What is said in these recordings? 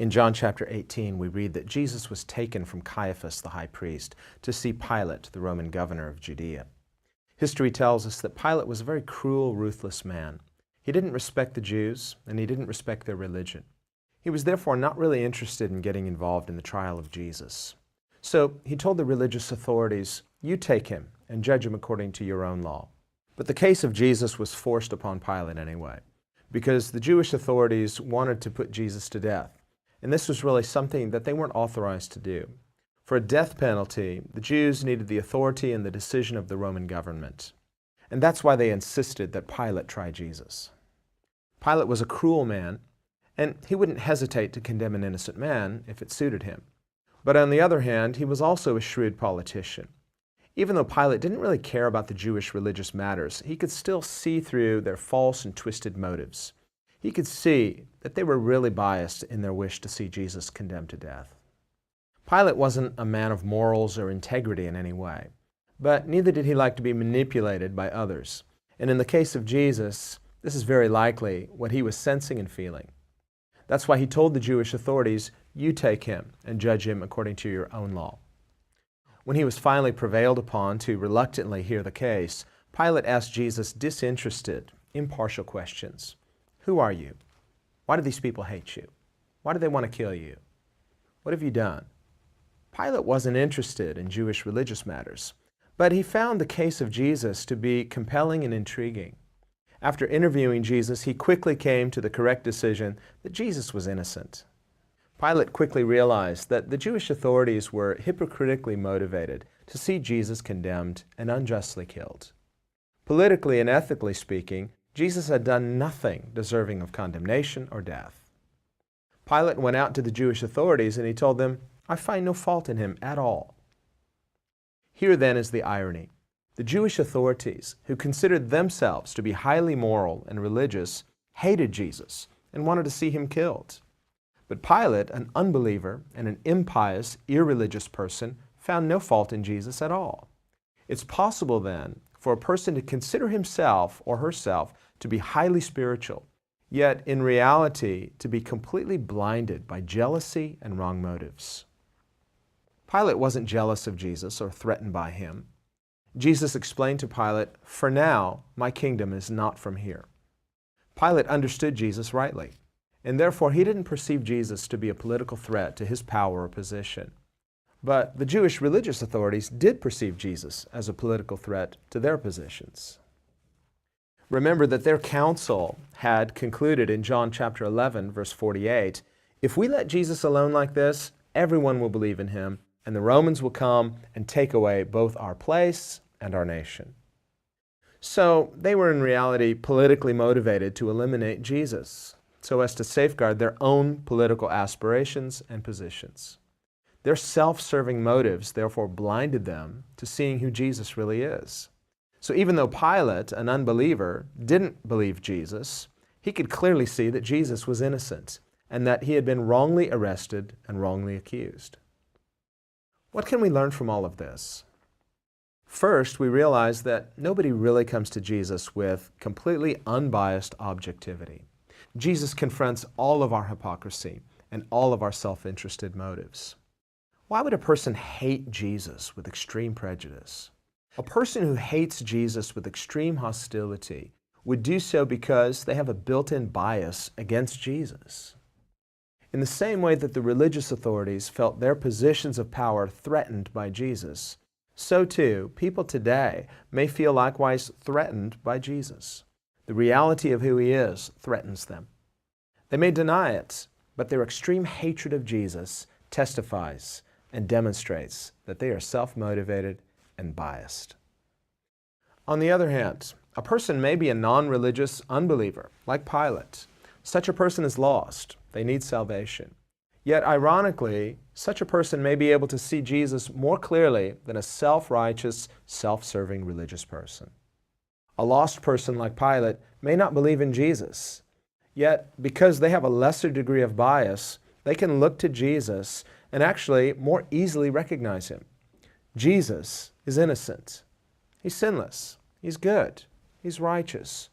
In John chapter 18, we read that Jesus was taken from Caiaphas the high priest to see Pilate, the Roman governor of Judea. History tells us that Pilate was a very cruel, ruthless man. He didn't respect the Jews, and he didn't respect their religion. He was therefore not really interested in getting involved in the trial of Jesus. So he told the religious authorities, "You take him and judge him according to your own law." But the case of Jesus was forced upon Pilate anyway, because the Jewish authorities wanted to put Jesus to death. And this was really something that they weren't authorized to do. For a death penalty, the Jews needed the authority and the decision of the Roman government. And that's why they insisted that Pilate try Jesus. Pilate was a cruel man, and he wouldn't hesitate to condemn an innocent man if it suited him. But on the other hand, he was also a shrewd politician. Even though Pilate didn't really care about the Jewish religious matters, he could still see through their false and twisted motives. He could see that they were really biased in their wish to see Jesus condemned to death. Pilate wasn't a man of morals or integrity in any way, but neither did he like to be manipulated by others. And in the case of Jesus, this is very likely what he was sensing and feeling. That's why he told the Jewish authorities, "You take him and judge him according to your own law." When he was finally prevailed upon to reluctantly hear the case, Pilate asked Jesus disinterested, impartial questions. Who are you? Why do these people hate you? Why do they want to kill you? What have you done? Pilate wasn't interested in Jewish religious matters, but he found the case of Jesus to be compelling and intriguing. After interviewing Jesus, he quickly came to the correct decision that Jesus was innocent. Pilate quickly realized that the Jewish authorities were hypocritically motivated to see Jesus condemned and unjustly killed. Politically and ethically speaking, Jesus had done nothing deserving of condemnation or death. Pilate went out to the Jewish authorities and he told them, "I find no fault in him at all." Here then is the irony. The Jewish authorities, who considered themselves to be highly moral and religious, hated Jesus and wanted to see him killed. But Pilate, an unbeliever and an impious, irreligious person, found no fault in Jesus at all. It's possible then for a person to consider himself or herself to be highly spiritual, yet in reality to be completely blinded by jealousy and wrong motives. Pilate wasn't jealous of Jesus or threatened by him. Jesus explained to Pilate, "For now, my kingdom is not from here." Pilate understood Jesus rightly, and therefore he didn't perceive Jesus to be a political threat to his power or position. But the Jewish religious authorities did perceive Jesus as a political threat to their positions. Remember that their council had concluded in John chapter 11, verse 48, "If we let Jesus alone like this, everyone will believe in him, and the Romans will come and take away both our place and our nation." So they were in reality politically motivated to eliminate Jesus, so as to safeguard their own political aspirations and positions. Their self-serving motives therefore blinded them to seeing who Jesus really is. So even though Pilate, an unbeliever, didn't believe Jesus, he could clearly see that Jesus was innocent and that he had been wrongly arrested and wrongly accused. What can we learn from all of this? First, we realize that nobody really comes to Jesus with completely unbiased objectivity. Jesus confronts all of our hypocrisy and all of our self-interested motives. Why would a person hate Jesus with extreme prejudice? A person who hates Jesus with extreme hostility would do so because they have a built-in bias against Jesus. In the same way that the religious authorities felt their positions of power threatened by Jesus, so too, people today may feel likewise threatened by Jesus. The reality of who he is threatens them. They may deny it, but their extreme hatred of Jesus testifies and demonstrates that they are self-motivated and biased. On the other hand, a person may be a non-religious unbeliever, like Pilate. Such a person is lost. They need salvation. Yet, ironically, such a person may be able to see Jesus more clearly than a self-righteous, self-serving religious person. A lost person like Pilate may not believe in Jesus, yet because they have a lesser degree of bias, they can look to Jesus and actually more easily recognize him. Jesus is innocent. He's sinless. He's good. He's righteous.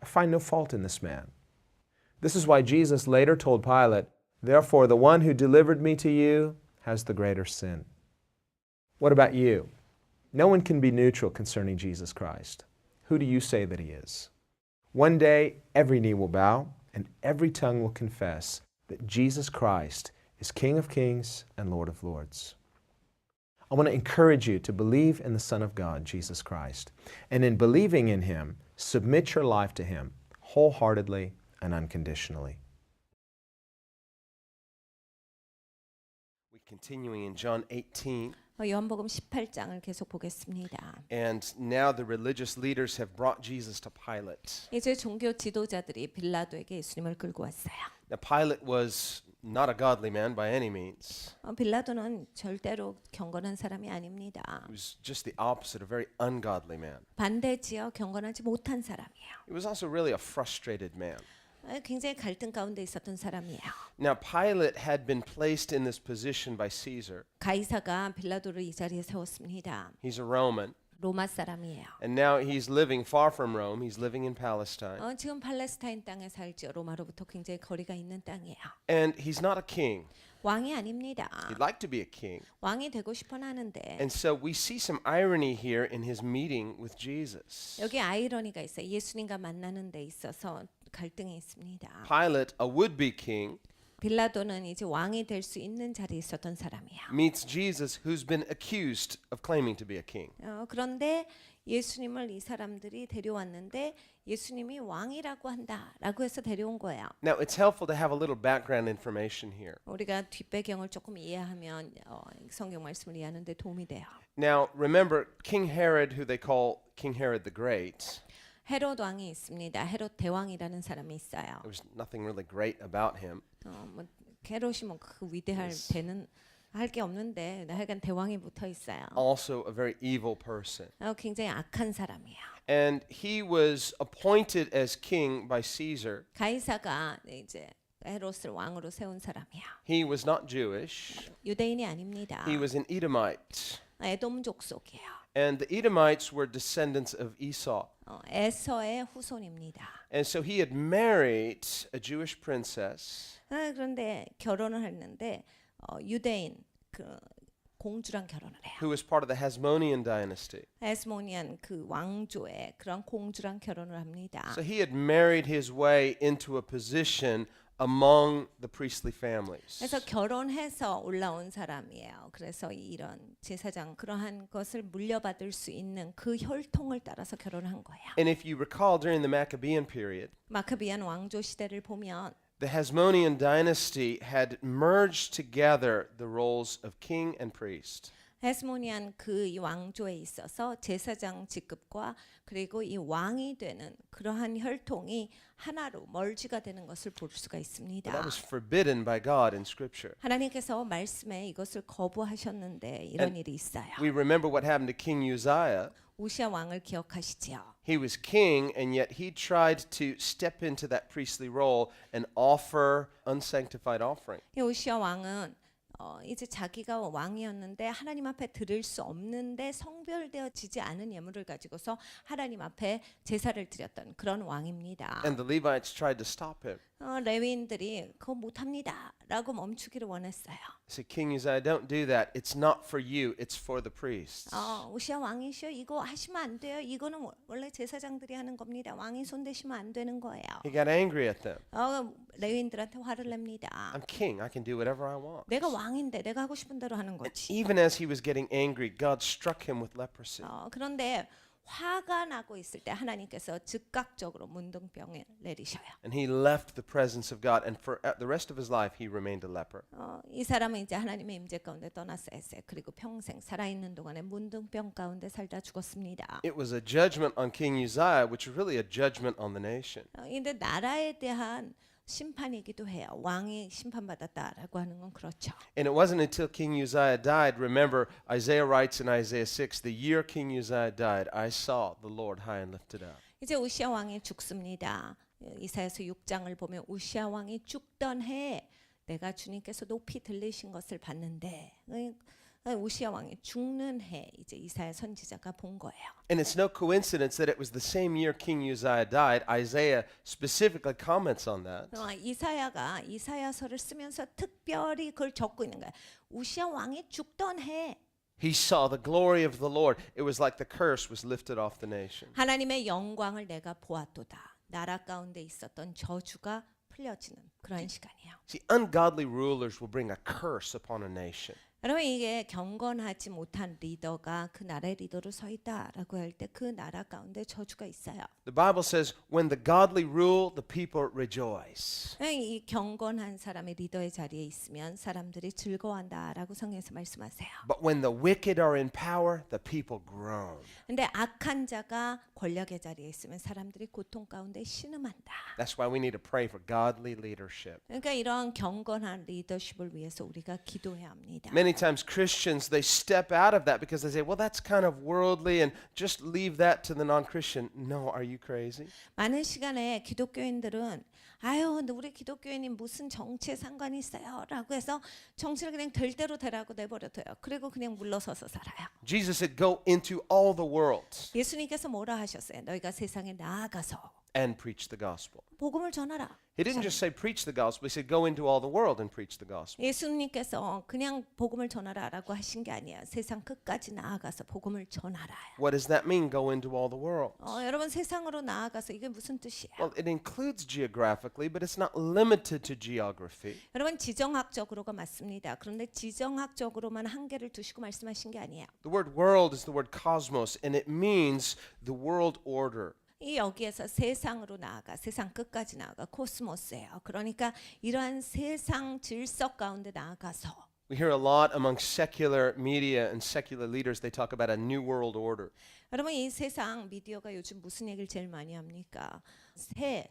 I find no fault in this man. This is why Jesus later told Pilate, Therefore, the one who delivered me to you has the greater sin. What about you? No one can be neutral concerning Jesus Christ. Who do you say that he is? One day, every knee will bow and every tongue will confess that Jesus Christ is King of kings and Lord of lords. I want to encourage you to believe in the Son of God, Jesus Christ, and in believing in him, submit your life to him wholeheartedly and unconditionally. We're continuing in John 18. 요한복음 18장을 계속 보겠습니다. And now the religious leaders have brought Jesus to Pilate. 이제 종교 지도자들이 빌라도에게 예수님을 끌고 왔어요. Now Pilate was not a godly man by any means. 빌라도는 절대로 경건한 사람이 아닙니다. He was just the opposite, a very ungodly man. 반대지어 경건하지 못한 사람이에요. He was also really a frustrated man. 굉장히 갈등 가운데 있었던 사람이에요. Now Pilate had been placed in this position by Caesar. 가이사가 빌라도를 이 자리에 세웠습니다. He's a Roman. 로마 사람이에요. And now he's living far from Rome. He's living in Palestine. 지금 팔레스타인 땅에 살죠. 로마로부터 굉장히 거리가 있는 땅이에요. And he's not a king. 왕이 아닙니다. He'd like to be a king. 왕이 되고 싶어 하는데 And so we see some irony here in his meeting with Jesus. 여기 아이러니가 있어요. 예수님과 만나는 데 있어서 갈등이 있습니다. Pilate, a would-be king, 빌라도는 이제 왕이 될 수 있는 자리에 있었던 사람이에요. meets Jesus, who's been accused of claiming to be a king. 그런데 예수님을 이 사람들이 데려왔는데 예수님이 왕이라고 한다라고 해서 데려온 거예요. Now, it's helpful to have a little background information here. 우리가 뒷배경을 조금 이해하면 성경 말씀을 이해하는 데 도움이 돼요. Now, remember King Herod, who they call King Herod the Great. 헤롯 왕이 있습니다. 헤롯 대왕이라는 사람이 있어요. There was nothing really great about him. 뭐 헤롯이 뭐 그 위대할 때는 할 게 없는데 하여간 대왕이 붙어 있어요. Also a very evil person. 굉장히 악한 사람이에요. And he was appointed as king by Caesar. 가이사가 이제 헤롯을 왕으로 세운 사람이야. He was not Jewish. 유대인이 아닙니다. He was an Edomite. 에돔 족속이에요. And the Edomites were descendants of Esau. 에서의 후손입니다. And so he had married a Jewish princess. 그런데 결혼을 했는데 유대인 그 공주랑 결혼을 해요. Who was part of the Hasmonean dynasty. 에스모니안 그 왕조의 그런 공주랑 결혼을 합니다. So he had married his way into a position among the priestly families. 그래서 결혼해서 올라온 사람이에요. 그래서 이런 제사장 그러한 것을 물려받을 수 있는 그 혈통을 따라서 결혼한 거예요. And if you recall during the Maccabean period, 마카비안 왕조 시대를 보면 the Hasmonean dynasty had merged together the roles of king and priest. 에스모니안 그 왕조에 있어서 제사장 직급과 그리고 이 왕이 되는 그러한 혈통이 하나로 멀지가 되는 것을 볼 수가 있습니다. But that was forbidden by God in Scripture. 하나님께서 말씀에 이것을 거부하셨는데 이런 일이 있어요. We remember what happened to King Uzziah. 우시아 왕을 기억하시지요. He was king, and yet he tried to step into that priestly role and offer unsanctified offering. 이 우시아 왕은 이제 자기가 왕이었는데 하나님 앞에 드릴 수 없는데 성별되어지지 않은 예물을 가지고서 하나님 앞에 제사를 드렸던 그런 왕입니다. And the Levites tried to stop him. 레위인들이 그거 못합니다라고 멈추기를 원했어요. They said, King Uzziah, don't do that. It's not for you. It's for the priests. 우시아 왕이시여 이거 하시면 안 돼요. 이거는 원래 제사장들이 하는 겁니다. 왕이 손대시면 안 되는 거예요. He got angry at them. 레위인들한테 화를 냅니다. I'm king. I can do whatever I want. 내가 왕인데 내가 하고 싶은 대로 하는 거지. Even as he was getting angry, God struck him with leprosy. 그런데 화가 나고 있을 때 하나님께서 즉각적으로 문둥병을 내리셔요. And he left the presence of God, and for the rest of his life, he remained a leper. 이 사람은 이제 하나님의 임재 가운데 떠났어요. 그리고 평생 살아있는 동안에 문둥병 가운데 살다 죽었습니다. It was a judgment on King Uzziah, which was really a judgment on the nation. 근데 나라에 대한 심판이기도 해요. 왕이 심판받았다라고 하는 건 그렇죠. And it wasn't until King Uzziah died. Remember, Isaiah writes in Isaiah 6, the year King Uzziah died, I saw the Lord high and lifted up. 이제 우시아 왕이 죽습니다. 이사야서 6장을 보면 우시아 왕이 죽던 해에 내가 주님께서 높이 들리신 것을 봤는데 우시야 왕이 죽는 해 이제 이사야 선지자가 본 거예요. And it's no coincidence that it was the same year King Uzziah died. Isaiah specifically comments on that. 이사야가 이사야서를 쓰면서 특별히 그걸 적고 있는 거예요. 우시야 왕이 죽던 해 He saw the glory of the Lord. It was like the curse was lifted off the nation. 하나님의 영광을 내가 보았도다. 나라 가운데 있었던 저주가 풀려지는 그런 시간이에요. See, ungodly rulers will bring a curse upon a nation. 여러분 이게 경건하지 못한 리더가 그 나라의 리더로 서 있다라고 할 때 그 나라 가운데 저주가 있어요. The Bible says, when the godly rule, the people rejoice. 이 경건한 사람이 리더의 자리에 있으면 사람들이 즐거워한다라고 성경에서 말씀하세요. But when the wicked are in power, the people groan. 근데 악한 자가 권력의 자리에 있으면 사람들이 고통 가운데 신음한다. That's why we need to pray for godly leadership. 그러니까 이런 경건한 리더십을 위해서 우리가 기도해야 합니다. Many times Christians, they step out of that because they say, well, that's kind of worldly and just leave that to the non-Christian. No, are you crazy? 많은 시간에 기독교인들은 아유, 근데 우리 기독교인이 무슨 정치에 상관이 있어요? 라고 해서 정치를 그냥 될 대로 되라고 내버려둬요. 그리고 그냥 물러서서 살아요. Jesus said, go into all the world 예수님께서 뭐라 하셨어요? 너희가 세상에 나아가서 and preach the gospel. 복음을 전하라. He didn't just say preach the gospel. He said, go into all the world and preach the gospel. 예수님께서 그냥 복음을 전하라라고 하신 게 아니에요. 세상 끝까지 나아가서 복음을 전하라요. What does that mean, go into all the world? 여러분 세상으로 나아가서 이게 무슨 뜻이에요? Well, it includes geographically, but it's not limited to geography. 여러분 지정학적으로가 맞습니다. 그런데 지정학적으로만 한계를 두시고 말씀하신 게 아니에요. The word world is the word cosmos, and it means the world order. 이 여기에서 세상으로 나아가 세상 끝까지 나아가 코스모스예요. 그러니까 이러한 세상 질서 가운데 나아가서 We hear a lot among secular media and secular leaders, they talk about a new world order. 여러분 이 세상 미디어가 요즘 무슨 얘기를 제일 많이 합니까?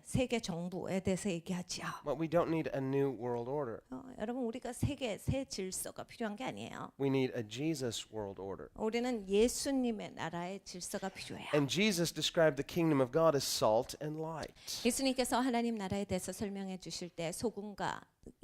세계 정부에 대해서 얘기하죠. But we don't need a new world order. 여러분 우리가 새 질서가 필요한 게 아니에요. We need a Jesus world order. 우리는 예수님의 나라의 질서가 필요해요. And Jesus described the kingdom of God as salt and light. 예수님께서 하나님 나라에 대해서 설명해 주실 때 소금과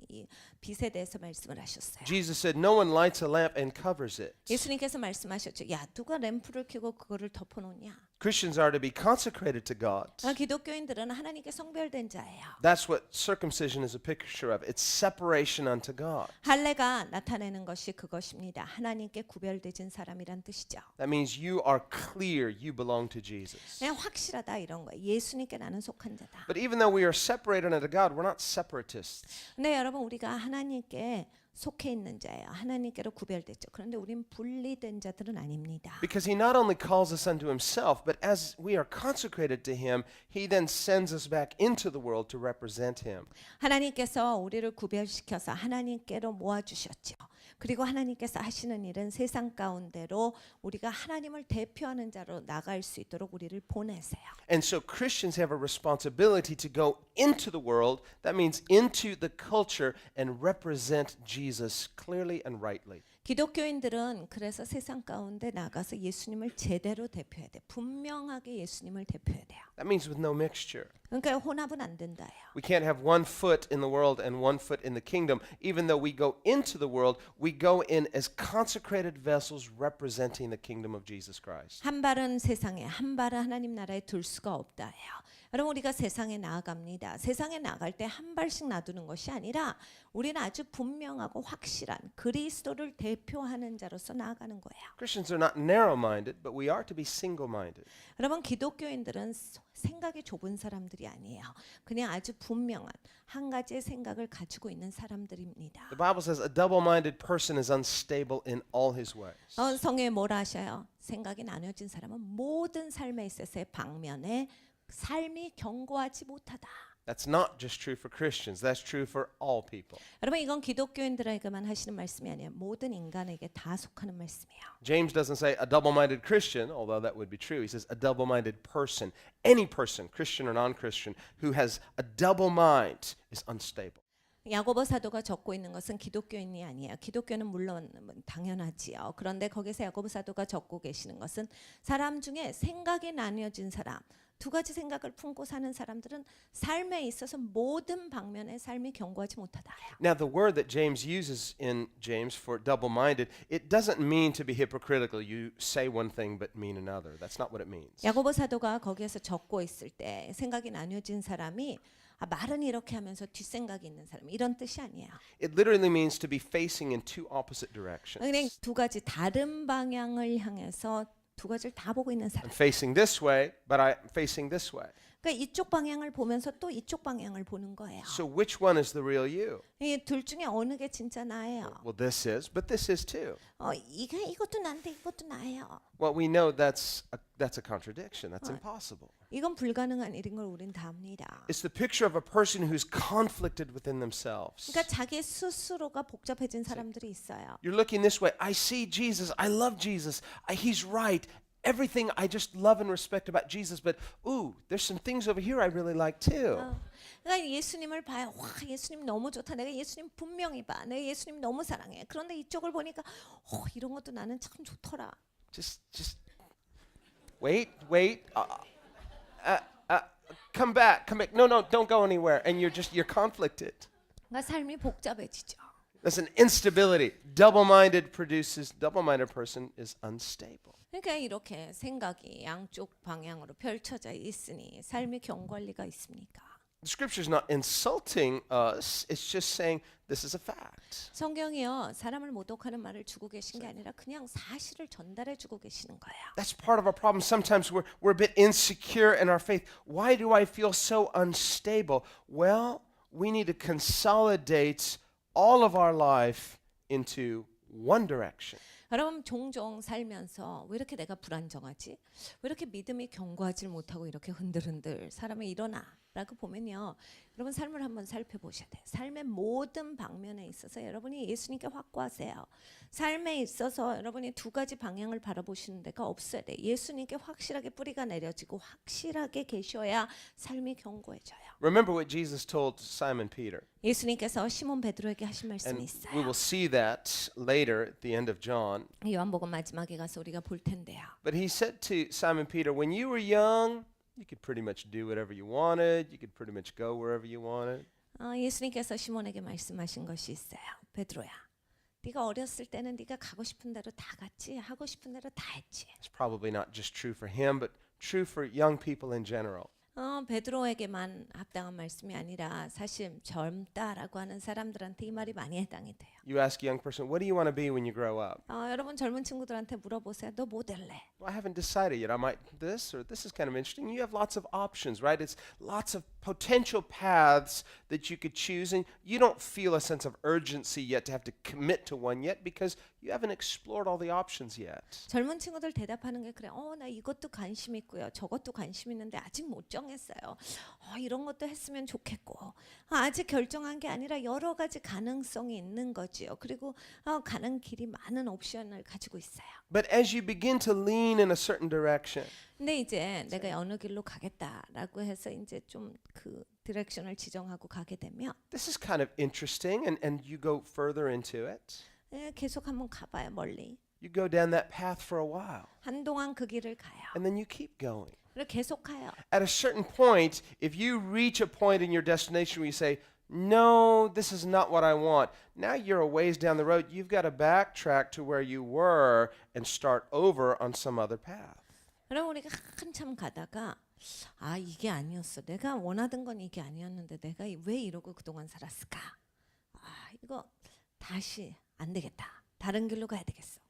이 빛에 대해서 말씀을 하셨어요. Jesus said, no one lights a lamp and covers it. 예수님께서 말씀하셨죠. 야, 누가 램프를 켜고 그거를 덮어놓냐? Christians are to be consecrated to God. 기독교인들은 하나님께 성별된 자예요. That's what circumcision is a picture of. It's separation unto God. 할례가 나타내는 것이 그것입니다. 하나님께 구별되진 사람이란 뜻이죠. That means you are clear you belong to Jesus. 그냥 확실하다 이런 거예요. 예수님께 나는 속한 자다. But even though we are separated unto God, we're not separatists. 근데 여러분 우리가 하나님께 속해 있는 자예요. 하나님께로 구별됐죠. 그런데 우린 분리된 자들은 아닙니다. Because he not only calls us unto himself, but as we are consecrated to him, he then sends us back into the world to represent him. 하나님께서 우리를 구별시켜서 하나님께로 모아주셨죠. 그리고 하나님께서 하시는 일은 세상 가운데로 우리가 하나님을 대표하는 자로 나갈 수 있도록 우리를 보내세요. And so Christians have a responsibility to go into the world, that means into the culture, and represent Jesus clearly and rightly. 기독교인들은 그래서 세상 가운데 나가서 예수님을 제대로 대표해야 돼. 분명하게 예수님을 대표해야 돼요. That means with no mixture. 그러니까 혼합은 안 된다예요. We can't have one foot in the world and one foot in the kingdom. Even though we go into the world, we go in as consecrated vessels representing the kingdom of Jesus Christ. 한 발은 세상에, 한 발은 하나님 나라에 둘 수가 없다예요. 여러분 우리가 세상에 나아갑니다. 세상에 나갈 때 한 발씩 놔두는 것이 아니라 우리는 아주 분명하고 확실한 그리스도를 대표하는 자로서 나아가는 거예요. Christians are not narrow-minded, but we are to be single-minded. 여러분 기독교인들은 생각이 좁은 사람들이 아니에요. 그냥 아주 분명한 한 가지의 생각을 가지고 있는 사람들입니다. The Bible says a double-minded person is unstable in all his ways. 성경에 뭐라 하셔요? 생각이 나뉘어진 사람은 모든 삶에 있어서의 방면에 삶이 견고하지 못하다. That's not just true for Christians. That's true for all people. 여러분 이건 기독교인들에게만 하시는 말씀이 아니에요. 모든 인간에게 다 속하는 말씀이에요. James doesn't say a double-minded Christian, although that would be true. He says a double-minded person. Any person, Christian or non-Christian, who has a double mind is unstable. 야고보 사도가 적고 있는 것은 기독교인이 아니에요. 기독교는 물론 당연하지요. 그런데 거기서 야고보 사도가 적고 계시는 것은 사람 중에 생각이 나뉘어진 사람, 두 가지 생각을 품고 사는 사람들은 삶에 있어서 모든 방면의 삶이 견고하지 못하다요. Now, the word that James uses in James for double-minded, it doesn't mean to be hypocritical. You say one thing but mean another. That's not what it means. 야고보 사도가 거기에서 적고 있을 때 생각이 나뉘어진 사람이 말은 이렇게 하면서 뒷생각이 있는 사람 이런 뜻이 아니에요. It literally means to be facing in two opposite 그냥 directions. 두 가지 다른 방향을 향해서 두 가지를 다 보고 있는 사람. I'm facing this way, but I'm facing this way. 그러니까 이쪽 방향을 보면서 또 이쪽 방향을 보는 거예요. So which one is the real you? 이 둘 중에 어느 게 진짜 나예요? Well, this is, but this is too. 이게 이것도 난데 이것도 나예요. Well, we know that's a contradiction. That's impossible. 이건 불가능한 일인 걸 우린 다 압니다. It's the picture of a person who's conflicted within themselves. 그러니까 자기 스스로가 복잡해진 사람들이 있어요. You're looking this way. I see Jesus. I love Jesus. He's right. Everything I just love and respect about Jesus, but ooh, there's some things over here I really like too. 그러니까 예수님을 봐요. 와, 예수님 너무 좋다. 내가 예수님 분명히 봐. 내가 예수님 너무 사랑해. 그런데 이쪽을 보니까 이런 것도 나는 참 좋더라. Just wait. Come back. No, don't go anywhere. And you're conflicted. 그러니까 삶이 복잡해지죠. That's an instability. Double-minded person is unstable. 그러니까 이렇게 생각이 양쪽 방향으로 펼쳐져 있으니 삶이 견고할 리가 있습니까? The scripture is not insulting us. It's just saying this is a fact. 성경이요 사람을 모독하는 말을 주고 계신 게 아니라 그냥 사실을 전달해 주고 계시는 거예요. That's part of our problem. Sometimes we're a bit insecure in our faith. Why do I feel so unstable? Well, we need to consolidate all of our life into one direction. 여러분 종종 살면서 왜 이렇게 내가 불안정하지? 왜 이렇게 믿음이 견고하지 못하고 이렇게 흔들흔들 사람이 일어나라고 보면요. 여러분 삶을 한번 살펴보셔야 돼요. 삶의 모든 방면에 있어서 여러분이 예수님께 확고하세요. 삶에 있어서 여러분이 두 가지 방향을 바라보시는 데가 없어야 돼요. 예수님께 확실하게 뿌리가 내려지고 확실하게 계셔야 삶이 견고해져요. Remember what Jesus told Simon Peter. 예수님께서 시몬 베드로에게 하신 말씀이 And 있어요. we will see that later at the end of John. 요한복음 마지막에 가서 우리가 볼 텐데요. But he said to Simon Peter, when you were young, you could pretty much do whatever you wanted. You could pretty much go wherever you wanted. 예수님께서 시몬에게 말씀하신 것이 있어요. 베드로야, 네가 어렸을 때는 네가 가고 싶은 대로 다 갔지, 하고 싶은 대로 다 했지. It's probably not just true for him, but true for young people in general. 베드로에게만 합당한 말씀이 아니라 사실 젊다라고 하는 사람들한테 이 말이 많이 해당이 돼요. You ask a young person, what do you want to be when you grow up? 여러분 젊은 친구들한테 물어보세요. 너 뭐 될래? Well, I haven't decided yet. I might this or this is kind of interesting. You have lots of options, right? It's lots of potential paths that you could choose, and you don't feel a sense of urgency yet to have to commit to one yet because you haven't explored all the options yet. 젊은 친구들 대답하는 게 그래. 나 이것도 관심 있고요. 저것도 관심 있는데 아직 못 정했어요. 이런 것도 했으면 좋겠고. 아직 결정한 게 아니라 여러 가지 가능성이 있는 거지요. 그리고 가는 길이 많은 옵션을 가지고 있어요. But as you begin to lean in a certain direction, 근데 이제 내가 어느 길로 가겠다라고 해서 이제 좀 그 디렉션을 지정하고 가게 되면 this is kind of interesting, and you go further into it. 계속 한번 가봐요. 멀리. You go down that path for a while, 한동안 그 길을 가요. and then you keep going. 그리고 계속 가요. At a certain point, if you reach a point in your destination where you say, no, this is not what I want. Now you're a ways down the road. You've got to backtrack to where you were and start over on some other path. 그럼 우리가 한참 가다가 이게 아니었어. 내가 원하던 건 이게 아니었는데 내가 왜 이러고 그동안 살았을까? 이거 다시 안 되겠다. 다른 길로 가야 되겠어.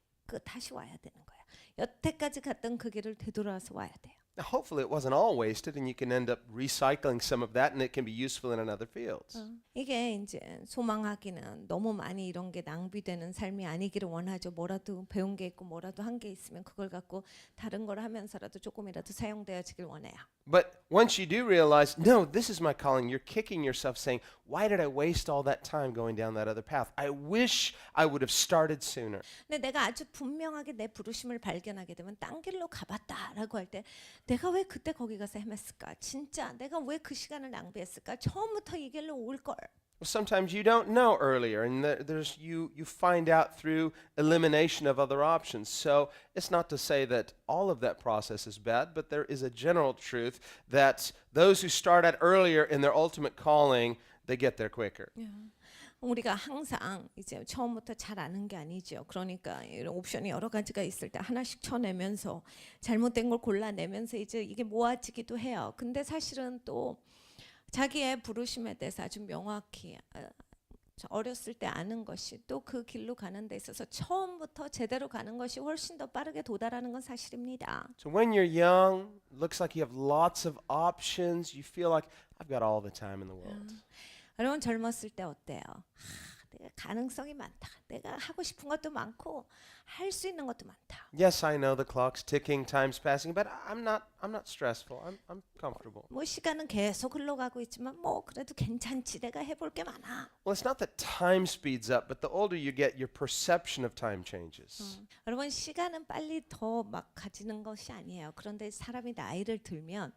다시 와야 되는 거야. 여태까지 갔던 그 길을 되돌아서 와야 돼요. Now, hopefully it wasn't all wasted and you can end up recycling some of that and it can be useful in other fields. 이게 이제 소망하기는 너무 많이 이런 게 낭비되는 삶이 아니기를 원하죠. 뭐라도 배운 게 있고 뭐라도 한 게 있으면 그걸 갖고 다른 걸 하면서라도 조금이라도 사용되어지길 원해요. But once you do realize, no, this is my calling, you're kicking yourself saying, why did I waste all that time going down that other path? I wish I would have started sooner. 근데 내가 아주 분명하게 내 부르심을 발견하게 되면 딴 길로 가봤다라고 할 때 내가 왜 그때 거기 가서 헤맸을까? 진짜 내가 왜 그 시간을 낭비했을까? 처음부터 이 길로 올 걸. Well, sometimes you don't know earlier, and there's you find out through elimination of other options. So it's not to say that all of that process is bad, but there is a general truth that those who start out earlier in their ultimate calling, they get there quicker. 우리가 항상 이제 처음부터 잘 아는 게 아니죠. 그러니까 이런 옵션이 여러 가지가 있을 때 하나씩 쳐내면서 잘못된 걸 골라내면서 이제 이게 모아지기도 해요. 근데 사실은 또 자기의 부르심에 대해서 아주 명확히 어렸을 때 아는 것이 또 그 길로 가는 데 있어서 처음부터 제대로 가는 것이 훨씬 더 빠르게 도달하는 건 사실입니다. So when you're young, looks like you have lots of options. You feel like I've got all the time in the world. 여러분 젊었을 때 어때요? 내가 가능성이 많다. 내가 하고 싶은 것도 많고 할 수 있는 것도 많다. Yes, I know the clock's ticking, time's passing, but I'm not stressful. I'm comfortable. 뭐 시간은 계속 흘러가고 있지만 뭐 그래도 괜찮지. 내가 해볼 게 많아. Well, it's not that time speeds up, but the older you get, your perception of time changes. 여러분 시간은 빨리 더 막 가지는 것이 아니에요. 그런데 사람이 나이를 들면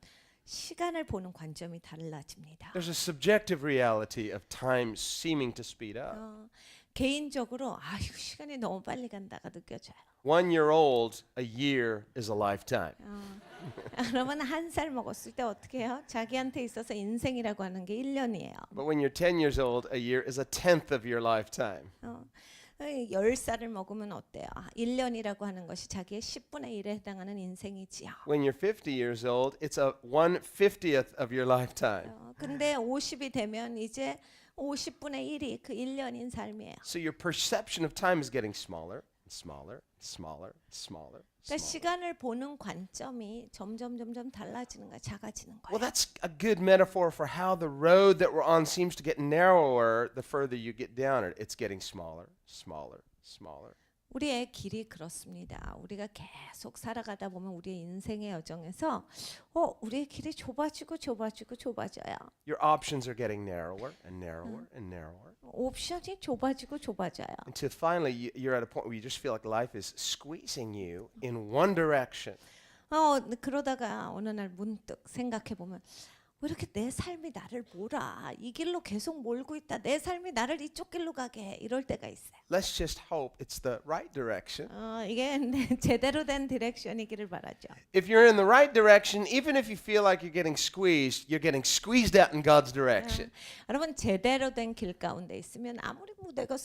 시간을 보는 관점이 달라집니다. There's a subjective reality of time seeming to speed up. 개인적으로 아유 시간이 너무 빨리 간다가 느껴져요. 1 year old, a year is a lifetime. 여러분 한 살 먹었을 때 어떻게 해요? 자기한테 있어서 인생이라고 하는 게 1년이에요. But when you're 10 years old, a year is a tenth of your lifetime. 10살을 먹으면 어때요? 1년이라고 하는 것이 자기의 10분의 1에 해당하는 인생이지요. When you're 50 years old, it's a 1/50th of your lifetime. 근데 50이 되면 이제 50분의 1이 그 1년인 삶이에요. So your perception of time is getting smaller, and smaller, smaller, smaller. 그러니까 시간을 보는 관점이 점점 달라지는 거야, 작아지는 거야. Well, that's a good metaphor for how the road that we're on seems to get narrower the further you get down it. It's getting smaller, smaller, smaller. 우리의 길이 그렇습니다. 우리가 계속 살아가다 보면 우리의 인생의 여정에서 우리의 길이 좁아져요. Your options are getting narrower and narrower and narrower. 옵션이 좁아져요. Until finally you're at a point where you just feel like life is squeezing you in one direction. 그러다가 어느 날 문득 생각해 보면 왜 이렇게 내 삶이 나를 몰아? 이 길로 계속 몰고 있다. 내 삶이 나를 이쪽 길로 가게 해. 이럴 때가 있어요. Let's just hope it's the right direction. 이게 제대로 된 디렉션이기를 바라죠. If you're in the right direction, even if you feel like you're getting squeezed out in God's direction. 여러분 제대로 된 길 가운데 있으면 아무리 뭐 내가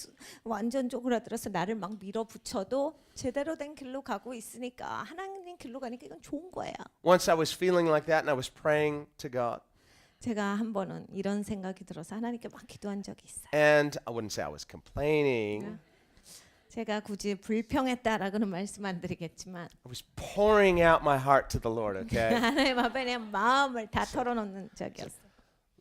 완전 쪼그라들어서 나를 막 밀어붙여도 제대로 된 길로 가고 있으니까 하나님 길로 가니까 이건 좋은 거예요. Once I was feeling like that and I was praying to God. 제가 한 번은 이런 생각이 들어서 하나님께 막 기도한 적이 있어요. And I wouldn't say I was complaining. 제가 굳이 불평했다라고는 말씀 안 드리겠지만 I was pouring out my heart to the Lord, okay? 하나님 앞에 그냥 마음을 다 털어놓는 적이었어요.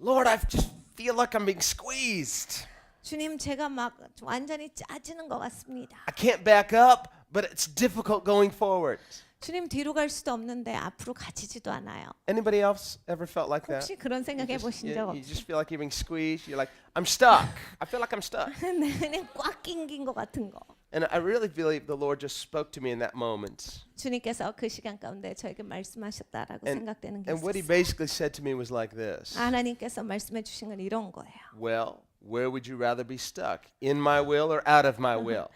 Lord, I just feel like I'm being squeezed. 주님 제가 막 완전히 짜지는 것 같습니다. I can't back up, but it's difficult going forward. 주님 뒤로 갈 수도 없는데 앞으로 가지지도 않아요. Anybody else ever felt like that? 혹시 그런 생각 해보신 적 You 없어요? just feel like you're being squeezed. You're like, I'm stuck. I feel like I'm stuck. 그냥 꽉 낑긴 것 같은 거. And I really believe the Lord just spoke to me in that moment. 주님께서 그 시간 가운데 저에게 말씀하셨다라고 생각되는 게 And what he 있었어요. basically said to me was like this. 하나님께서 말씀해 주신 건 이런 거예요. Well, where would you rather be stuck? In my will or out of my will?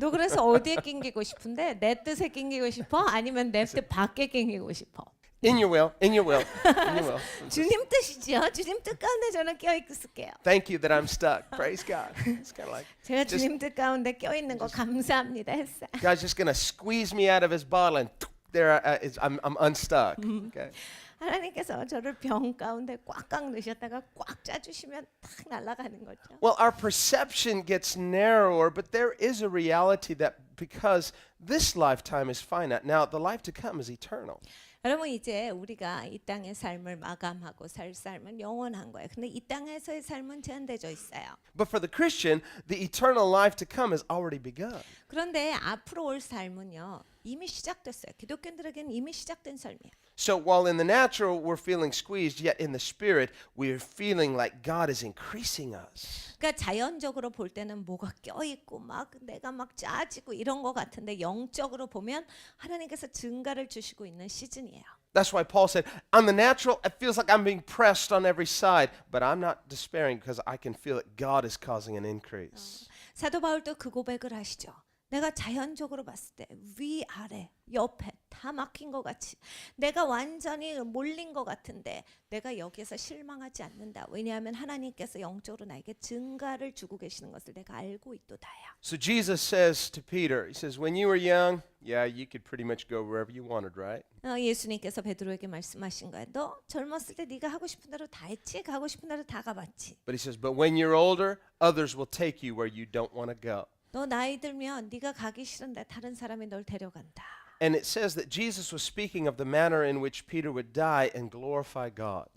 너 그래서 어디에 낑기고 싶은데 내 뜻에 낑기고 싶어? 아니면 내 뜻 밖에 낑기고 싶어? In your will, in your will, in your will. 주님 뜻이죠. 주님 뜻 가운데 저는 껴 있을게요. Thank you that I'm stuck. Praise God. It's kind of like 제가 주님 뜻 가운데 껴 있는 거 감사합니다 했어요. God's just gonna squeeze me out of His bottle, and there I'm unstuck. Okay. 하나님께서 저를 병 가운데 꽉꽉 넣으셨다가 꽉 짜주시면 탁 날아가는 거죠. Well, our perception gets narrower, but there is a reality that because this lifetime is finite, now the life to come is eternal. 여러분 이제 우리가 이 땅의 삶을 마감하고 살 삶은 영원한 거예요. 근데 이 땅에서의 삶은 제한되어 있어요. But for the Christian, the eternal life to come has already begun. 그런데 앞으로 올 삶은요 이미 시작됐어요. 기독교인들에게는 이미 시작된 삶이에요. So while in the natural we're feeling squeezed, yet in the spirit we're feeling like God is increasing us. 그러니까 자연적으로 볼 때는 뭐가 껴있고 막 내가 막 짜지고 이런 것 같은데 영적으로 보면 하나님께서 증가를 주시고 있는 시즌이에요. That's why Paul said, on the natural, it feels like I'm being pressed on every side, but I'm not despairing because I can feel that God is causing an increase. 사도 바울도 그 고백을 하시죠. 내가 자연적으로 봤을 때 위아래 옆에 다 막힌 것 같이 내가 완전히 몰린 것 같은데 내가 여기에서 실망하지 않는다. 왜냐하면 하나님께서 영적으로 나에게 증가를 주고 계시는 것을 내가 알고 있도다야. So Jesus says to Peter, he says, when you were young, yeah, you could pretty much go wherever you wanted, right? 예수님께서 베드로에게 말씀하신 거야. 너 젊었을 때 네가 하고 싶은 대로 다 했지. 가고 싶은 대로 다 가봤지. But he says, but when you're older, others will take you where you don't want to go. 너 나이 들면 네가 가기 싫은데 다른 사람이 널 데려간다. And it says that Jesus was speaking of the manner in which Peter would die and glorify God.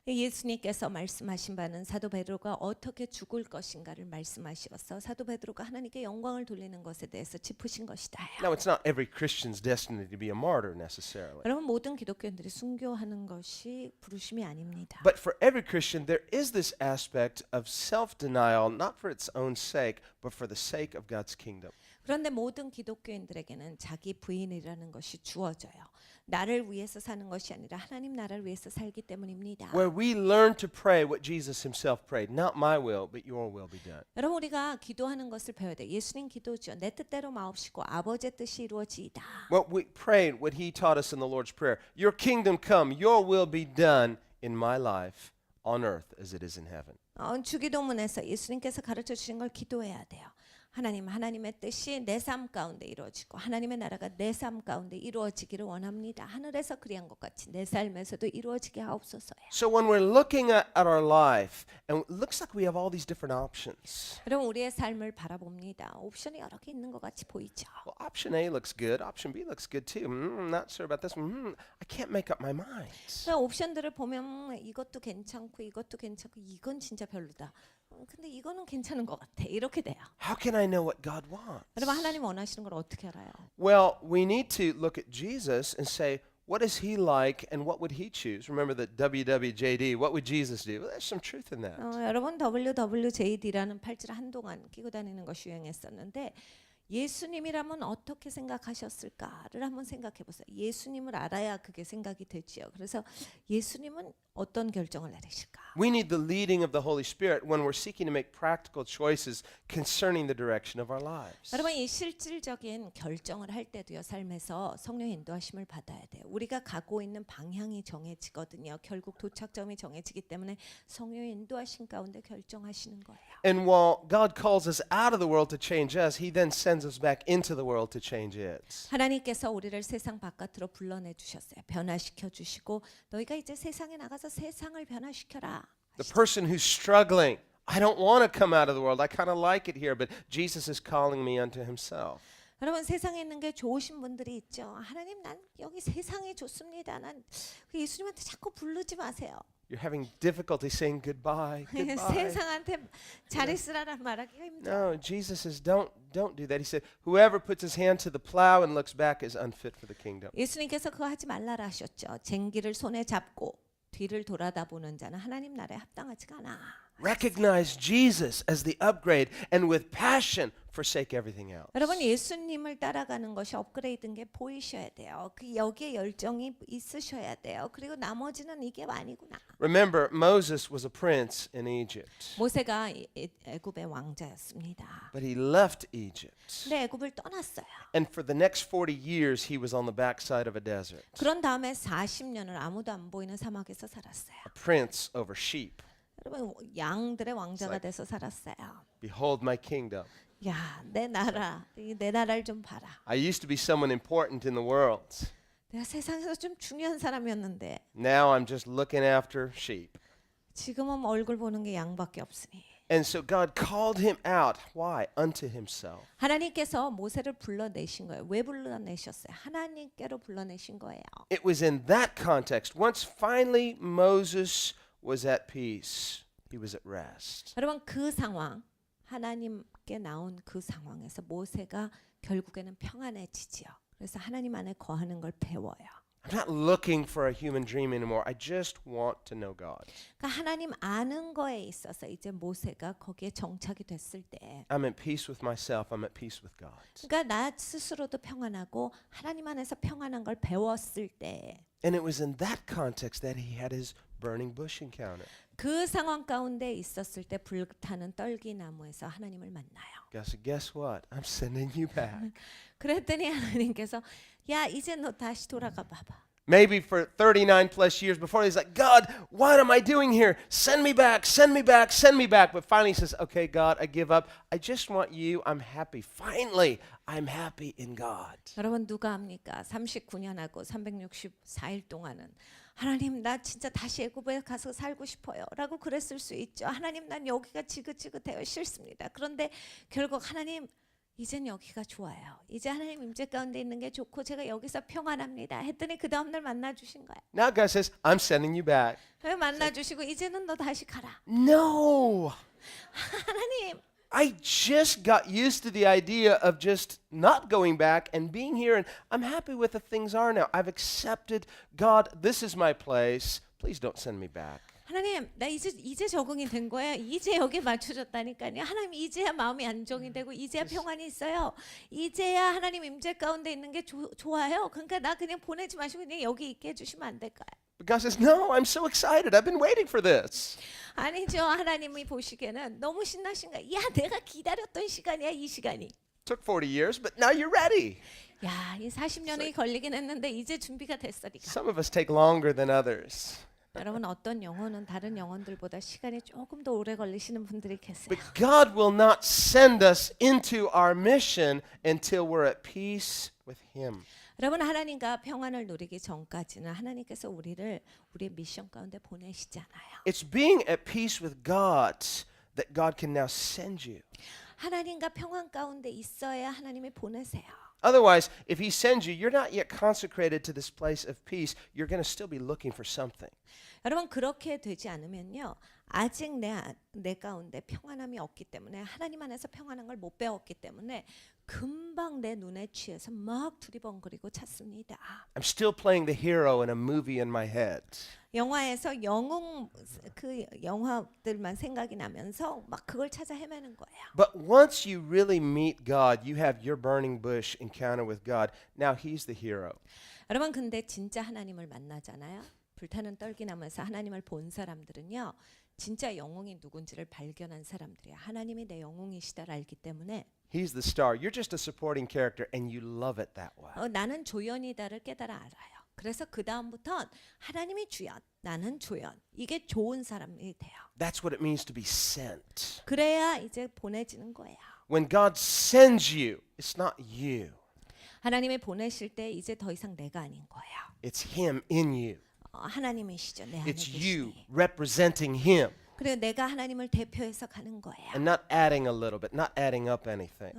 예수님께서 말씀하신 바는 사도 베드로가 어떻게 죽을 것인가를 말씀하셔서 사도 베드로가 하나님께 영광을 돌리는 것에 대해서 짚으신 것이다. Now, it's not every Christian's destiny to be a martyr necessarily. 여러분 모든 기독교인들이 순교하는 것이 부르심이 아닙니다. But for every Christian, there is this aspect of self-denial, not for its own sake, but for the sake of God's kingdom. 그런데 모든 기독교인들에게는 자기 부인이라는 것이 주어져요. 나를 위해서 사는 것이 아니라 하나님 나라를 위해서 살기 때문입니다. Where we learn to pray what Jesus himself prayed, not my will, but your will be done. 여러분 우리가 기도하는 것을 배워야 돼요. 예수님 기도죠. 내 뜻대로 마옵시고 아버지의 뜻이 이루어지이다. What we prayed, what he taught us in the Lord's Prayer, your kingdom come, your will be done in my life on earth as it is in heaven. 주기도문에서 예수님께서 가르쳐 주신 걸 기도해야 돼요. 하나님의 뜻이 내 삶 가운데 이루어지고 하나님의 나라가 내 삶 가운데 이루어지기를 원합니다. 하늘에서 그리한 것 같이 내 삶에서도 이루어지게 하옵소서요. So when we're looking at our life, and it looks like we have all these different options. 여러분 우리의 삶을 바라봅니다. 옵션이 여러 개 있는 것 같이 보이죠. Well, option A looks good. Option B looks good too. Not sure about this one. I can't make up my mind. 그래서 옵션들을 보면 이것도 괜찮고 이것도 괜찮고 이건 진짜 별로다. 근데 이거는 괜찮은 것 같아. 이렇게 돼요. How can I know what God wants? 여러분 하나님 원하시는 걸 어떻게 알아요? Well, we need to look at Jesus and say, what is he like and what would he choose? Remember the WWJD, what would Jesus do? Well, there's some truth in that. 여러분 WWJD라는 팔찌를 한동안 끼고 다니는 것이 유행했었는데 예수님이라면 어떻게 생각하셨을까를 한번 생각해 보세요. 예수님을 알아야 그게 생각이 되지요. 그래서 예수님은 어떤 결정을 내리실까? We need the leading of the Holy Spirit when we're seeking to make practical choices concerning the direction of our lives. 여러분 이 실질적인 결정을 할 때도요 삶에서 성령의 인도하심을 받아야 돼요. 우리가 가고 있는 방향이 정해지거든요. 결국 도착점이 정해지기 때문에 성령의 인도하심 가운데 결정하시는 거예요. And while God calls us out of the world to change us, he then sends us back into the world to change it. 하나님께서 우리를 세상 바깥으로 불러내 주셨어요. 변화시켜 주시고 너희가 이제 세상에 나가서 세상을 변화시켜라. The person who's struggling, I don't want to come out of the world. I kind of like it here, but Jesus is calling me unto himself. 여러분 세상에 있는 게 좋으신 분들이 있죠. 하나님 난 여기 세상이 좋습니다. 난 예수님한테 자꾸 부르지 마세요. You're having difficulty saying goodbye. Goodbye. 세상한테 잘 있으라란 말하기가 힘들어. No, Jesus says don't do that. He said, whoever puts his hand to the plow and looks back is unfit for the kingdom. 예수님께서 그거 하지 말라라 하셨죠. 쟁기를 손에 잡고 뒤를 돌아다보는 자는 하나님 나라에 합당하지가 않아. Recognize Jesus as the upgrade and with passion forsake everything else. 여러분 예수님을 따라가는 것이 업그레이드인 게 보이셔야 돼요. 그 여기에 열정이 있으셔야 돼요. 그리고 나머지는 이게 아니구나. Remember, Moses was a prince in Egypt, 모세가 애굽의 왕자였습니다. but he left Egypt. 근데 애굽을 떠났어요. And for the next 40 years, he was on the backside of a desert, 그런 다음에 40년을 아무도 안 보이는 사막에서 살았어요. a prince over sheep. 여러분 양들의 왕자가 돼서 살았어요. Behold my kingdom. 야, 내 나라를 좀 봐라. I used to be someone important in the world. 내가 세상에서 좀 중요한 사람이었는데 Now I'm just looking after sheep. 지금은 얼굴 보는 게 양밖에 없으니. And so God called him out. Why? Unto himself. 하나님께서 모세를 불러내신 거예요. 왜 불러내셨어요? 하나님께로 불러내신 거예요. It was in that context. Once finally Moses was at peace, he was at rest. 여러분 그 상황 하나님께 나온 그 상황에서 모세가 결국에는 평안해지지요. 그래서 하나님 안에 거하는 걸 배워요. I'm not looking for a human dream anymore. I just want to know God. 그러니까 하나님 아는 거에 있어서 이제 모세가 거기에 정착이 됐을 때, I'm at peace with myself. I'm at peace with God. 그러니까 나 스스로도 평안하고 하나님 안에서 평안한 걸 배웠을 때, And it was in that context that he had his burning bush encounter. 그 상황 가운데 있었을 때 불타는 떨기나무에서 하나님을 만나요. God said, guess what? I'm sending you back. 그랬더니 하나님께서 야 이제 너 다시 돌아가 봐봐. Maybe for 39 plus years before, he's like, God, what am I doing here? Send me back, send me back, send me back. But finally he says, okay, God, I give up. I just want you. I'm happy. Finally, I'm happy in God. 여러분 누가 합니까? 39년하고 364일 동안은 하나님 나 진짜 다시 애굽에 가서 살고 싶어요 라고 그랬을 수 있죠. 하나님 난 여기가 지긋지긋해요. 싫습니다. 그런데 결국 하나님 이젠 여기가 좋아요. 이제 하나님 임재 가운데 있는 게 좋고 제가 여기서 평안합니다. 했더니 그 다음 날 만나 주신 거예요. Now God says, I'm sending you back. 만나 주시고 이제는 너 다시 가라. No. 하나님 I just got used to the idea of just not going back and being here, and I'm happy with the things are now. I've accepted God. This is my place. Please don't send me back. 하나님 나 이제 적응이 된 거야. 이제 여기 맞춰졌다니까요. 하나님 이제야 마음이 안정이 되고 이제야 평안이 있어요. 이제야 하나님 임재 가운데 있는 게 좋아요. 그러니까 나 그냥 보내지 마시고 그냥 여기 있게 해주시면 안 될까요? But God says, no, I'm so excited. I've been waiting for this. 아니죠. 하나님이 보시기에는 너무 신나신 거야. 야 내가 기다렸던 시간이야 이 시간이. Took 40 years, but now you're ready. 야 이 40년이 걸리긴 했는데 이제 준비가 됐어 네가. Some of us take longer than others. 여러분 어떤 영혼은 다른 영혼들보다 시간이 조금 더 오래 걸리시는 분들이 계세요. But God will not send us into our mission until we're at peace with Him. 여러분 하나님과 평안을 누리기 전까지는 하나님께서 우리의 미션 가운데 보내시지 않아요. It's being at peace with God that God can now send you. 하나님과 평안 가운데 있어야 하나님이 보내세요. Otherwise, if He sends you, you're not yet consecrated to this place of peace. You're going to still be looking for something. 여러분 그렇게 되지 않으면요. 아직 내 가운데 평안함이 없기 때문에 하나님 안에서 평안한 걸 못 배웠기 때문에 금방 내 눈에 취해서 막 두리번거리고 찾습니다. I'm still playing the hero in a movie in my head. 영화에서 영웅 그 영화들만 생각이 나면서 막 그걸 찾아 헤매는 거예요. But once you really meet God, you have your burning bush encounter with God. Now He's the hero. 여러분 근데 진짜 하나님을 만나잖아요. 불타는 떨기나무에서 하나님을 본 사람들은요. 진짜 영웅이 누군지를 발견한 사람들이야. 하나님이 내 영웅이시다를 알기 때문에 He's the star. You're just a supporting character, and you love it that way. 나는 조연이다를 깨달아 알아요. 그래서 그 다음부턴 하나님이 주연, 나는 조연. 이게 좋은 사람이 돼요. That's what it means to be sent. 그래야 이제 보내지는 거예요. When God sends you, it's not you. 하나님이 보내실 때 이제 더 이상 내가 아닌 거예요. It's Him in you. 하나님이시죠. 내 안에 It's you 계시니. representing Him. 그리고 내가 하나님을 대표해서 가는 거예요. And not adding a little bit, not adding up anything.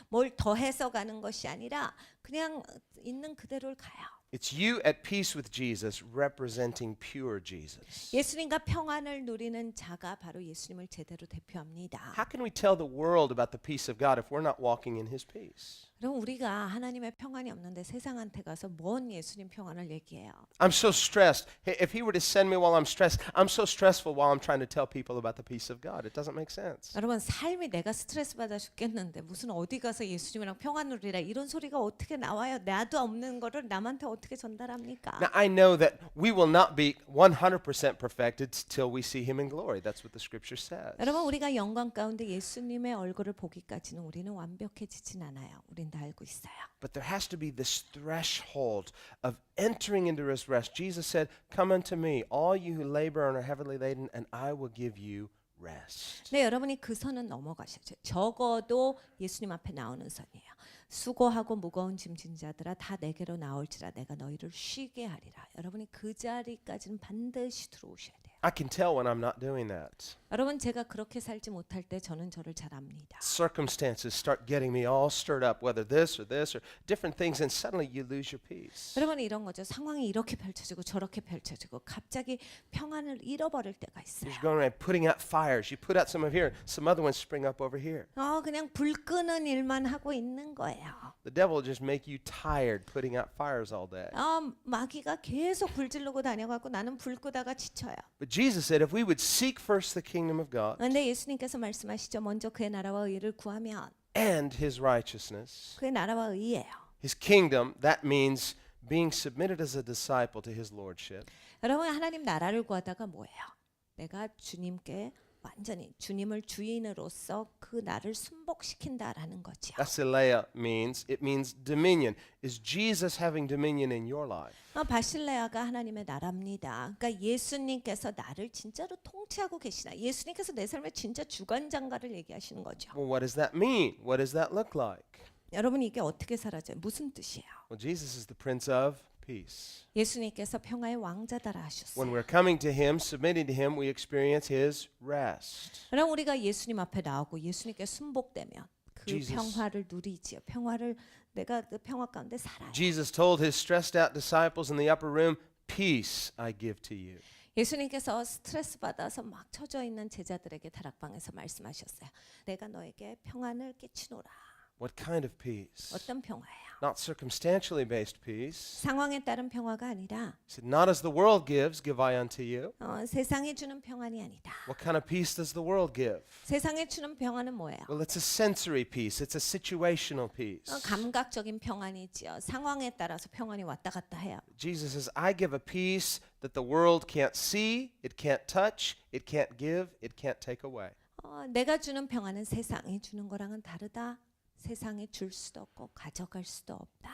뭘 더해서 가는 것이 아니라 그냥 있는 그대로를 가요. It's you at peace with Jesus, representing pure Jesus. 예수님과 평안을 누리는 자가 바로 예수님을 제대로 대표합니다. How can we tell the world about the peace of God if we're not walking in His peace? 그럼 우리가 하나님의 평안이 없는데 세상한테 가서 뭔 예수님 평안을 얘기해요? I'm so stressed. If He were to send me while I'm stressed, I'm so stressful while I'm trying to tell people about the peace of God. It doesn't make sense. 여러분 삶이 내가 스트레스 받아 죽겠는데 무슨 어디 가서 예수님이랑 평안 누리라 이런 소리가 어떻게 나와요? 나도 없는 거를 남한테 어떻게 전달합니까? Now, I know that we will not be 100% perfected till we see Him in glory. That's what the Scripture says. 여러분 우리가 영광 가운데 예수님의 얼굴을 보기까지는 우리는 완벽해지진 않아요. 우린 다 알고 있어요. But there has to be this threshold of entering into His rest. Jesus said, "Come unto me, all you who labor and are heavily laden, and I will give you rest." 네, 여러분이 그 선은 넘어가셔야죠. 적어도 예수님 앞에 나오는 선이에요. 수고하고 무거운 짐진 자들아 다 내게로 나올지라 내가 너희를 쉬게 하리라. 여러분이 그 자리까지는 반드시 들어오셔야 돼요. I can tell when I'm not doing that. 여러분 제가 그렇게 살지 못할 때 저는 저를 잘 압니다. Circumstances start getting me all stirred up, whether this or different things, and suddenly you lose your peace. 여러분 이런 거죠. 상황이 이렇게 펼쳐지고 저렇게 펼쳐지고 갑자기 평안을 잃어버릴 때가 있어요. You're going around putting out fires. You put out some over here, some other ones spring up over here. 그냥 불 끄는 일만 하고 있는 거예요. The devil will just make you tired putting out fires all day. 마귀가 계속 불 지르고 다녀갖고 나는 불 끄다가 지쳐요. But Jesus said if we would seek first the kingdom of God 근데 예수님께서 말씀하시죠. 먼저 그의 나라와 의를 구하면 and his righteousness, 그의 나라와 의예요. his kingdom, that means being submitted as a disciple to his lordship. 여러분 하나님 나라를 구하다가 뭐예요? 내가 주님께 완전히 주님을 주인으로서 그 나를 순복시킨다라는 거죠. Basileia it means dominion. Is Jesus having dominion in your life? 바실레아가 하나님의 나라입니다. 그러니까 예수님께서 나를 진짜로 통치하고 계시나? 예수님께서 내 삶의 진짜 주관장가를 얘기하시는 거죠. Well, what does that mean? What does that look like? 여러분 이게 어떻게 사라져요? 무슨 뜻이에요? Well, Jesus is the Prince of Peace. 예수님께서 평화의 왕자다라 하셨어요. When we're coming to him, submitting to him, we experience his rest. 그럼 우리가 예수님 앞에 나오고 예수님께 순복되면 그 Jesus. 평화를 누리지요. 평화를 내가 그 평화 가운데 살아요. Jesus told his stressed out disciples in the upper room, "Peace I give to you." 예수님께서 스트레스 받아서 막 처져 있는 제자들에게 다락방에서 말씀하셨어요. 내가 너에게 평안을 끼치노라. What kind of peace? 어떤 평화예요? Not circumstantially based peace. 상황에 따른 평화가 아니라 He said, "Not as the world gives, give I unto you." 세상이 주는 평안이 아니다. What kind of peace does the world give? 세상에 주는 평안은 뭐예요? Well, it's a sensory peace. It's a situational peace. 감각적인 평안이지요. 상황에 따라서 평안이 왔다 갔다 해요. Jesus says, "I give a peace that the world can't see, it can't touch, it can't give, it can't take away." 내가 주는 평안은 세상이 주는 거랑은 다르다. 세상에 줄 수도 없고 가져갈 수도 없다.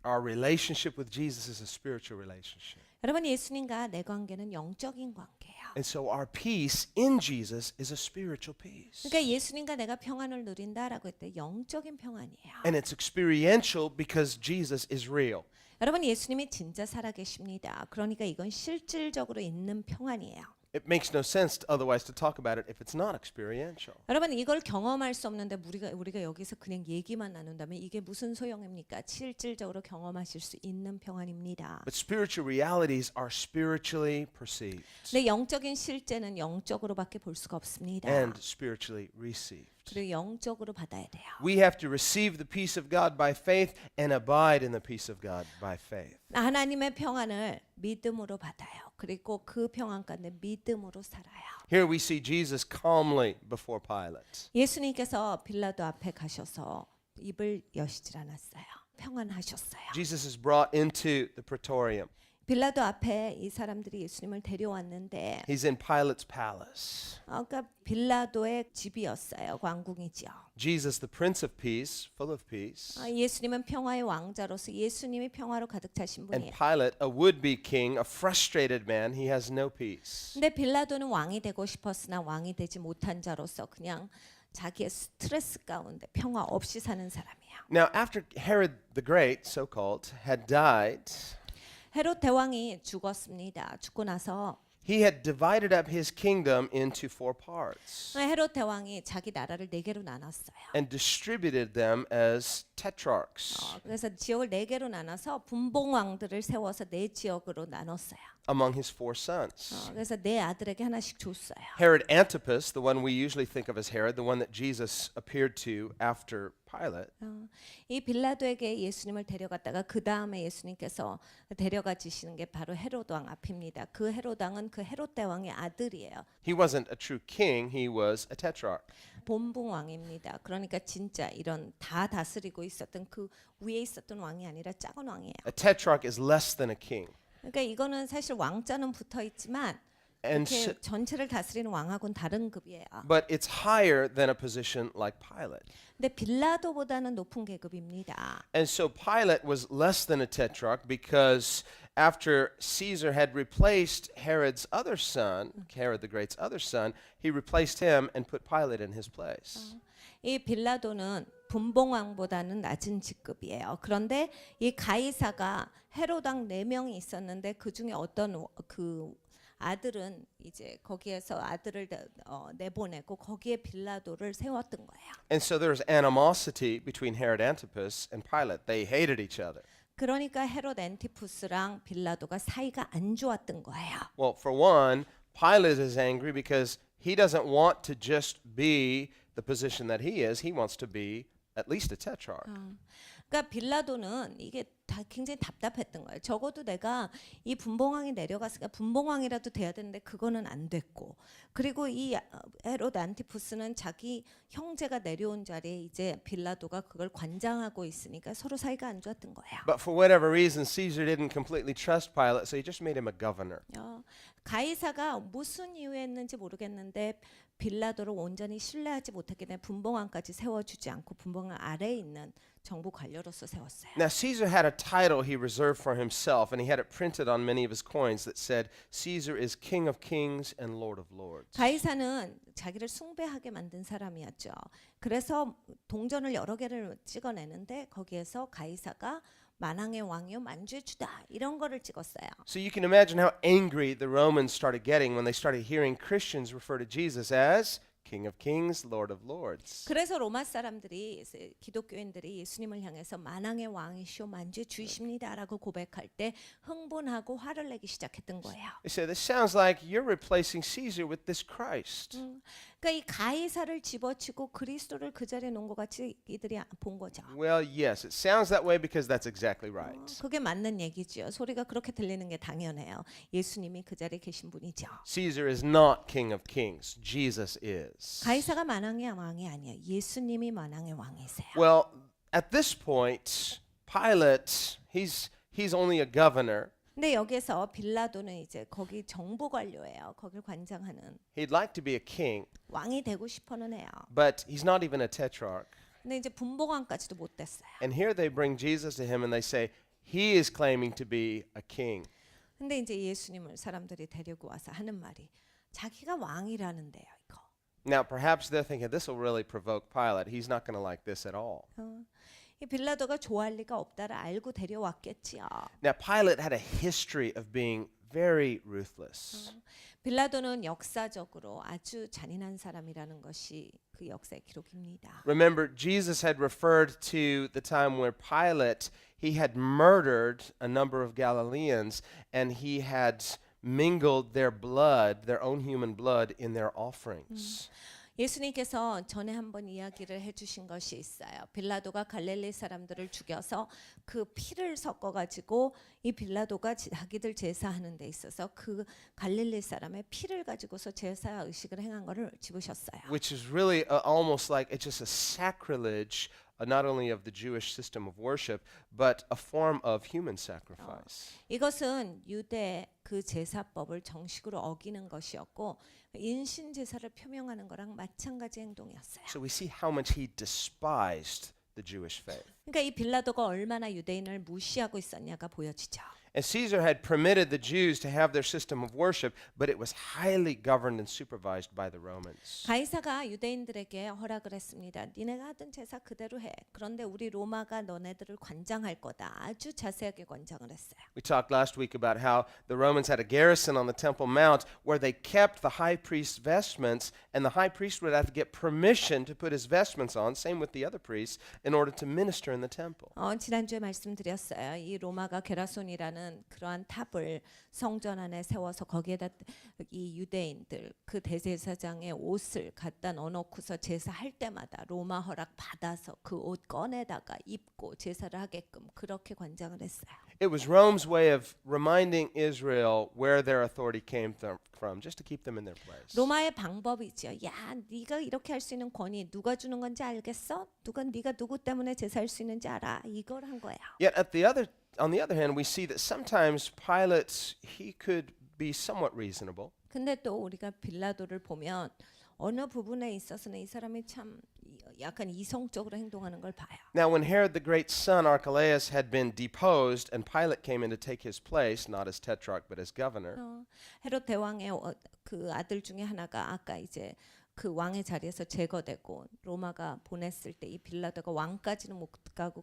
Our relationship with Jesus is a spiritual relationship. 여러분 예수님과 내 관계는 영적인 관계예요. And so our peace in Jesus is a spiritual peace. 그러니까 예수님과 내가 평안을 누린다라고 했을 때 영적인 평안이에요. And it's experiential because Jesus is real. 여러분 예수님이 진짜 살아계십니다. 그러니까 이건 실질적으로 있는 평안이에요. It makes no sense otherwise to talk about it if it's not experiential. 여러분 이걸 경험할 수 없는데 우리가 여기서 그냥 얘기만 나눈다면 이게 무슨 소용입니까? 실질적으로 경험하실 수 있는 평안입니다. But spiritual realities are spiritually perceived 근데 영적인 실제는 영적으로밖에 볼 수가 없습니다. and spiritually received. 그리고 영적으로 받아야 돼요. We have to receive the peace of God by faith and abide in the peace of God by faith. 하나님의 평안을 믿음으로 받아요. 그리고 그 평안 가운데 믿음으로 살아요. Here we see Jesus calmly before Pilate. 예수님께서 빌라도 앞에 가셔서 입을 여시질 않았어요. 평안하셨어요. Jesus is brought into the praetorium. 빌라도 앞에 이 사람들이 예수님을 데려왔는데 He's in Pilate's palace. 그러니까 빌라도의 집이었어요. 왕궁이죠. Jesus, the Prince of Peace, full of peace. 예수님은 평화의 왕자로서 예수님이 평화로 가득 차신 And 분이에요. Pilate, a would-be king, a frustrated man, he has no peace. 근데 빌라도는 왕이 되고 싶었으나 왕이 되지 못한 자로서 그냥 자기의 스트레스 가운데 평화 없이 사는 사람이에요. Now, after Herod the Great, so-called, had died, 헤롯 대왕이 죽었습니다. 죽고 나서 he had divided up his kingdom into 4 parts 헤롯 대왕이 자기 나라를 4개로 나눴어요. and distributed them as tetrarchs 그래서 지역을 4개로 나눠서 분봉왕들을 세워서 4지역으로 나눴어요. among his 4 sons. 그래서 4아들에게 하나씩 줬어요. Herod Antipas, the one we usually think of as Herod, the one that Jesus appeared to after Pilate, 이 빌라도에게 예수님을 데려갔다가 그 다음에 예수님께서 데려가 주시는 게 바로 헤롯 왕 앞입니다. 그 헤롯 왕은 그 헤롯 대왕의 아들이에요. he wasn't a true king, he was a tetrarch. 본붕 왕입니다. 그러니까 진짜 이런 다 다스리고 있었던 그 위에 있었던 왕이 아니라 작은 왕이에요. A tetrarch is less than a king. 그러니까 이거는 사실 왕자는 붙어 있지만 And 이렇게 전체를 다스리는 왕하고는 다른 급이에요. but it's higher than a position like Pilate. 근데 빌라도보다는 높은 계급입니다. And so Pilate was less than a tetrarch because after Caesar had replaced Herod's other son, Herod the Great's other son, he replaced him and put Pilate in his place. 이 빌라도는 분봉왕보다는 낮은 직급이에요. 그런데 이 가이사가 헤롯 왕 4명이 있었는데 그 중에 어떤 그 아들은 이제 거기에서 아들을 내보내고 거기에 빌라도를 세웠던 거예요. And so there was animosity between Herod Antipas and Pilate. They hated each other. 그러니까 헤롯 엔티푸스랑 빌라도가 사이가 안 좋았던 거예요. Well, for one, Pilate is angry because he doesn't want to just be the position that he is. He wants to be at least a tetrarch. 그러니까 빌라도는 이게 다 굉장히 답답했던 거예요. 적어도 내가 이 분봉왕이 내려갔으니까 분봉왕이라도 돼야 되는데 그거는 안 됐고, 그리고 이 헤롯 안티푸스는 자기 형제가 내려온 자리에 이제 빌라도가 그걸 관장하고 있으니까 서로 사이가 안 좋았던 거예요. But for whatever reason, Caesar didn't completely trust Pilate, so he just made him a governor. 가이사가 무슨 이유에 했는지 모르겠는데 빌라도를 온전히 신뢰하지 못했기 때문에 분봉왕까지 세워주지 않고 분봉왕 아래에 있는 정부 관료로서 세웠어요. Now, Caesar had a title he reserved for himself, and he had it printed on many of his coins that said, Caesar is King of Kings and Lord of Lords. 가이사는 자기를 숭배하게 만든 사람이었죠. 그래서 동전을 여러 개를 찍어내는데 거기에서 가이사가 만왕의 왕이요 만주의 주다 이런 거를 찍었어요. So you can imagine how angry the Romans started getting when they started hearing Christians refer to Jesus as King of Kings, Lord of Lords. 그래서 로마 사람들이 기독교인들이 예수님을 향해서 만왕의 왕이시오 만주의 주이십니다라고 고백할 때 흥분하고 화를 내기 시작했던 거예요. They say, this sounds like you're replacing Caesar with this Christ. 그러니까 이 가이사를 집어치고 그리스도를 그 자리에 놓은 것 같이 이들이 본 거죠. Well, yes, it sounds that way because that's exactly right. 그게 맞는 얘기죠. 소리가 그렇게 들리는 게 당연해요. 예수님이 그 자리에 계신 분이죠. Caesar is not King of Kings. Jesus is. 가이사가 만왕의 왕이 아니에요. 예수님이 만왕의 왕이세요. Well, at this point, Pilate, he's only a governor. 근데 여기서 빌라도는 이제 거기 정부 관료예요. 거길 관장하는 He'd like to be a king, 왕이 되고 싶어는 해요. but he's not even a tetrarch. 근데 이제 분봉왕까지도 못 됐어요. And here they bring Jesus to him and they say, he is claiming to be a king. 근데 이제 예수님을 사람들이 데리고 와서 하는 말이 자기가 왕이라는데요, 이거. Now, perhaps they're thinking this will really provoke Pilate. He's not going to like this at all. 이 빌라도가 좋아할 리가 없다를 알고 데려왔겠지요. Now, Pilate had a history of being very ruthless. 빌라도는 역사적으로 아주 잔인한 사람이라는 것이 그 역사의 기록입니다. Remember, Jesus had referred to the time where Pilate, he had murdered a number of Galileans and he had mingled their blood, their own human blood, in their offerings. 예수님께서 전에 한번 이야기를 해주신 것이 있어요. 빌라도가 갈릴리 사람들을 죽여서 그 피를 섞어가지고 이 빌라도가 자기들 제사하는 데 있어서 그 갈릴리 사람의 피를 가지고서 제사 의식을 행한 것을 집으셨어요. Which is really almost like it's just a sacrilege, not only of the Jewish system of worship, but a form of human sacrifice. 이것은 유대 그 제사법을 정식으로 어기는 것이었고 인신 제사를 표명하는 거랑 마찬가지 행동이었어요. So we see how much he despised the Jewish faith. 그러니까 이 빌라도가 얼마나 유대인을 무시하고 있었냐가 보여지죠. And Caesar had permitted the Jews to have their system of worship, but it was highly governed and supervised by the Romans. 가이사가 유대인들에게 허락을 했습니다. 니네가 하던 제사 그대로 해. 그런데 우리 로마가 너네들을 관장할 거다. 아주 자세하게 관장을 했어요. We talked last week about how the Romans had a garrison on the Temple Mount where they kept the high priest's vestments, and the high priest would have to get permission to put his vestments on, same with the other priests, in order to minister in the temple. 지난주에 말씀드렸어요. 이 로마가 게라손이라는 그러한 탑을 성전 안에 세워서 거기에다 이 유대인들 그 대제사장의 옷을 갖다 넣어놓고서 제사할 때마다 로마 허락 받아서 그 옷 꺼내다가 입고 제사를 하게끔 그렇게 관장을 했어요. It was Rome's way of reminding Israel where their authority came from, just to keep them in their place. 로마의 방법이죠. 야, 네가 이렇게 할 수 있는 권위 누가 주는 건지 알겠어? 네가 누구 때문에 제사할 수 있는지 알아? 이걸 한 거예요. Yet on the other hand, we see that sometimes Pilate, he could be somewhat reasonable. 근데 또 우리가 빌라도를 보면 어느 부분에 있어서는 이 사람이 참 약간 이성적으로 행동하는 걸 봐요. Now, when Herod the Great's son Archelaus had been deposed and Pilate came in to take his place, not as tetrarch but as governor, 헤롯 대왕의 그 아들 중에 하나가 아까 이제 그 왕의 자리에서 제거되고 로마가 보냈을 때 이 빌라도가 왕까지는 못 가고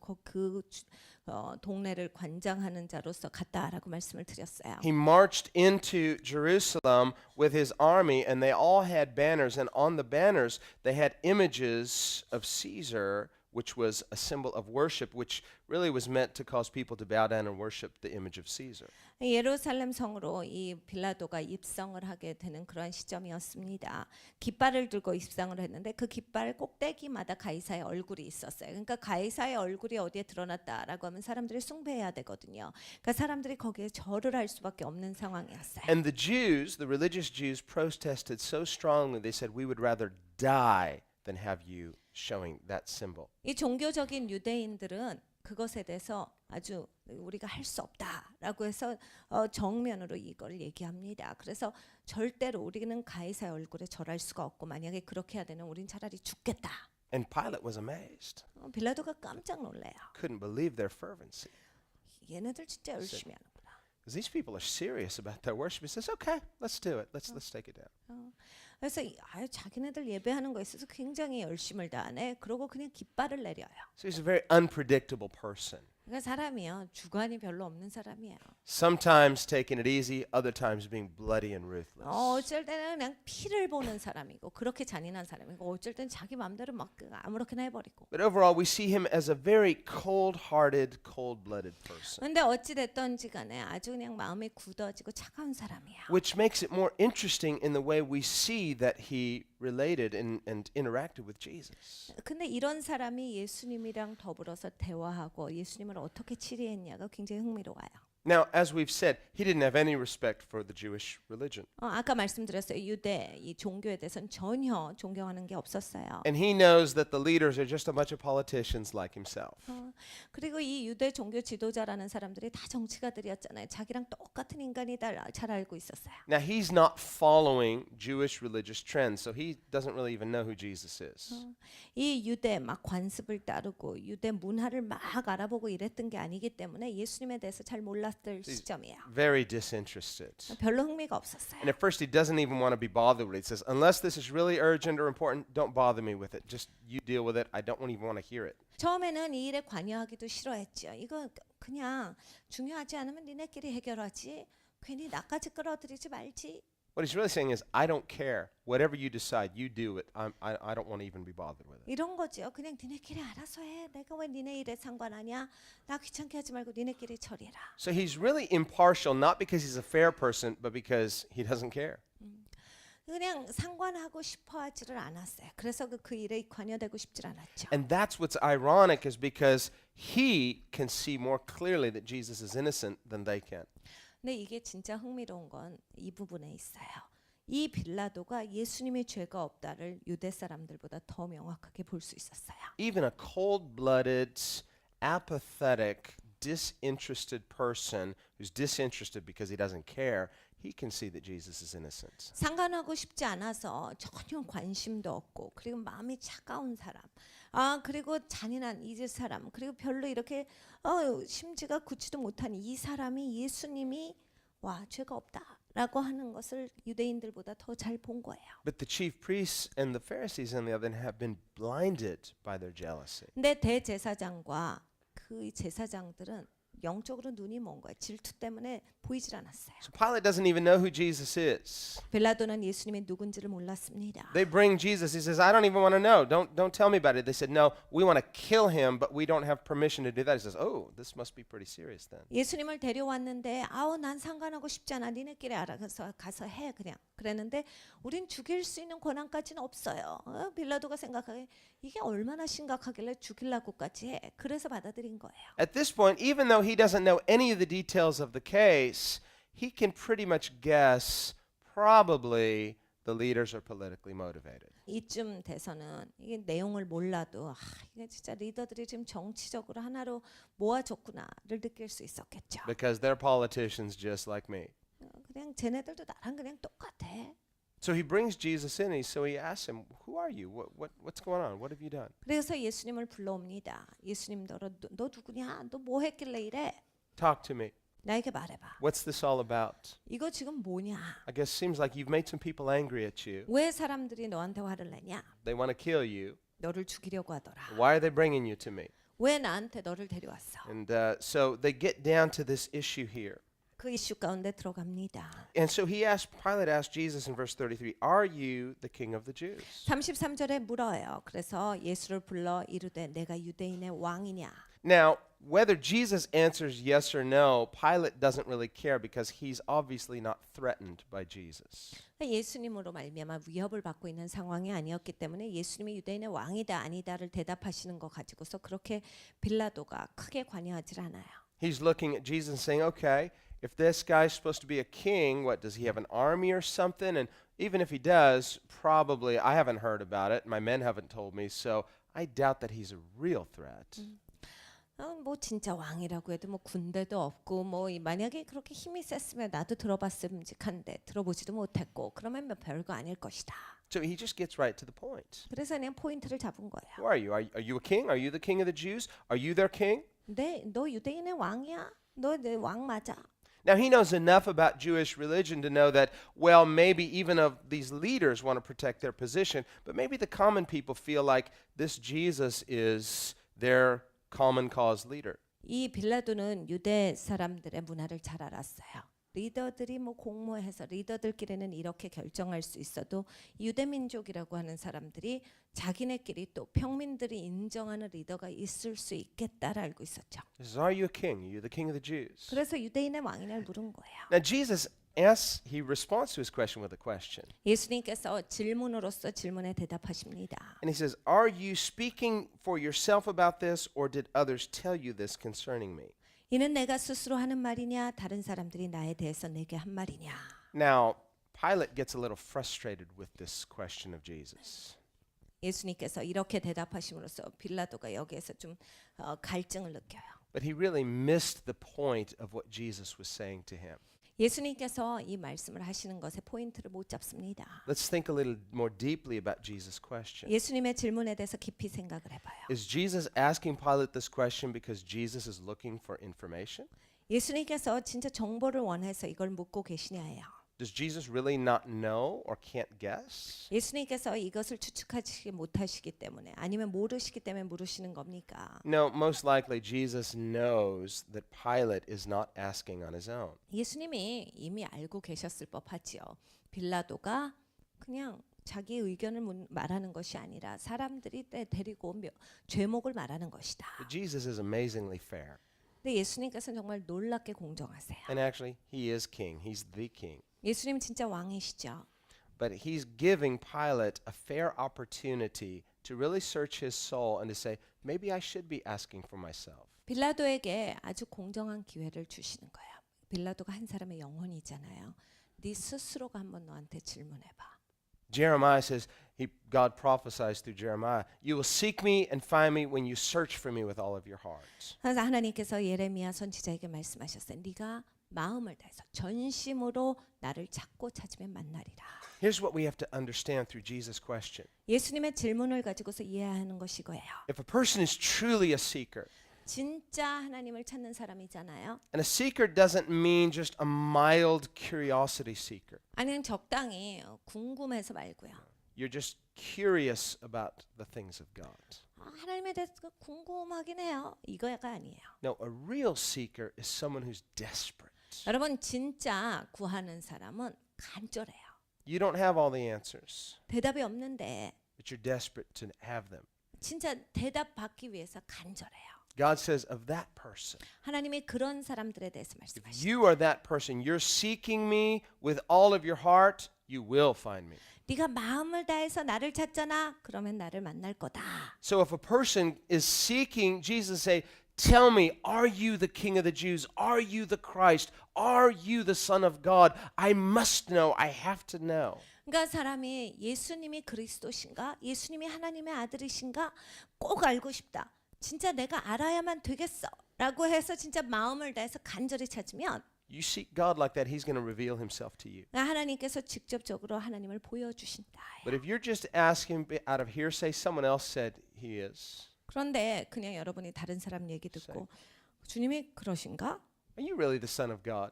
동네를 관장하는 자로서 갔다라고 말씀을 드렸어요. He marched into Jerusalem with his army, and they all had banners, and on the banners they had images of Caesar, which was a symbol of worship, which really was meant to cause people to bow down and worship the image of Caesar. 예루살렘 성으로 이 빌라도가 입성을 하게 되는 그러한 시점이었습니다. 깃발을 들고 입성을 했는데 그 깃발 꼭대기마다 가이사의 얼굴이 있었어요. 그러니까 가이사의 얼굴이 어디에 드러났다라고 하면 사람들이 숭배해야 되거든요. 그러니까 사람들이 거기에 절을 할 수밖에 없는 상황이었어요. And the Jews, the religious Jews, protested so strongly, they said, "We would rather die than have you showing that symbol." 이 종교적인 유대인들은 그것에 대해서 아주 우리가 할 수 없다라고 해서 정면으로 이걸 얘기합니다. 그래서 절대로 우리는 가이사의 얼굴에 절할 수가 없고 만약에 그렇게 해야 되면 우린 차라리 죽겠다. And Pilate was amazed, 빌라도가 깜짝 놀래요. couldn't believe their fervency. 얘네들 진짜 열심히 하는구나. Because these people are serious about their worship. He says, "Okay, let's do it. Let's take it down." 그래서 자기네들 예배하는 거에 있어서 굉장히 열심을 다하네. 그러고 그냥 깃발을 내려요. So he's a very unpredictable person. 그러니까 사람이요 주관이 별로 없는 사람이에요. Sometimes taking it easy, other times being bloody and ruthless. 어쩔 때는 그냥 피를 보는 사람이고 그렇게 잔인한 사람이고 어쩔 때는 자기 마음대로 막 아무렇게나 해버리고. But overall, we see him as a very cold-hearted, cold-blooded person, 근데 어찌 됐던지 간에 아주 그냥 마음이 굳어지고 차가운 사람이야. which makes it more interesting in the way we see that he related and interacted with Jesus. 근데 이런 사람이 예수님이랑 더불어서 대화하고 예수님을 어떻게 치리했냐가 굉장히 흥미로워요. Now, as we've said, he didn't have any respect for the Jewish religion. 아까 말씀드렸어요. 유대 이 종교에 대해서는 전혀 존경하는 게 없었어요. And he knows that the leaders are just a bunch of politicians like himself. 그리고 이 유대 종교 지도자라는 사람들이 다 정치가들이었잖아요. 자기랑 똑같은 인간이다 잘 알고 있었어요. Now, he's not following Jewish religious trends, so he doesn't really even know who Jesus is. 이 유대 막 관습을 따르고 유대 문화를 막 알아보고 이랬던 게 아니기 때문에 예수님에 대해서 잘 몰랐을 시점이에요. Very disinterested. 별로 흥미가 없었어요. And at first, he doesn't even want to be bothered with it. He says, "Unless this is really urgent or important, don't bother me with it. Just you deal with it. I don't even want to hear it." 처음에는 이 일에 관여하기도 싫어했죠. 이거 그냥 중요하지 않으면 니네끼리 해결하지. 괜히 나까지 끌어들이지 말지. What he's really saying is, "I don't care. Whatever you decide, you do it. I don't want to even be bothered with it." 이런 거죠. 그냥 니네끼리 알아서 해. 내가 왜 니네 일에 상관하냐. 나 귀찮게 하지 말고 니네끼리 처리해라. So he's really impartial, not because he's a fair person, but because he doesn't care. 그냥 상관하고 싶어 하지를 않았어요. 그래서 그 일에 관여되고 싶질 않았죠. And that's what's ironic, is because he can see more clearly that Jesus is innocent than they can. 근데 이게 진짜 흥미로운 건 이 부분에 있어요. 이 빌라도가 예수님의 죄가 없다를 유대 사람들보다 더 명확하게 볼 수 있었어요. Even a cold-blooded, apathetic, disinterested person who's disinterested because he doesn't care, he can see that Jesus is innocent. 상관하고 싶지 않아서 전혀 관심도 없고 그리고 마음이 차가운 사람, 그리고 잔인한 이 사람, 그리고 별로 이렇게 심지가 굳지도 못한 이 사람이 예수님이 와 죄가 없다라고 하는 것을 유대인들보다 더 잘 본 거예요. But the chief priests and the Pharisees, on the other hand, have been blinded by their jealousy. 근데 대제사장과 그 제사장들은 영적으로 눈이 먼 거예요. 질투 때문에 보이질 않았어요. So Pilate doesn't even know who Jesus is. 빌라도는 예수님이 누군지를 몰랐습니다. They bring Jesus. He says, "I don't even want to know. Don't tell me about it." They said, "No, we want to kill him, but we don't have permission to do that." He says, "Oh, this must be pretty serious then." 예수님을 데려왔는데 난 상관하고 싶지 않아. 니네끼리 알아서 가서 해 그냥. 그랬는데 우린 죽일 수 있는 권한까지는 없어요. 빌라도가 생각하기에 이게 얼마나 심각하길래 죽이려고까지 해. 그래서 받아들인 거예요. At this point, even though he doesn't know any of the details of the case, he can pretty much guess probably the leaders are politically motivated. 이쯤 돼서는 이게 내용을 몰라도 이게 진짜 리더들이 지금 정치적으로 하나로 모아줬구나를 느낄 수 있었겠죠. Because they're politicians just like me. 그냥 쟤네들도 나랑 그냥 똑같아. So he brings Jesus in, so he asks him, "Who are you? What's going on? What have you done?" 그래서 예수님을 불러옵니다. 예수님 너 누구냐? 너 뭐 했길래 이래? Talk to me. 나에게 말해봐. What's this all about? 이거 지금 뭐냐? I guess seems like you've made some people angry at you. 왜 사람들이 너한테 화를 내냐? They want to kill you. 너를 죽이려고 하더라. Why are they bringing you to me? 왜 나한테 너를 데려왔어? And so they get down to this issue here. 그 이슈 가운데 들어갑니다. And so Pilate asked Jesus in verse 33, "Are you the king of the Jews?" 33절에 물어요. 그래서 예수를 불러 이르되 내가 유대인의 왕이냐? Now, whether Jesus answers yes or no, Pilate doesn't really care because he's obviously not threatened by Jesus. 예수님으로 말미암아 위협을 받고 있는 상황이 아니었기 때문에 예수님이 유대인의 왕이다 아니다를 대답하시는 거 가지고서 그렇게 빌라도가 크게 관여하지 않아요. He's looking at Jesus and saying, "Okay, if this guy's supposed to be a king, what does he have an army or something? And even if he does, probably I haven't heard about it. My men haven't told me, so I doubt that he's a real threat." 뭐 진짜 왕이라고 해도 뭐 군대도 없고 뭐 만약에 그렇게 힘이 셌으면 나도 들어봤음직한데 들어보지도 못했고 그러면 뭐 별거 아닐 것이다. So he just gets right to the point. 그래서 그냥 포인트를 잡은 거예요. Who are you? Are you a king? Are you the king of the Jews? Are you their king? 너 유대인의 왕이야? 너 내 왕 맞아? Now he knows enough about Jewish religion to know that, well, maybe even of these leaders want to protect their position, but maybe the common people feel like this Jesus is their common cause leader. 이 빌라도는 유대 사람들의 문화를 잘 알았어요. 리더들이 뭐 공모해서 리더들끼리는 이렇게 결정할 수 있어도 유대 민족이라고 하는 사람들이 자기네끼리 또 평민들이 인정하는 리더가 있을 수 있겠다를 알고 있었죠. He says, "Are you a king? Are you the king of the Jews?" 그래서 유대인의 왕이냐를 물은 거예요. Now Jesus he responds to his question with a question. 예수님께서 질문으로서 질문에 대답하십니다. And he says, "Are you speaking for yourself about this, or did others tell you this concerning me?" 이는 내가 스스로 하는 말이냐 다른 사람들이 나에 대해서 내게 한 말이냐. Now, Pilate gets a little frustrated with this question of Jesus. 예수님께서 이렇게 대답하심으로써 빌라도가 여기에서 좀 갈증을 느껴요. But he really missed the point of what Jesus was saying to him. 예수님께서 이 말씀을 하시는 것에 포인트를 못 잡습니다. Let's think a little more deeply about Jesus' question. 예수님의 질문에 대해서 깊이 생각을 해봐요. Is Jesus asking Pilate this question because Jesus is looking for information? 예수님께서 진짜 정보를 원해서 이걸 묻고 계시냐예요. Does Jesus really not know or can't guess? 예수님께서 이것을 추측하지 못하시기 때문에 아니면 모르시기 때문에 물으시는 겁니까? No, most likely Jesus knows that Pilate is not asking on his own. 예수님이 이미 알고 계셨을 법하지요. 빌라도가 그냥 자기 의견을 말하는 것이 아니라 사람들이 데리고 죄목을 말하는 것이다. But Jesus is amazingly fair. 근데 예수님께서는 정말 놀랍게 공정하세요. And actually, he is king. He's the king. 예수님 진짜 왕이시죠. But he's giving Pilate a fair opportunity to really search his soul and to say, maybe I should be asking for myself. 빌라도에게 아주 공정한 기회를 주시는 거예요. 빌라도가 한 사람의 영혼이잖아요. 네 스스로가 한번 너한테 질문해봐. Jeremiah says, God prophesies through Jeremiah, you will seek me and find me when you search for me with all of your heart. 그래서 하나님께서 예레미야 선지자에게 말씀하셨어요. 네가 마음을 다해서 전심으로 나를 찾고 찾으면 만나리라. Here's what we have to understand through Jesus' question. 예수님의 질문을 가지고서 이해하는 것이 이거예요. If a person is truly a seeker, 진짜 하나님을 찾는 사람이잖아요. and a seeker doesn't mean just a mild curiosity seeker. 아니면 적당히 궁금해서 말고요. You're just curious about the things of God. 하나님에 대해서 궁금하긴 해요. 이거가 아니에요. No, a real seeker is someone who's desperate. 여러분 진짜 구하는 사람은 간절해요. You don't have all the answers, 대답이 없는데 but you're desperate to have them. 진짜 대답 받기 위해서 간절해요. God says of that person, 하나님이 그런 사람들에 대해서 if 말씀하시죠. you are that person, you're seeking me with all of your heart, you will find me. 네가 마음을 다해서 나를 찾잖아. 그러면 나를 만날 거다. So if a person is seeking, Jesus say, tell me, are you the King of the Jews? Are you the Christ? Are you the Son of God? I must know. I have to know. 그러니까 사람이 예수님이 그리스도신가? 예수님이 하나님의 아들이신가? 꼭 알고 싶다. 진짜 내가 알아야만 되겠어. 라고 해서 진짜 마음을 다해서 간절히 찾으면 You seek God like that, He's going to reveal Himself to you. 하나님께서 직접적으로 하나님을 보여주신다. But if you're just asking out of hearsay, someone else said He is. 그런데 그냥 여러분이 다른 사람 얘기 듣고 주님이 그러신가? Are you really the Son of God?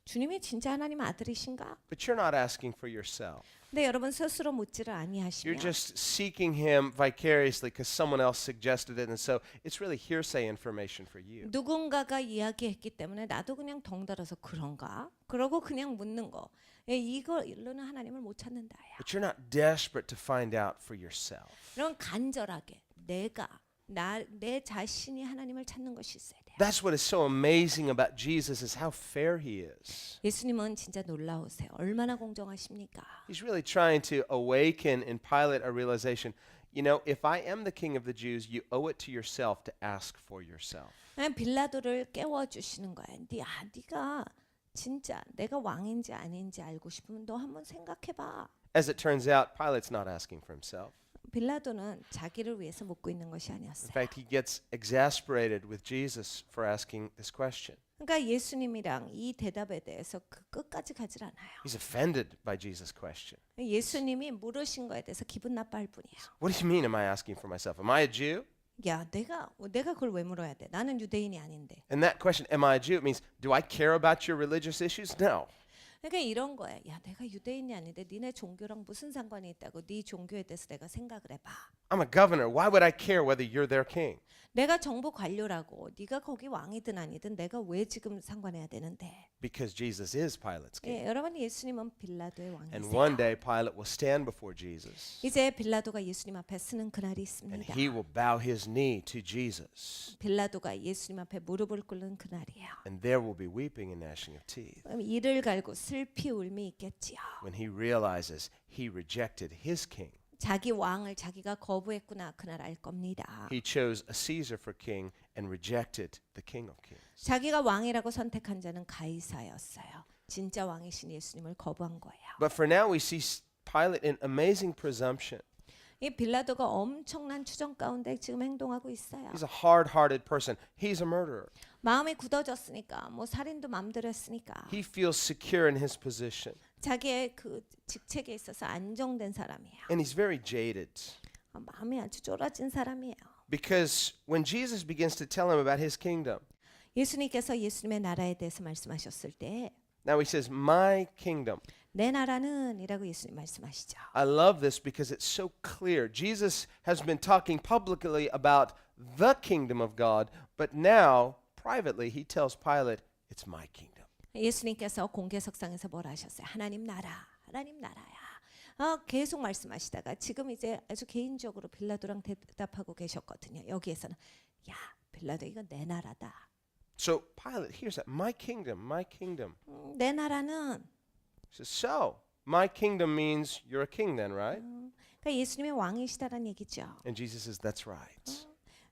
주님이 진짜 하나님 아들이신가? But you're not asking for yourself. 근데 여러분 스스로 묻지를 You're 아니하시면 just seeking him vicariously because someone else suggested it, and so it's really hearsay information for you. 누군가가 이야기했기 때문에 나도 그냥 덩달아서 그런가? 그러고 그냥 묻는 거. 예, 이걸로는 하나님을 못 찾는다야. But you're not desperate to find out for yourself. 이런 간절하게 내 자신이 하나님을 찾는 것이 있어야 돼요. That's what is so amazing about Jesus is how fair he is. 예수님은 진짜 놀라우세요. 얼마나 공정하십니까? He's really trying to awaken in Pilate a realization, you know, if I am the king of the Jews, you owe it to yourself to ask for yourself. 그냥 빌라도를 깨워주시는 거야. 네가 진짜 내가 왕인지 아닌지 알고 싶으면 너 한번 생각해봐. As it turns out, Pilate's not asking for himself. 빌라도는 자기를 위해서 묻고 있는 것이 In 아니었어요. fact, he gets exasperated with Jesus for asking this question. 그러니까 예수님이랑 이 대답에 대해서 그 끝까지 가질 않아요. He's offended by Jesus' question. 예수님이 물으신 거에 대해서 기분 나빠할 뿐이에요. What do you mean, am I asking for myself? Am I a Jew? 야, 내가 그걸 왜 물어야 돼? 나는 유대인이 아닌데. And that question, am I a Jew, it means, do I care about your religious issues? No. 그러니까 이런 거야. 야, 내가 유대인이 아닌데 니네 종교랑 무슨 상관이 있다고? 네 종교에 대해서 내가 생각을 해봐. I'm a governor. Why would I care whether you're their king? 내가 정부 관료라고. 네가 거기 왕이든 아니든 내가 왜 지금 상관해야 되는데? Because Jesus is Pilate's king. 예, 여러분 예수님은 빌라도의 And 왕이세요. one day Pilate will stand before Jesus. 이제 빌라도가 예수님 앞에 서는 그날이 And 있습니다. he will bow his knee to Jesus. 빌라도가 예수님 앞에 무릎을 꿇는 그날이에요. And there will be weeping and gnashing of teeth 그럼 이를 갈고 슬피 울미 있겠지요. when he realizes he rejected his king. 자기 왕을 자기가 거부했구나 그날 알 겁니다. He chose a Caesar for king and rejected the King of Kings. 자기가 왕이라고 선택한 자는 가이사였어요. 진짜 왕이신 예수님을 거부한 거예요. But for now we see Pilate in amazing presumption. 이 빌라도가 엄청난 추정 가운데 지금 행동하고 있어요. He's a hard-hearted person. He's a murderer. 마음이 굳어졌으니까 뭐 살인도 마음대로 했으니까 He feels secure in his position. 자기의 그 직책에 있어서 안정된 사람이에요. And he's very jaded. 마음이 아주 쫄아진 사람이에요. Because when Jesus begins to tell him about his kingdom, 예수님께서 예수님의 나라에 대해서 말씀하셨을 때 now he says, my kingdom. 내 나라는 이라고 예수님 말씀하시죠. I love this because it's so clear. Jesus has been talking publicly about the kingdom of God, but now, privately, he tells Pilate, it's my kingdom. 예수님께서 공개석상에서 뭘 하셨어요? 하나님 나라야. 계속 말씀하시다가 지금 이제 아주 개인적으로 빌라도랑 대답하고 계셨거든요. 여기에서는 야, 빌라도 이건 내 나라다. So Pilate hears that, my kingdom. 내 나라는 He says, so, my kingdom means you're a king then, right? 그러니까 예수님의 왕이시다라는 얘기죠. And Jesus says, that's right.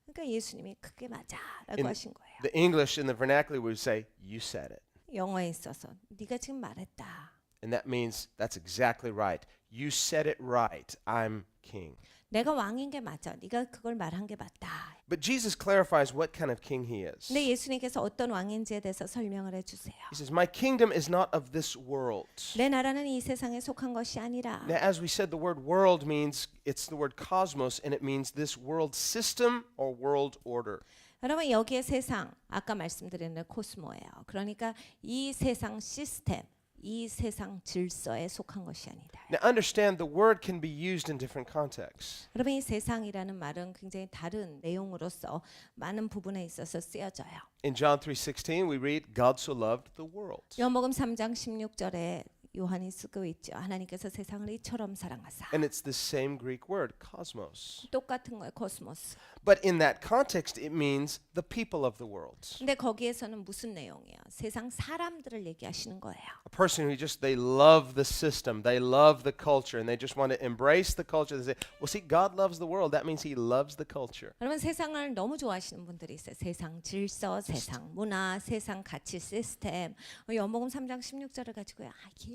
그러니까 예수님이 그게 맞아라고 In 하신 거예요. the English, in the vernacular, we would say, you said it. 영어에 있어서 네가 지금 말했다. And that means that's exactly right. You said it right. I'm king. 내가 왕인 게 맞아. 네가 그걸 말한 게 맞다. But Jesus clarifies what kind of king he is. 근데 예수님께서 어떤 왕인지에 대해서 설명을 해주세요. He says, my kingdom is not of this world. 내 나라는 이 세상에 속한 것이 아니라 Now, as we said, the word world means, it's the word cosmos, and it means this world system or world order. 여러분 여기에 세상 아까 말씀드린 코스모예요. 그러니까 이 세상 시스템, 이 세상 질서에 속한 것이 아니다. Now, understand the word can be used in different contexts. 여러분 이 세상이라는 말은 굉장히 다른 내용으로서 많은 부분에 있어서 쓰여져요. In John 3:16, we read, God so loved the world. 요한복음 3장 16절에 요한이 쓰고 있죠. 하나님께서 세상을 이처럼 사랑하사. And it's the same Greek word, cosmos. 똑같은 거예요. 코스모스. But in that context, it means the people of the world. 근데 거기에서는 무슨 내용이에요? 세상 사람들을 얘기하시는 거예요. A person who just, they love the system, they love the culture, and they just want to embrace the culture. They say, well, see, God loves the world. That means he loves the culture. 여러분 세상을 너무 좋아하시는 분들이 있어요. 세상 질서, 세상 문화, 세상 가치 시스템. 요한복음 3장 16절을 가지고요.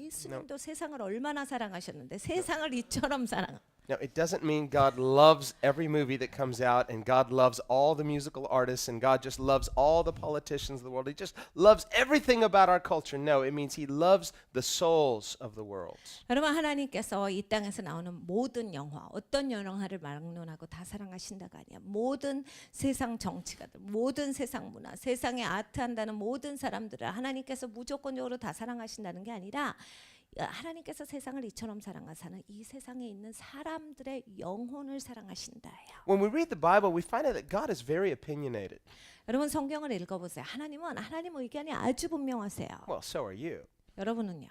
예수님도 세상을 얼마나 사랑하셨는데 세상을 이처럼 사랑. Now, it doesn't mean God loves every movie that comes out and God loves all the musical artists and God just loves all the politicians of the world. He just loves everything about our culture. No, it means He loves the souls of the world. 여러분 하나님께서 이 땅에서 나오는 모든 영화, 어떤 영화를 막론하고 다 사랑하신다가 아니야. 모든 세상 정치가들, 모든 세상 문화, 세상에 아트한다는 모든 사람들을 하나님께서 무조건적으로 다 사랑하신다는 게 아니라 하나님께서 세상을 이처럼 사랑하사는 이 세상에 있는 사람들의 영혼을 사랑하신다예요. When we read the Bible, we find out that God is very opinionated. 여러분 성경을 읽어보세요. 하나님은 하나님 의견이 아주 분명하세요. Well, so are you. 여러분은요?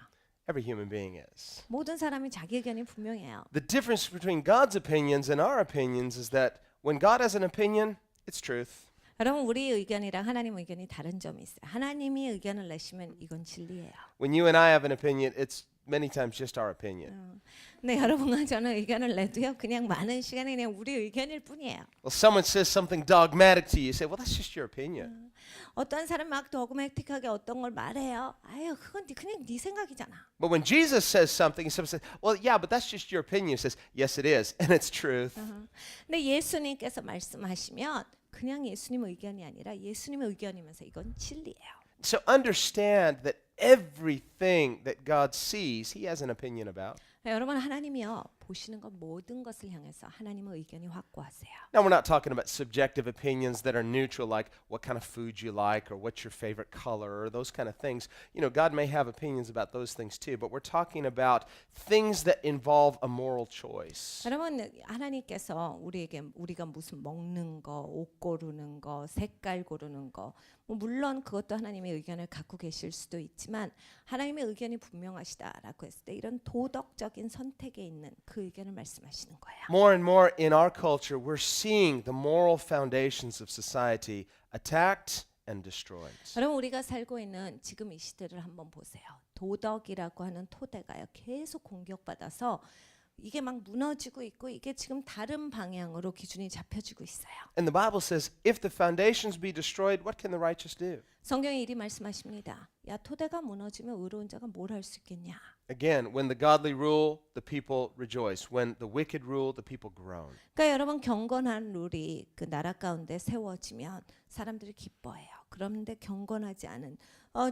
Every human being is. 모든 사람이 자기 의견이 분명해요. The difference between God's opinions and our opinions is that when God has an opinion, it's truth. 여러분 우리 의견이랑 하나님 의견이 다른 점이 있어요. 하나님이 의견을 내시면 이건 진리예요. When you and I have an opinion, it's many times just our opinion. 근데 여러분과 저는 의견을 내도요. 그냥 많은 시간이 그냥 우리 의견일 뿐이에요. Well, someone says something dogmatic to you, you say, well, that's just your opinion. 어떤 사람 막 도그매틱하게 어떤 걸 말해요. 아유 그건 그냥 네 생각이잖아. But when Jesus says something, someone says, well, yeah, but that's just your opinion. He says, yes, it is, and it's truth. 근데 예수님께서 말씀하시면 그냥 예수님 의견이 아니라 예수님의 의견이면서 이건 진리예요. So understand that everything that God sees, He has an opinion about. 여러분 하나님이요 보시는 것 모든 것을 향해서 하나님의 의견이 확고하세요. Now, we're not talking about subjective opinions that are neutral, like what kind of food you like or what's your favorite color or those kind of things. You know, God may have opinions about those things too, but we're talking about things that involve a moral choice. 여러분 하나님께서 우리에게 우리가 무슨 먹는 거, 옷 고르는 거, 색깔 고르는 거 물론 그것도 하나님의 의견을 갖고 계실 수도 있지만 하나님의 의견이 분명하시다라고 했을 때 이런 도덕적인 선택에 있는 그 의견을 말씀하시는 거예요. More and more in our culture, we're seeing the moral foundations of society attacked and destroyed. 여러분 우리가 살고 있는 지금 이 시대를 한번 보세요. 도덕이라고 하는 토대가요 계속 공격받아서 이게 막 무너지고 있고 이게 지금 다른 방향으로 기준이 잡혀지고 있어요. And the Bible says, if the foundations be destroyed, what can the righteous do? 성경이 이리 말씀하십니다. 야 토대가 무너지면 의로운 자가 뭘 할 수 있겠냐? Again, when the godly rule, the people rejoice. When the wicked rule, the people groan. 그러니까 여러분 경건한 룰이 그 나라 가운데 세워지면 사람들이 기뻐해요. 그런데 경건하지 않은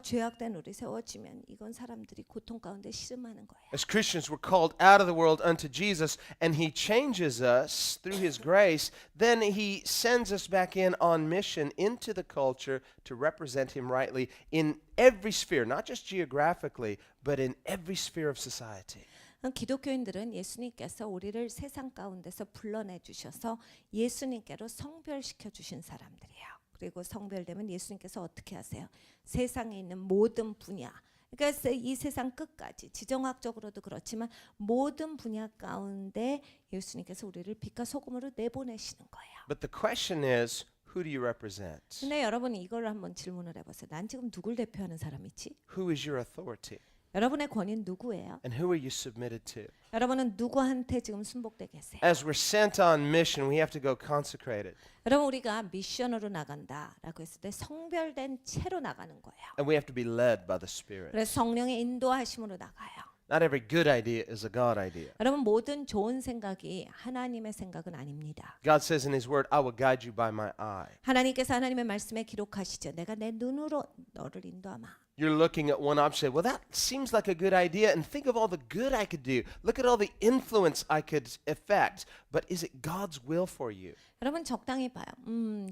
죄악된 룰이 세워지면 이건 사람들이 고통 가운데 씨름하는 거예요. As Christians, we're called out of the world unto Jesus, and He changes us through His grace. Then He sends us back in on mission into the culture to represent Him rightly in every sphere, not just geographically, but in every sphere of society. 기독교인들은 예수님께서 우리를 세상 가운데서 불러내 주셔서 예수님께로 성별시켜 주신 사람들이에요. 그리고 성별되면 예수님께서 어떻게 하세요? 세상에 있는 모든 분야, 그러니까 이 세상 끝까지 지정학적으로도 그렇지만 모든 분야 가운데 예수님께서 우리를 빛과 소금으로 내보내시는 거예요. But the question is, who do you represent? 근데 여러분이 이걸 한번 질문을 해보세요. 난 지금 누굴 대표하는 사람이지? Who is your authority? 여러분의 권위는 누구예요? And who are you submitted to? 여러분은 누구한테 지금 순복돼 계세요? As we're sent on mission, we have to go consecrated. 여러분 우리가 미션으로 나간다라고 했을 때 성별된 채로 나가는 거예요. And we have to be led by the Spirit. 그래서 성령의 인도하심으로 나가요. Not every good idea is a God idea. 여러분 모든 좋은 생각이 하나님의 생각은 아닙니다. God says in His Word, I will guide you by my eye. 하나님께서 하나님의 말씀에 기록하시죠. 내가 내 눈으로 너를 인도하마. You're looking at one option, well, that seems like a good idea, and think of all the good I could do. Look at all the influence I could affect. But is it God's will for you? 여러분 적당히 봐요.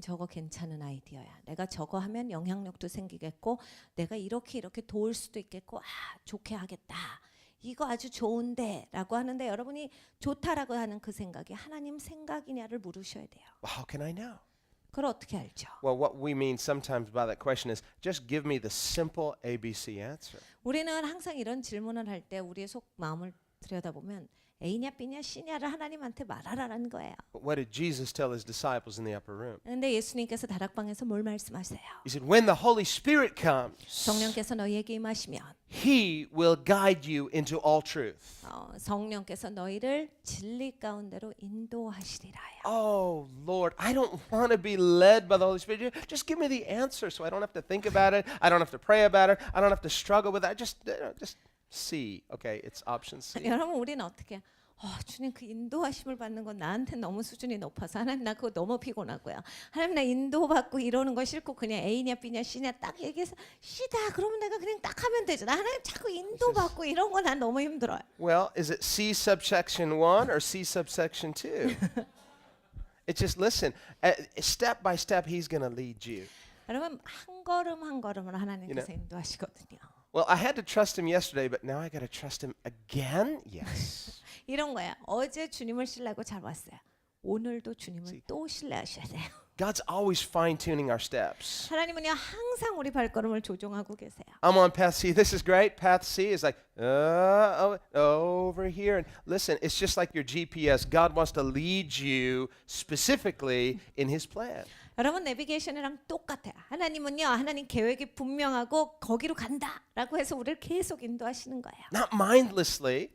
저거 괜찮은 아이디어야. 내가 저거 하면 영향력도 생기겠고 내가 이렇게 도울 수도 있겠고 좋게 하겠다. 이거 아주 좋은데 라고 하는데 여러분이 좋다라고 하는 그 생각이 하나님 생각이냐를 물으셔야 돼요. Well, how can I know? 그걸 어떻게 알죠? Well, what we mean sometimes by that question is just give me the simple ABC answer. 우리는 항상 이런 질문을 할 때 우리의 속 마음을 들여다보면 A냐 B냐 C냐를 하나님한테 말하라는 거예요. But what did Jesus tell His disciples in the upper room? 그런데 예수님께서 다락방에서 뭘 말씀하세요? He said, when the Holy Spirit comes, 성령께서 너희에게 임하시면 He will guide you into all truth. 성령께서 너희를 진리 가운데로 인도하시리라요. Oh, Lord, I don't want to be led by the Holy Spirit. Just give me the answer so I don't have to think about it. I don't have to pray about it. I don't have to struggle with it. Just C. Okay, it's option C. 여러분 우리는 어떻게 주님 그 인도하심을 받는 건 나한테 너무 수준이 높아서 하나님 나 그거 너무 피곤하고요. 하나님 나 인도받고 이러는 거 싫고 그냥 A냐 B냐 C냐 딱 얘기해서 C다 그러면 내가 그냥 딱 하면 되잖아. 하나님 자꾸 인도받고 이런 거 난 너무 힘들어요. Well, is it C subsection 1 or C subsection 2? It's just listen, step by step he's going to lead you. 여러분 한 걸음 한 걸음을 하나님께서 인도하시거든요. Well, I had to trust him yesterday, but now I got to trust him again? Yes. 이런 거야. 어제 주님을 신뢰하고 잘 왔어요. 오늘도 주님을 또 신뢰하셔야 돼요. God's always fine-tuning our steps. 하나님은요 항상 우리 발걸음을 조종하고 계세요. I'm on path C. This is great. Path C is like, over here. And listen, it's just like your GPS. God wants to lead you specifically in his plan. 여러분 내비게이션이랑 똑같아요. 하나님은요 하나님 계획이 분명하고 거기로 간다라고 해서 우리를 계속 인도하시는 거예요. Not mindlessly,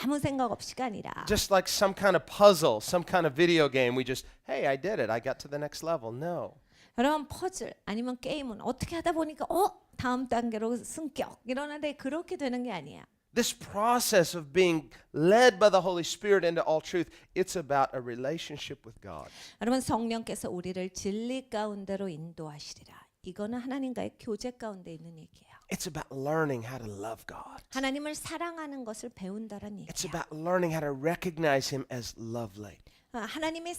아무 생각 없이가 아니라 just like some kind of puzzle, some kind of video game. We just, hey, I did it. I got to the next level. No. 여러분 퍼즐 아니면 게임은 어떻게 하다 보니까 다음 단계로 승격 이러는데 그렇게 되는 게 아니야. This process of being led by the Holy Spirit into all truth, it's about a relationship with God. 여러분 성령께서 우리를 진리 가운데로 인도하시리라. 이거는 하나님과의 교제 가운데 있는 얘기예요. It's about learning how to love God. 하나님을 사랑하는 것을 배운다는 It's 얘기예요. about learning how to recognize Him as lovely. 하나님이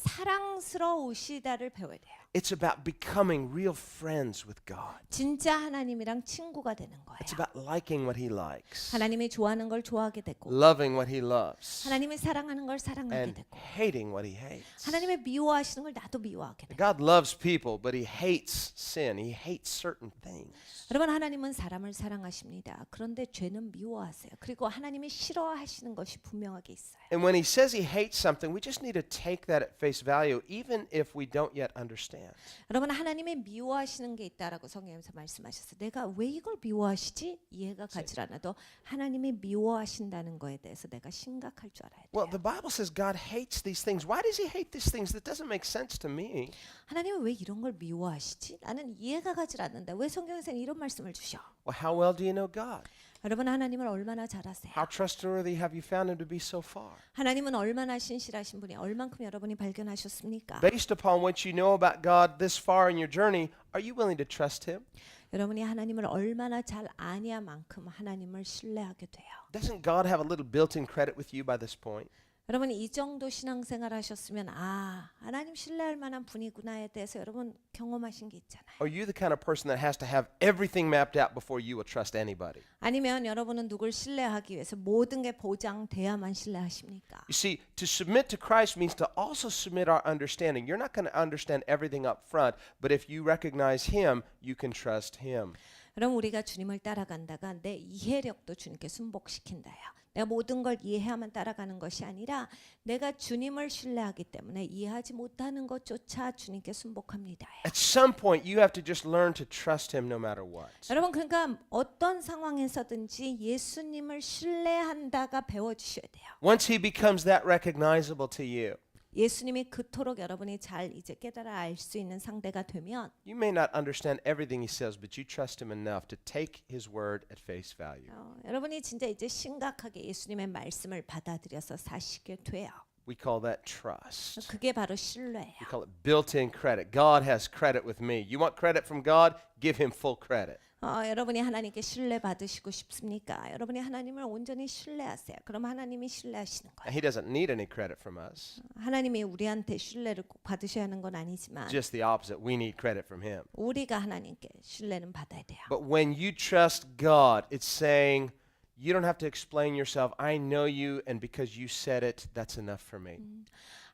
사랑스러우시다를 배워야 돼요. It's about becoming real friends with God. 진짜 하나님이랑 친구가 되는 거예요. It's about liking what He likes, 하나님이 좋아하는 걸 좋아하게 되고 loving what He loves, 하나님이 사랑하는 걸 사랑하게 and 되고 hating what He hates. 하나님의 미워하시는 걸 나도 미워하게 되고 God loves people, but He hates sin. He hates certain things. 여러분 하나님은 사람을 사랑하십니다. 그런데 죄는 미워하세요. 그리고 하나님이 싫어하시는 것이 분명하게 있어요. And when He says He hates something, we just need to take that at face value, even if we don't yet understand. 여러분 하나님이 미워하시는 게 있다라고 성경에서 말씀하셨어요. 내가 왜 이걸 미워하시지? 이해가 가지 않아도 하나님이 미워하신다는 거에 대해서 내가 심각할 줄 알아야 돼요. Well, the Bible says God hates these things. Why does He hate these things? That doesn't make sense to me. 하나님은 왜 이런 걸 미워하시지? 나는 이해가 가지 않는다. 왜 성경에서는 이런 말씀을 주셔? Well, how well do you know God? 여러분 하나님을 얼마나 잘 아세요? How trustworthy have you found Him to be so far? 하나님은 얼마나 신실하신 분이 얼만큼 여러분이 발견하셨습니까? Based upon what you know about God this far in your journey, are you willing to trust Him? 여러분이 하나님을 얼마나 잘 아냐만큼 하나님을 신뢰하게 돼요. Doesn't God have a little built-in credit with you by this point? 여러분 이 정도 신앙생활 하셨으면 하나님 신뢰할 만한 분이구나에 대해서 여러분 경험하신 게 있잖아요. Are you the kind of person that has to have everything mapped out before you will trust anybody? 아니면 여러분은 누굴 신뢰하기 위해서 모든 게 보장돼야만 신뢰하십니까? You see, to submit to Christ means to also submit our understanding. You're not going to understand everything up front, but if you recognize Him, you can trust Him. 여러분 우리가 주님을 따라간다가 내 이해력도 주님께 순복시킨다요. 내가 모든 걸 이해해야만 따라가는 것이 아니라 내가 주님을 신뢰하기 때문에 이해하지 못하는 것조차 주님께 순복합니다. At some point, you have to just learn to trust Him no matter what. 여러분 그러니까 어떤 상황에서든지 예수님을 신뢰한다가 배워주셔야 돼요. Once He becomes that recognizable to you, 예수님이 그토록 여러분이 잘 이제 깨달아 알 수 있는 상대가 되면 you may not understand everything He says, but you trust Him enough to take His word at face value. 여러분이 진짜 이제 심각하게 예수님의 말씀을 받아들여서 사시게 돼요. We call that trust. 그게 바로 신뢰예요. We call it built-in credit. God has credit with me. You want credit from God? Give Him full credit. 여러분이 하나님께 신뢰 받으시고 싶습니까? 여러분이 하나님을 온전히 신뢰하세요. 그럼 하나님이 신뢰하시는 And 거예요. He doesn't need any credit from us. 하나님이 우리한테 신뢰를 꼭 받으셔야 하는 건 아니지만 Just the opposite. We need credit from Him. 우리가 하나님께 신뢰는 받아야 돼요. But when you trust God, it's saying, you don't have to explain yourself. I know you, and because you said it, that's enough for me.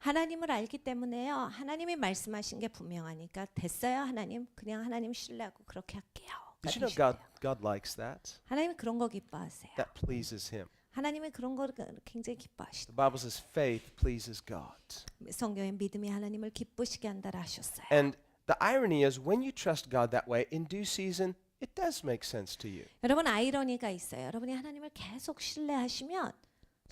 하나님을 알기 때문에요. 하나님이 말씀하신 게 분명하니까 됐어요. 하나님 그냥 하나님 신뢰하고 그렇게 할게요. Did you know God likes that? 하나님이 그런 거 기뻐하세요. That pleases Him. 하나님이 그런 거 굉장히 기뻐하시죠. The Bible says faith pleases God. 성경에 믿음이 하나님을 기쁘시게 한다라 하셨어요. And the irony is, when you trust God that way, in due season, it does make sense to you. 여러분 아이러니가 있어요. 여러분이 하나님을 계속 신뢰하시면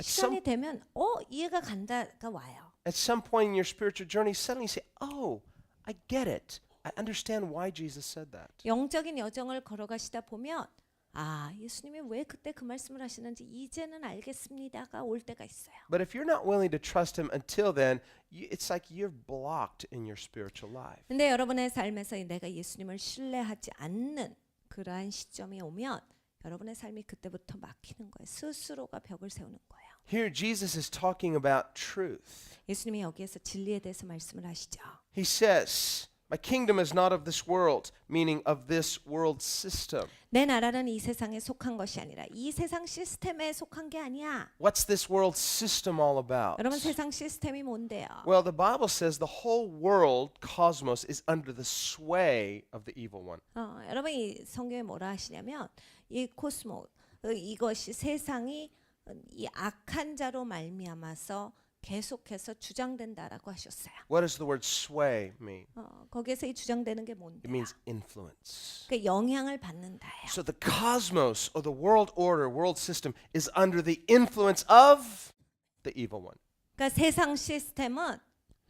some- 시간이 되면 이해가 간다가 와요. At some point in your spiritual journey, suddenly you say, oh, I get it. I understand why Jesus said that. 영적인 여정을 걸어가시다 보면 아, 예수님이 왜 그때 그 말씀을 하시는지 이제는 알겠습니다가 올 때가 있어요. But if you're not willing to trust him until then, it's like you're blocked in your spiritual life. 근데 여러분의 삶에서 내가 예수님을 신뢰하지 않는 그러한 시점이 오면 여러분의 삶이 그때부터 막히는 거예요. 스스로가 벽을 세우는 거예요. Here Jesus is talking about truth. 예수님이 여기에서 진리에 대해서 말씀을 하시죠. He says, My kingdom is not of this world, meaning of this world system. 내 나라는 이 세상에 속한 것이 아니라 이 세상 시스템에 속한 게 아니야. What's this world system all about? 여러분 세상 시스템이 뭔데요? Well, the Bible says the whole world, cosmos, is under the sway of the evil one. 여러분 이 성경에 뭐라 하시냐면 이 코스모 이것이 세상이 이 악한 자로 말미암아서 계속해서 주장된다라고 하셨어요. What does the word sway mean? 거기에서 이 주장되는 게 뭔데? It means influence. 그 영향을 받는다예요. So the cosmos or the world order, world system is under the influence of the evil one. 그러니까 세상 시스템은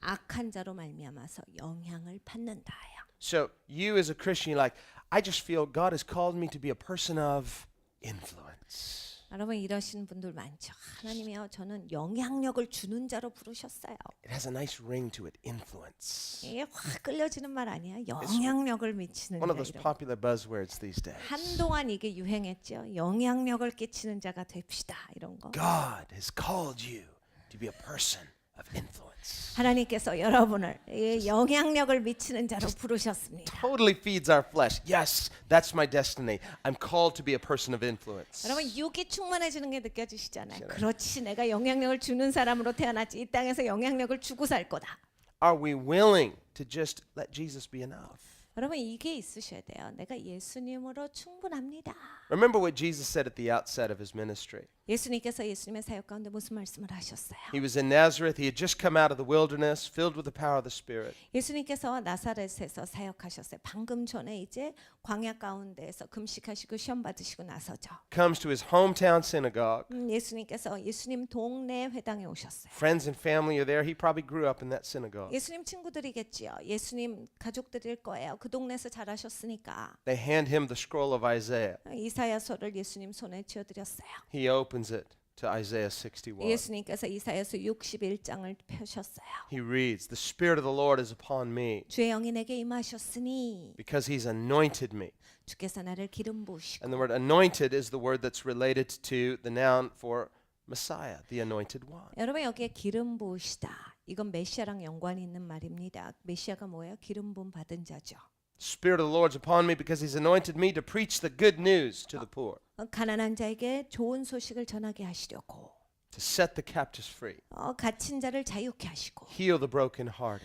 악한 자로 말미암아서 영향을 받는다예요. So you as a Christian, you're like, I just feel God has called me to be a person of influence. 여러분 이러신 분들 많죠. 하나님이요, 저는 영향력을 주는 자로 부르셨어요. It has a nice ring to it, influence. 이게 확 끌려지는 말 아니야? 영향력을 미치는 One 자. of those 이런. popular buzzwords these days. 한동안 이게 유행했죠. 영향력을 끼치는 자가 됩시다. 이런 거. God has called you to be a person of influence. 하나님께서 여러분을 이 영향력을 미치는 자로 부르셨습니다. Totally feeds our flesh. Yes, that's my destiny. I'm called to be a person of influence. 여러분 육이 충만해지는 게 느껴지시잖아요. 그렇지, 내가 영향력을 주는 사람으로 태어났지. 이 땅에서 영향력을 주고 살 거다. Are we willing to just let Jesus be enough? 여러분 이게 있으셔야 돼요. 내가 예수님으로 충분합니다. Remember what Jesus said at the outset of his ministry. 예수님께서 예수님의 사역 가운데 무슨 말씀을 하셨어요? He was in Nazareth. He had just come out of the wilderness, filled with the power of the Spirit. 예수님께서 나사렛에서 사역하셨어요. 방금 전에 이제 광야 가운데에서 금식하시고 시험 받으시고 나서죠. Comes to his hometown synagogue. 예수님께서 예수님 동네 회당에 오셨어요. Friends and family are there. He probably grew up in that synagogue. 예수님 친구들이겠지요. 예수님 가족들일 거예요. 그 동네에서 자라셨으니까. They hand him the scroll of Isaiah. 이사야서를 예수님 손에 쥐어드렸어요. He opens it to Isaiah 61. 예수님께서 이사야서 61장을 펴셨어요. He reads, The Spirit of the Lord is upon me 주의 영이 내게 임하셨으니 because he's anointed me. 주께서 나를 기름 부으시고. And the word anointed is the word that's related to the noun for Messiah, the anointed one. 여러분 여기에 기름 부으시다. 이건 메시아랑 연관이 있는 말입니다. 메시아가 뭐예요? 기름 부음 받은 자죠. Spirit of the Lord's upon me because he's anointed me to preach the good news to the poor, 가난한 자에게 좋은 소식을 전하게 하시려고. to set the captives free, 갇힌 자를 자유케 하시고. heal the brokenhearted,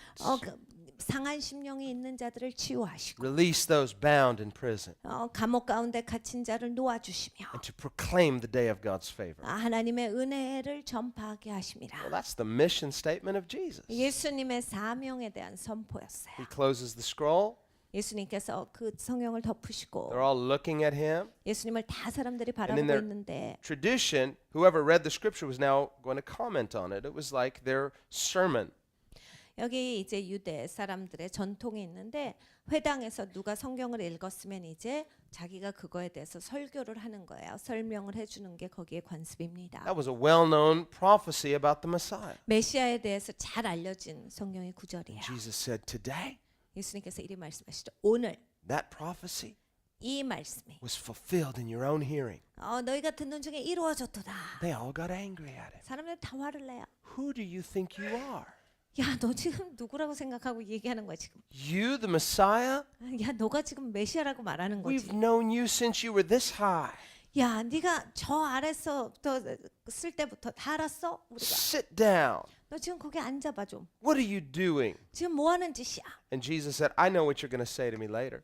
상한 심령이 있는 자들을 치유하시고. release those bound in prison, 감옥 가운데 갇힌 자를 놓아주시며. and to proclaim the day of God's favor. 하나님의 은혜를 전파하게 하십니다. Well, that's the mission statement of Jesus. 예수님의 사명에 대한 선포였어요. He closes the scroll. 예수님께서 그 성경을 덮으시고 They're all looking at him. 예수님을 다 사람들이 in 바라보고 their 있는데 Tradition, whoever read the scripture was now going to comment on it. It was like their sermon. 여기 이제 유대 사람들의 전통이 있는데 회당에서 누가 성경을 읽었으면 이제 자기가 그거에 대해서 설교를 하는 거예요. 설명을 해주는 게 거기에 관습입니다. That was a well-known prophecy about the Messiah. 메시아에 대해서 잘 알려진 성경의 구절이에요. Jesus said, today, 예수님께서 이리 말씀하시죠. 오늘 that prophecy 이 말씀이 was fulfilled in your own hearing. 너희가 듣는 중에 이루어졌도다. They all got angry at him. 사람들 다 화를 내요. Who do you think you are? 야, 너 지금 누구라고 생각하고 얘기하는 거야 지금? You, the Messiah? 야, 너가 지금 메시아라고 말하는 거지. We've known you since you were this high. 야, 네가 저 아래서부터 쓸 때부터 다 알았어? 우리가. Sit down. 너 지금 거기 앉아봐 좀. What are you doing? 지금 뭐 하는 짓이야? And Jesus said, I know what you're going to say to me later.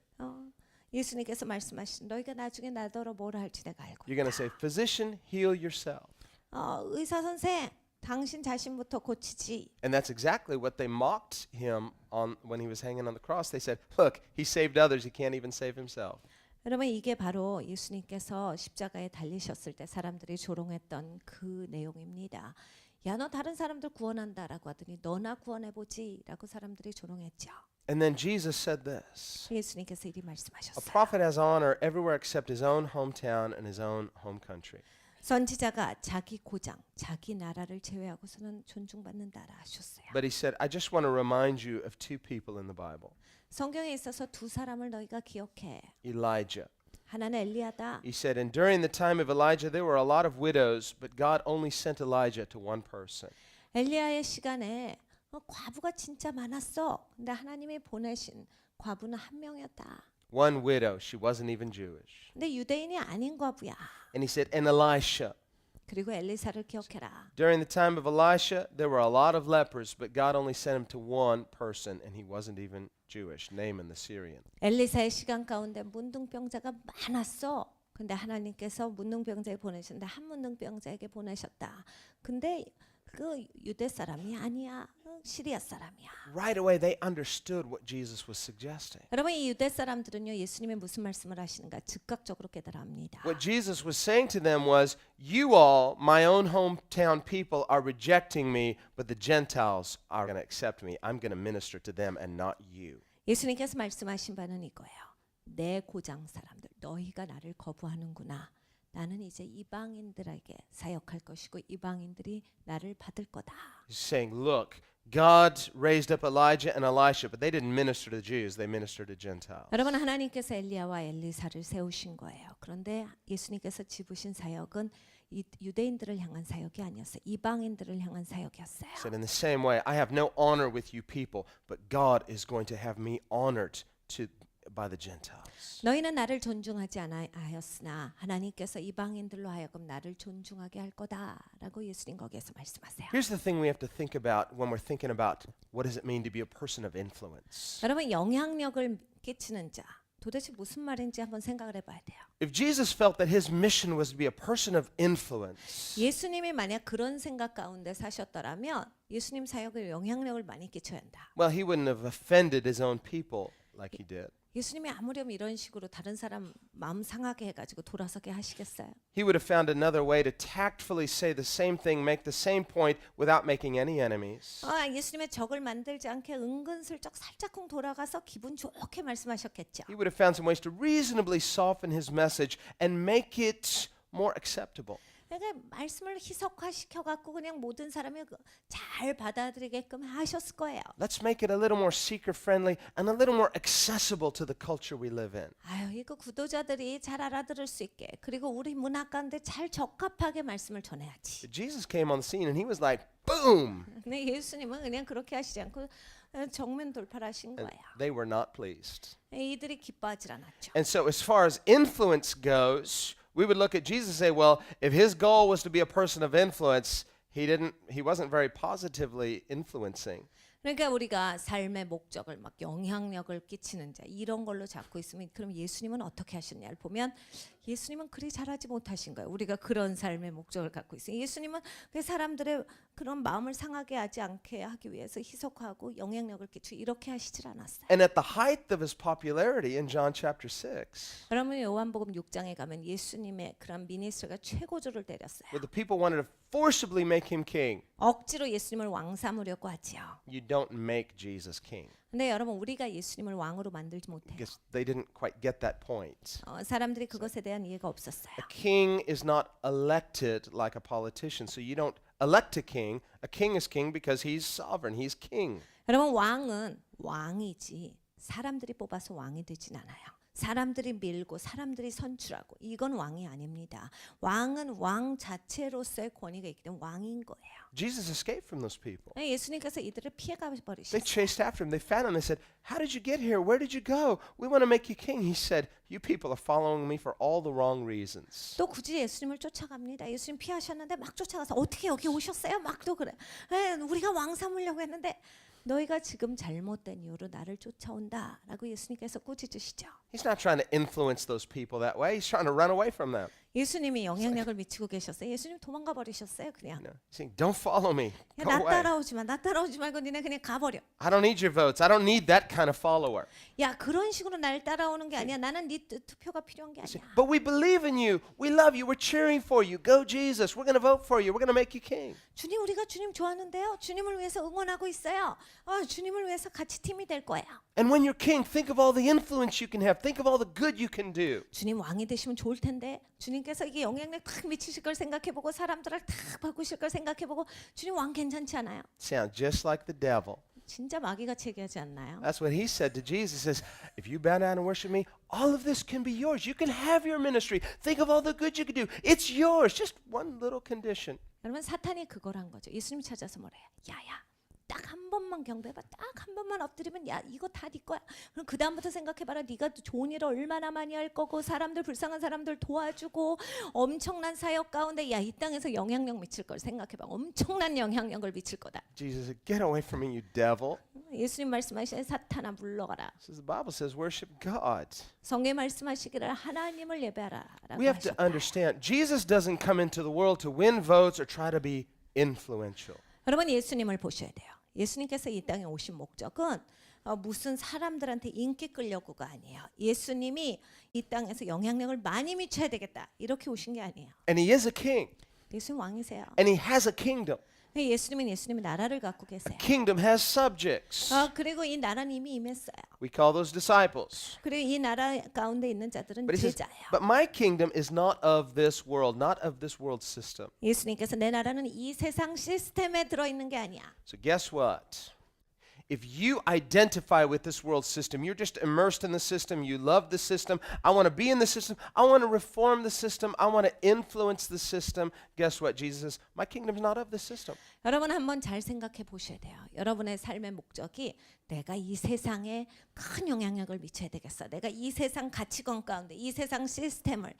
예수님께서 말씀하신 너희가 나중에 나더러 뭐라 할지 내가 알고 You're going to 있다. say, physician, heal yourself. 의사 선생, 당신 자신부터 고치지. And that's exactly what they mocked him on when he was hanging on the cross. They said, look, he saved others, he can't even save himself. 여러분 이게 바로 예수님께서 십자가에 달리셨을 때 사람들이 조롱했던 그 내용입니다. 야, 너 다른 사람들 구원한다라고 하더니 너나 구원해보지라고 사람들이 조롱했죠. And then Jesus said this. 예수님께서 이리 A 말씀하셨어요. prophet has honor everywhere except his own hometown and his own home country. 선지자가 자기 고장, 자기 나라를 제외하고서는 존중받는다라 하셨어요. But he said, I just want to remind you of two people in the Bible. 성경에 있어서 두 사람을 너희가 기억해. Elijah. 하나는 엘리야다. He said, and during the time of Elijah, there were a lot of widows, but God only sent Elijah to one person. 엘리야의 시간에 과부가 진짜 많았어. 근데 하나님이 보내신 과부는 한 명이었다. One widow, she wasn't even Jewish. 근데 유대인이 아닌 과부야. And he said, and Elisha. 그리고 엘리사를 기억해라. During the time of Elisha, there were a lot of lepers, but God only sent him to one person, and he wasn't even Jewish, Naaman the Syrian. 엘리사의 시간 가운데 문둥병자가 많았어. 근데 하나님께서 문둥병자에 보내셨는데 한 문둥병자에게 보내셨다. 근데 그 유대 사람이 아니야. 시리아 사람이야. Right away, they understood what Jesus was suggesting. 여러분 이 유대 사람들은요 예수님이 무슨 말씀을 하시는가 즉각적으로 깨달아합니다. What Jesus was saying to them was, you all, my own hometown people, are rejecting me, but the Gentiles are going to accept me. I'm going to minister to them and not you. 예수님께서 말씀하신 바는 이거예요. 내 고장 사람들 너희가 나를 거부하는구나. 나는 이제 이방인들에게 사역할 것이고 이방인들이 나를 받을 거다. He's saying, look, God raised up Elijah and Elisha, but they didn't minister to Jews, they ministered to Gentiles. 여러분 하나님께서 엘리야와 엘리사를 세우신 거예요. 그런데 예수님께서 집으신 사역은 유대인들을 향한 사역이 아니었어요. 이방인들을 향한 사역이었어요. He said, in the same way, I have no honor with you people, but God is going to have me honored by the Gentiles. 너희는 나를 존중하지 않았으나 하나님께서 이방인들로 하여금 나를 존중하게 할 거다라고 예수님 거기에서 말씀하세요. Here's the thing we have to think about when we're thinking about what does it mean to be a person of influence. 여러분 영향력을 끼치는 자 도대체 무슨 말인지 한번 생각을 해봐야 돼요. If Jesus felt that his mission was to be a person of influence, 예수님이 만약 그런 생각 가운데 사셨더라면 예수님 사역에 영향력을 많이 끼쳐야 한다. well, he wouldn't have offended his own people like he did. 예수님이 아무렴 이런 식으로 다른 사람 마음 상하게 해가지고 돌아서게 하시겠어요? He would have found another way to tactfully say the same thing, make the same point without making any enemies. 예수님의 적을 만들지 않게 은근슬쩍 살짝쿵 돌아가서 기분 좋게 말씀하셨겠죠. He would have found some ways to reasonably soften his message and make it more acceptable. 그러니까 말씀을 희석화시켜 갖고 그냥 모든 사람이 잘 받아들이게끔 하셨을 거예요. Let's make it a little more seeker friendly and a little more accessible to the culture we live in. 아유 이거 구도자들이 잘 알아들을 수 있게 그리고 우리 문화 가운데 잘 적합하게 말씀을 전해야지. Jesus came on the scene and he was like, boom! 근데 예수님은 그냥 그렇게 하시지 않고 정면 돌파를 하신 And 거예요. they were not pleased. 이들이 기뻐하지 않았죠. And so as far as influence goes, we would look at Jesus and say, well, if his goal was to be a person of influence, he wasn't very positively influencing. 그러니까 우리가 삶의 목적을 막 영향력을 끼치는 자 이런 걸로 잡고 있으면 그럼 예수님은 어떻게 하셨냐를 보면 예수님은 그리 잘하지 못하신 거예요. 우리가 그런 삶의 목적을 갖고 있어요. 예수님은 그 사람들의 그런 마음을 상하게 하지 않게 하기 위해서 희석하고 영향력을 끼치고 이렇게 하시질 않았어요. And at the height of his popularity in John chapter 6, 여러분 요한복음 6장에 가면 예수님의 그런 미니스트리가 최고조를 때렸어요. where the people wanted to forcibly make him king, 억지로 예수님을 왕 삼으려고 하지요. you don't make Jesus king. 근데 여러분 우리가 예수님을 왕으로 만들지 못해요. Because they didn't quite get that point. 사람들이 그것에 대한 이해가 없었어요. A king is not elected like a politician. So you don't elect a king. A king is king because he's sovereign. He's king. 여러분 왕은 왕이지 사람들이 뽑아서 왕이 되진 않아요. 사람들이 밀고 사람들이 선출하고 이건 왕이 아닙니다. 왕은 왕 자체로서의 권위가 있기 때문에 왕인 거예요. Jesus escaped from those people. 예수님께서 이들을 피해가 They 버리셨어요. chased after him. They found him. They said, how did you get here? Where did you go? We want to make you king. He said, you people are following me for all the wrong reasons. 또 굳이 예수님을 쫓아갑니다. 예수님 피하셨는데 막 쫓아가서 어떻게 여기 오셨어요? 막 또 그래. 우리가 왕 삼으려고 했는데 너희가 지금 잘못된 이유로 나를 쫓아온다라고 예수님께서 꾸짖으시죠. He's not trying to influence those people that way. He's trying to run away from them. 예수님이 영향력을 미치고 계셨어요. 예수님 도망가 버리셨어요. 그냥. No. He's saying, don't follow me. 야, Go 나 away. 따라오지 마. 나 따라오지 말고 니네 그냥 가버려. I don't need your votes. I don't need that kind of follower. 야, 그런 식으로 날 따라오는 게 아니야. 나는 네 투표가 필요한 게 아니야. But we believe in you. We love you. We're cheering for you. Go Jesus. We're going to vote for you. We're going to make you king. 주님, 우리가 주님 좋아하는데요. 주님을 위해서 응원하고 있어요. 주님을 위해서 같이 팀이 될 거예요. And when you're king, think of all the influence you can have. Think of all the good you can do. 주님 왕이 되시면 좋을 텐데 주님께서 이게 영향력 탁 미치실 걸 생각해보고 사람들을 탁 바꾸실 걸 생각해보고 주님 왕 괜찮지 않아요? Sound just like the devil. 진짜 마귀같이 얘기하지 않나요? That's what he said to Jesus. He says, if you bow down and worship me, all of this can be yours. You can have your ministry. Think of all the good you can do. It's yours. Just one little condition. 여러분 사탄이 그걸 한 거죠. 예수님 찾아서 뭐래요? 야야 딱 한 번만 경배해봐. 딱 한 번만 엎드리면 야 이거 다 네 거야. 그럼 그 다음부터 생각해봐라. 네가 좋은 일을 얼마나 많이 할 거고 사람들 불쌍한 사람들 도와주고 엄청난 사역 가운데 야 이 땅에서 영향력 미칠 걸 생각해봐. 엄청난 영향력을 미칠 거다. Jesus said, get away from me, you devil. 예수님 말씀하시는 사탄아 물러가라. Says the Bible says, worship God. 성경 말씀하시기를 하나님을 예배하라라고 We have to 하셨다. understand, Jesus doesn't come into the world to win votes or try to be influential. 여러분 예수님을 보셔야 돼요. 예수님께서 이 땅에 오신 목적은 무슨 사람들한테 인기 끌려고가 아니에요. 예수님이 이 땅에서 영향력을 많이 미쳐야 되겠다. 이렇게 오신 게 아니에요. And he is a king. 예수님 왕이세요. And he has a kingdom. 예수님은 예수님의 나라를 갖고 계세요. Kingdom has subjects. 그리고 이 나라는 이미 임했어요. We call those disciples. 그리고 이 나라 가운데 있는 자들은 But he says, 제자예요. but my kingdom is not of this world, not of this world system. 예수님께서 내 나라는 이 세상 시스템에 들어있는 게 아니야. So guess what? If you identify with this world system, you're just immersed in the system, you love the system, I want to be in the system, I want to reform the system, I want to influence the system, guess what? Jesus says, my kingdom's not of this system. 여러분 한번 잘 생각해 보셔야 돼요. 여러분의 삶의 목적이 내가 이 세상에 큰 영향력을 미쳐야 되겠어. 내가 이 세상 가치관 가운데 이 세상 시스템을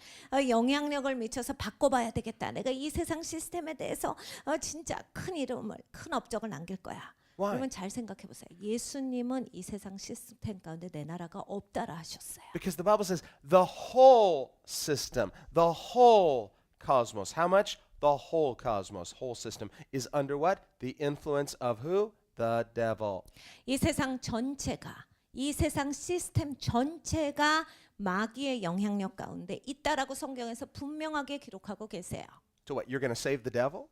영향력을 미쳐서 바꿔봐야 되겠다. 내가 이 세상 시스템에 대해서 진짜 큰 이름을 큰 업적을 남길 거야. Why? 여러분 잘 생각해 보세요. 예수님은 이 세상 시스템 가운데 내 나라가 없다라 하셨어요. Because the Bible says the whole system, the whole cosmos, how much? The whole cosmos, whole system is under what? The influence of who? The devil. 이 세상 전체가 이 세상 시스템 전체가 마귀의 영향력 가운데 있다라고 성경에서 분명하게 기록하고 계세요. So what, you're going to save the devil?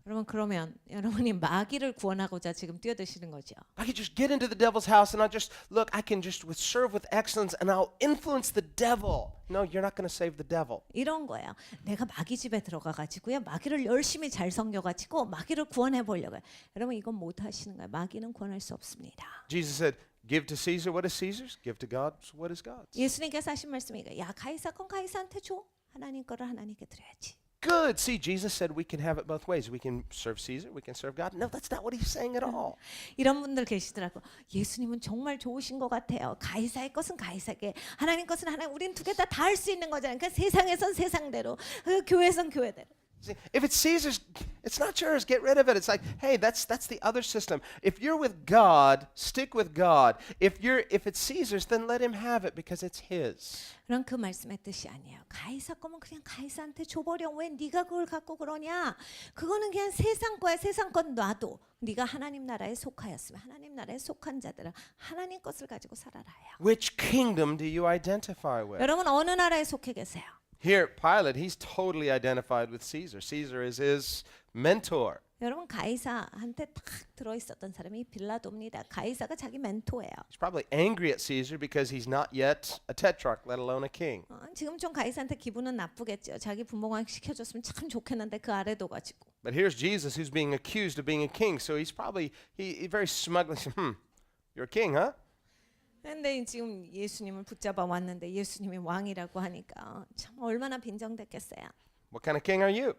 여러분 그러면 여러분이 마귀를 구원하고자 지금 뛰어드시는 거죠. I could just get into the devil's house and I just, look, I can just serve with excellence and I'll influence the devil. No, you're not going to save the devil. 이런 거예요. 내가 마귀 집에 들어가 가지고요. 마귀를 열심히 잘 섬겨 가지고 마귀를 구원해 보려고요. 여러분 이건 못 하시는 거예요. 마귀는 구원할 수 없습니다. Jesus said, give to Caesar what is Caesar's, give to God what is God's. 예수님께서 하신 말씀이 이거예요. 야 가이사 건 가이사한테 줘. 하나님 거를 하나님께 드려야지. Good. See, Jesus said we can have it both ways. We can serve Caesar, we can serve God. No, that's not what he's saying at all. 이런 분들 계시더라고. 예수님은 정말 좋으신 것 같아요. 가이사의 것은 가이사에게, 하나님 것은 하나님. 우린 두 개 다 할 수 있는 거잖아요. 그러니까 세상에선 세상대로, 교회선 교회대로. See, if it's Caesar's, it's not yours. Get rid of it. It's like, hey, that's the other system. If you're with God, stick with God. If it's Caesar's, then let him have it because it's his. 그런 그 말씀의 뜻이 아니에요. 가이사 거면 그냥 가이사한테 줘버려. 왜 네가 그걸 갖고 그러냐? 그거는 그냥 세상 거야. 세상 건 놔도. 네가 하나님 나라에 속하였으면 하나님 나라에 속한 자들은 하나님 것을 가지고 살아라요. Which kingdom do you identify with? 여러분 어느 나라에 속해 계세요? Here, Pilate, he's totally identified with Caesar. Caesar is his mentor. 여러분 가이사한테 탁 들어있었던 사람이 빌라도입니다. 가이사가 자기 멘토예요. He's probably angry at Caesar because he's not yet a tetrarch, let alone a king. 지금 좀 가이사한테 기분은 나쁘겠죠. 자기 분봉왕 시켜줬으면 참 좋겠는데 그 아래 둬가지고. But here's Jesus who's being accused of being a king. So he's probably, he very smugly said, you're a king, huh? 근데 지금 예수님을 붙잡아 왔는데 예수님이 왕이라고 하니까 참 얼마나 빈정댔겠어요. What kind of king are you?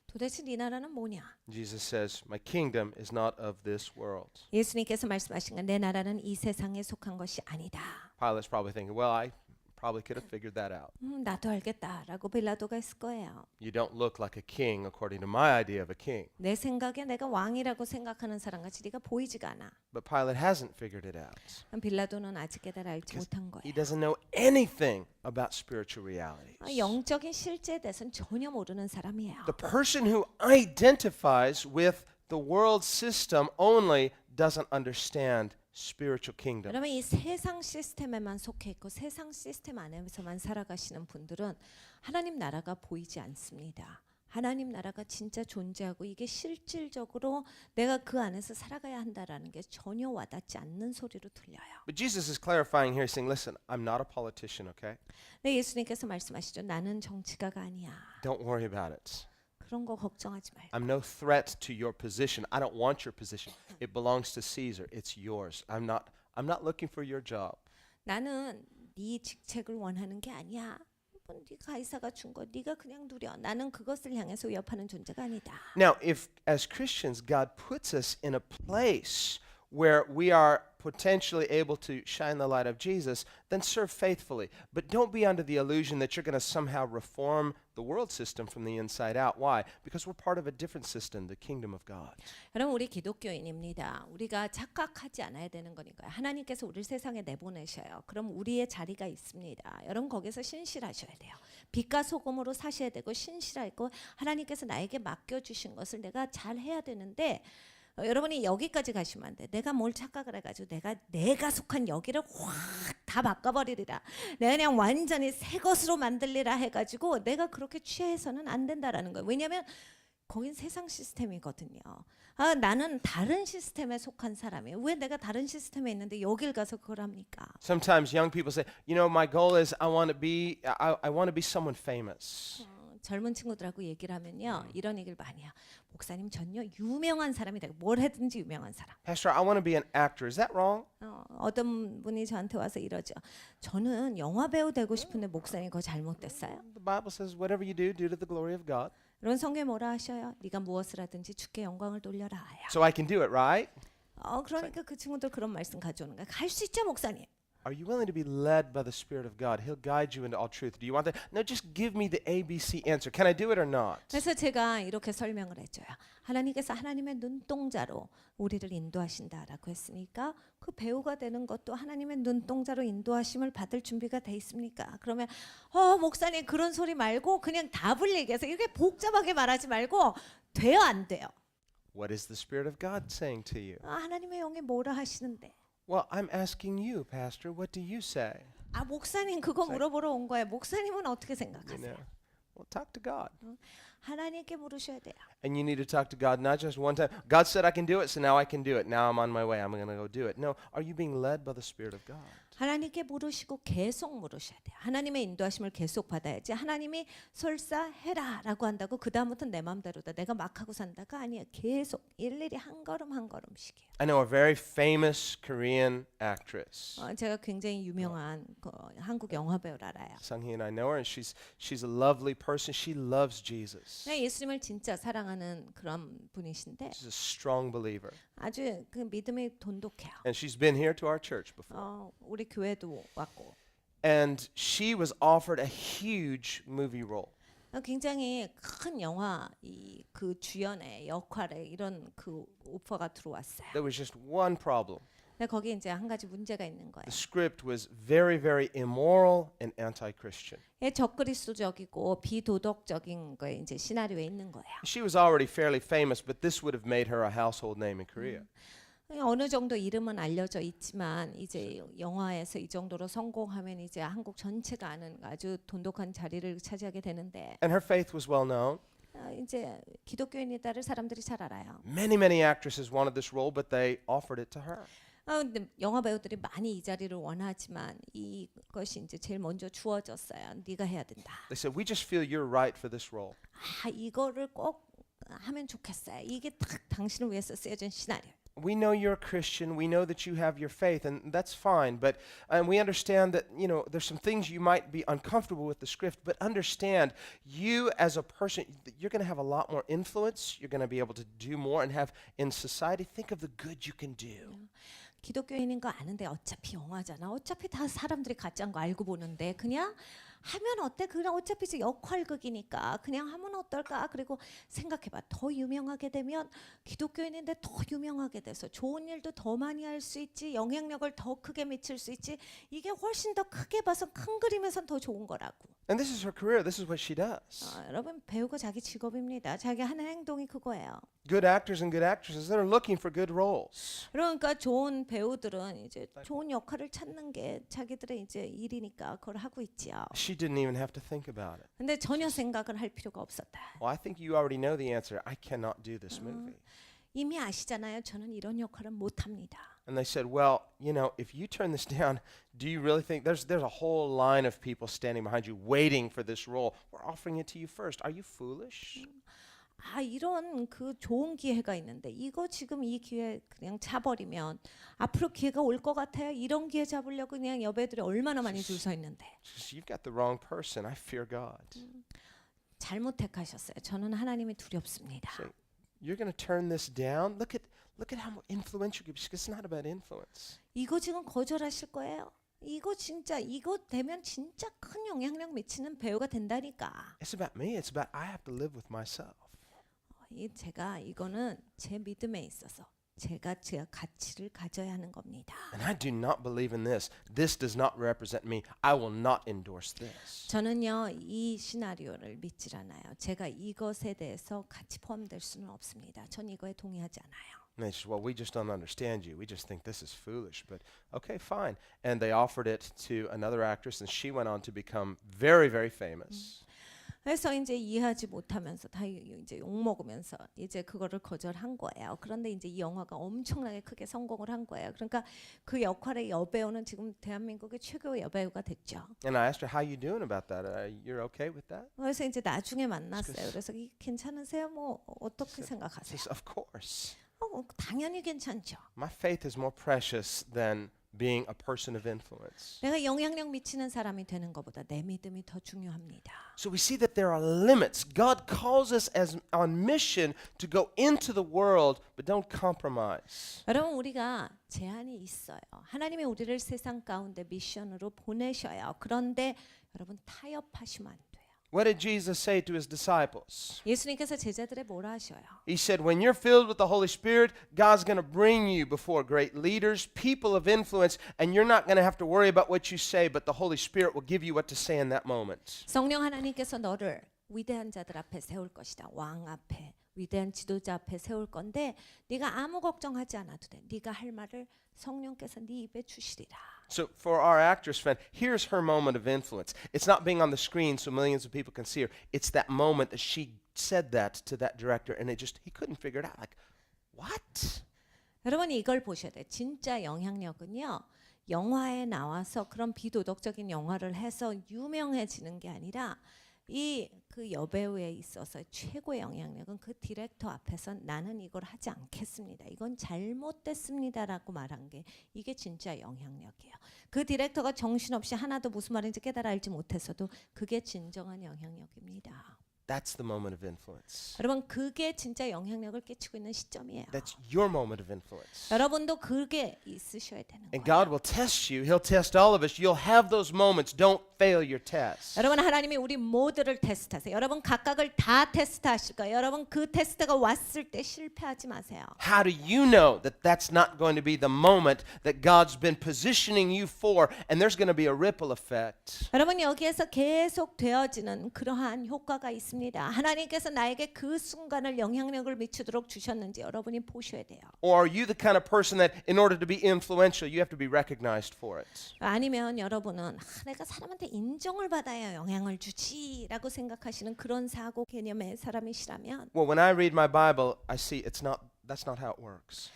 도대체 네 나라는 뭐냐? Jesus says, my kingdom is not of this world. 예수님께서 말씀하신 건 내 나라는 이 세상에 속한 것이 아니다. Pilate's probably thinking, well, I probably could have figured that out. 나도 알겠다라고 빌라도가 했을 거예요. You don't look like a king according to my idea of a king. 내 생각에 내가 왕이라고 생각하는 사람같이 네가 보이지가 않아. But Pilate hasn't figured it out. 빌라도는 아직 깨달아 알지 Because 못한 거예요. he doesn't know anything about spiritual realities. 영적인 실제에 대해서는 전혀 모르는 사람이에요. The person who identifies with the world system only doesn't understand spiritual kingdom. 여러분 이 세상 시스템에만 속해 있고 세상 시스템 안에서만 살아가시는 분들은 하나님 나라가 보이지 않습니다. 하나님 나라가 진짜 존재하고 이게 실질적으로 내가 그 안에서 살아가야 한다라는 게 전혀 와닿지 않는 소리로 들려요. But Jesus is clarifying here, saying, listen, I'm not a politician, okay? 네, 예수님께서 말씀하시죠. 나는 정치가가 아니야. Don't worry about it. 그런 거 걱정하지 말고. I'm no threat to your position. I don't want your position. It belongs to Caesar. It's yours. I'm not looking for your job. 나는 네 직책을 원하는 게 아니야. 네 가이사가 준 거 네가 그냥 누려. 나는 그것을 향해서 위협하는 존재가 아니다. Now, if as Christians God puts us in a place where we are potentially able to shine the light of Jesus, then serve faithfully. But don't be under the illusion that you're going to somehow reform the world system from the inside out. Why? Because we're part of a different system, the kingdom of God. 여러분 우리 기독교인입니다. 우리가 착각하지 않아야 되는 거니까요. 하나님께서 우리를 세상에 내보내셔요. 그럼 우리의 자리가 있습니다. 여러분 거기서 신실하셔야 돼요. 빛과 소금으로 사셔야 되고 신실하고 하나님께서 나에게 맡겨주신 것을 내가 잘 해야 되는데 여러분이 여기까지 가시면 안 돼. 내가 뭘 착각을 해가지고 내가 속한 여기를 확 다 바꿔버리리라. 내가 그냥 완전히 새 것으로 만들리라 해가지고 내가 그렇게 취해서는 안 된다라는 거예요. 왜냐하면 거긴 세상 시스템이거든요. 나는 다른 시스템에 속한 사람이에요. 왜 내가 다른 시스템에 있는데 여길 가서 그걸 합니까? Sometimes young people say, you know, my goal is I want to be someone famous. 젊은 친구들하고 얘기를 하면요. 이런 얘기를 많이 해요. 목사님 전요 유명한 사람이다. 뭘 해든지 유명한 사람. Pastor, I want to be an actor. Is that wrong? 어떤 분이 저한테 와서 이러죠. 저는 영화 배우 되고 싶은데 목사님 그거 잘못됐어요? The Bible says whatever you do to the glory of God. 이런 성경에 뭐라 하셔요? 네가 무엇을 하든지 주께 영광을 돌려라. So I can do it, right? 그러니까 그 친구들 그런 말씀 가져오는 거야. 갈 수 있죠, 목사님. Are you willing to be led by the Spirit of God? He'll guide you into all truth. Do you want that? No, just give me the ABC answer. Can I do it or not? 그래서 제가 이렇게 설명을 해줘요. 하나님께서 하나님의 눈동자로 우리를 인도하신다라고 했으니까 그 배우가 되는 것도 하나님의 눈동자로 인도하심을 받을 준비가 돼 있습니까? 그러면 목사님 그런 소리 말고 그냥 답을 얘기해서 이렇게 복잡하게 말하지 말고 돼요 안 돼요? What is the Spirit of God saying to you? 하나님의 영이 뭐라 하시는데? Well, I'm asking you, Pastor. What do you say? 목사님 그거 물어보러 온 거예요. 목사님은 어떻게 You 생각하세요? know, well, talk to God. 하나님께 물으셔야 돼요. And you need to talk to God not just one time. God said I can do it, so now I can do it. Now I'm on my way. I'm going to go do it. No, are you being led by the Spirit of God? 하나님께 물으시고 계속 물으셔야 돼요. 하나님의 인도하심을 계속 받아야지. 하나님이 설사 해라라고 한다고 그 다음부터 내 마음대로다. 내가 막 하고 산다가 아니야. 계속 일일이 한 걸음 한 걸음씩이에요. I know a very famous Korean actress. 제가 굉장히 유명한 한국 영화 배우를 알아요. Sung-hee and I know her, and she's a lovely person. She loves Jesus. 예수님을 진짜 사랑하는 그런 분이신데 She's a strong believer. 아주 그 믿음이 돈독해요. And she's been here to our church before. 우리 교회도 왔고. And she was offered a huge movie role. 굉장히 큰 영화 그 주연의 역할에 이런 그 오퍼가 들어왔어요. There was just one problem. 근데 거기 이제 한 가지 문제가 있는 거예요. The script was very, very immoral and anti-Christian. 적그리스도적이고 비도덕적인 거에 이제 시나리오에 있는 거예요. She was already fairly famous, but this would have made her a household name in Korea. 어느 정도 이름은 알려져 있지만 이제 영화에서 이 정도로 성공하면 이제 한국 전체가 아는 아주 돈독한 자리를 차지하게 되는데 And her faith was well known. 이제 기독교인이다를 사람들이 잘 알아요. Many actresses wanted this role, but they offered it to her. 근데 영화 배우들이 많이 이 자리를 원하지만 이것이 이제 제일 먼저 주어졌어요. 네가 해야 된다. They said, "We just feel you're right for this role." 이거를 꼭 하면 좋겠어요. 이게 딱 당신을 위해서 쓰여진 시나리오. We know you're a Christian. We know that you have your faith, and that's fine. But we understand that there's some things you might be uncomfortable with the script. But understand, you as a person, you're going to have a lot more influence. You're going to be able to do more and have in society. Think of the good you can do. 기독교인인 거 아는데 어차피 영화잖아. 어차피 다 사람들이 가짜인 거 알고 보는데 그냥 하면 어때? 그냥 어차피 이제 역할극이니까 그냥 하면 어떨까? 그리고 생각해봐. 더 유명하게 되면 기독교인인데 더 유명하게 돼서 좋은 일도 더 많이 할 수 있지. 영향력을 더 크게 미칠 수 있지. 이게 훨씬 더 크게 봐서 큰 그림에선 더 좋은 거라고. And this is her career. This is what she does. 여러분 배우가 자기 직업입니다. 자기 하는 행동이 그거예요. Good actors and good actresses, they're looking for good roles. 그러니까 좋은 배우들은 이제 좋은 역할을 찾는 게 자기들의 이제 일이니까 그걸 하고 있지요. She didn't even have to think about it. 근데 전혀 생각을 할 필요가 없었다. Well, I think you already know the answer. I cannot do this movie. 이미 아시잖아요. 저는 이런 역할은 못 합니다. And they said, well, you know, if you turn this down, do you really think there's a whole line of people standing behind you waiting for this role? We're offering it to you first. Are you foolish? 이런 그 좋은 기회가 있는데 이거 지금 이 기회 그냥 차버리면 앞으로 기회가 올 것 같아요. 이런 기회 잡으려고 그냥 여배우들이 얼마나 많이 줄 서 있는데. You've got the wrong person. I fear God. 잘못 택하셨어요. 저는 하나님이 두렵습니다. So you're going to turn this down? Look at how influential you can be. It's not about influence. 이거 지금 거절하실 거예요? 이거 되면 진짜 큰 영향력 미치는 배우가 된다니까. It's about me. It's about I have to live with myself. 이거는 제 믿음에 있어서 제가 제 가치를 가져야 하는 겁니다. And I do not believe in this. This does not represent me. I will not endorse this. 저는요 이 시나리오를 믿질 않아요. 제가 이것에 대해서 같이 포함될 수는 없습니다. 전 이거에 동의하지 않아요. And they said, well, we just don't understand you. We just think this is foolish. But okay, fine. And they offered it to another actress, and she went on to become very, very famous. 그래서 이제 이해하지 못하면서 다 이제 욕 먹으면서 이제 그거를 거절한 거예요. 그런데 이제 이 영화가 엄청나게 크게 성공을 한 거예요. 그러니까 그 역할의 여배우는 지금 대한민국의 최고의 여배우가 됐죠. And I asked her, how you doing about that? You're okay with that? 그래서 이제 나중에 만났어요. 그래서 괜찮으세요? 뭐 어떻게 생각하세요? She says, of course. 당연히 괜찮죠. My faith is more precious than being a person of influence. 내가 영향력 미치는 사람이 되는 것보다 내 믿음이 더 중요합니다. So we see that there are limits. God calls us as on mission to go into the world, but don't compromise. 여러분 우리가 제한이 있어요. 하나님이 우리를 세상 가운데 미션으로 보내셔요. 그런데 여러분 타협하시면 안 돼요. What did Jesus say to his disciples? 예수님께서 제자들의 뭐라 하셔요? He said, when you're filled with the Holy Spirit, God's going to bring you before great leaders, people of influence, and you're not going to have to worry about what you say, but the Holy Spirit will give you what to say in that moment. 성령 하나님께서 너를 위대한 자들 앞에 세울 것이다. 왕 앞에, 위대한 지도자 앞에 세울 건데 네가 아무 걱정하지 않아도 돼. 네가 할 말을 성령께서 네 입에 주시리라. So for our actress friend, here's her moment of influence. It's not being on the screen so millions of people can see her. It's that moment that she said that to that director, and he couldn't figure it out. Like, what? 여러분 이걸 보셔야 돼요. 진짜 영향력은요. 영화에 나와서 그런 비도덕적인 영화를 해서 유명해지는 게 아니라 그 여배우에 있어서 최고의 영향력은 그 디렉터 앞에서 나는 이걸 하지 않겠습니다. 이건 잘못됐습니다라고 말한 게 이게 진짜 영향력이에요. 그 디렉터가 정신없이 하나도 무슨 말인지 깨달아 알지 못했어도 그게 진정한 영향력입니다. That's the moment of influence. 여러분 그게 진짜 영향력을 끼치고 있는 시점이에요. That's your moment of influence. 여러분도 그게 있으셔야 되는 And 거예요. God will test you. He'll test all of us. You'll have those moments. Don't fail your test. 여러분 하나님이 우리 모두를 테스트하세요. 여러분 각각을 다 테스트하실 거예요. 여러분 그 테스트가 왔을 때 실패하지 마세요. How do you know that that's not going to be the moment that God's been positioning you for, and there's going to be a ripple effect? 여러분 여기에서 계속 되어지는 그러한 효과가 있습니다. 하나님께서 나에게 그 순간을 영향력을 미치도록 주셨는지 여러분이 보셔야 돼요. Or are you the kind of person that in order to be influential, you have to be recognized for it? 아니면 여러분은 내가 사람한테 인정을 받아야 영향을 주지라고 생각하시는 그런 사고 개념의 사람이시라면 Well, when I read my Bible, I see that's not how it works.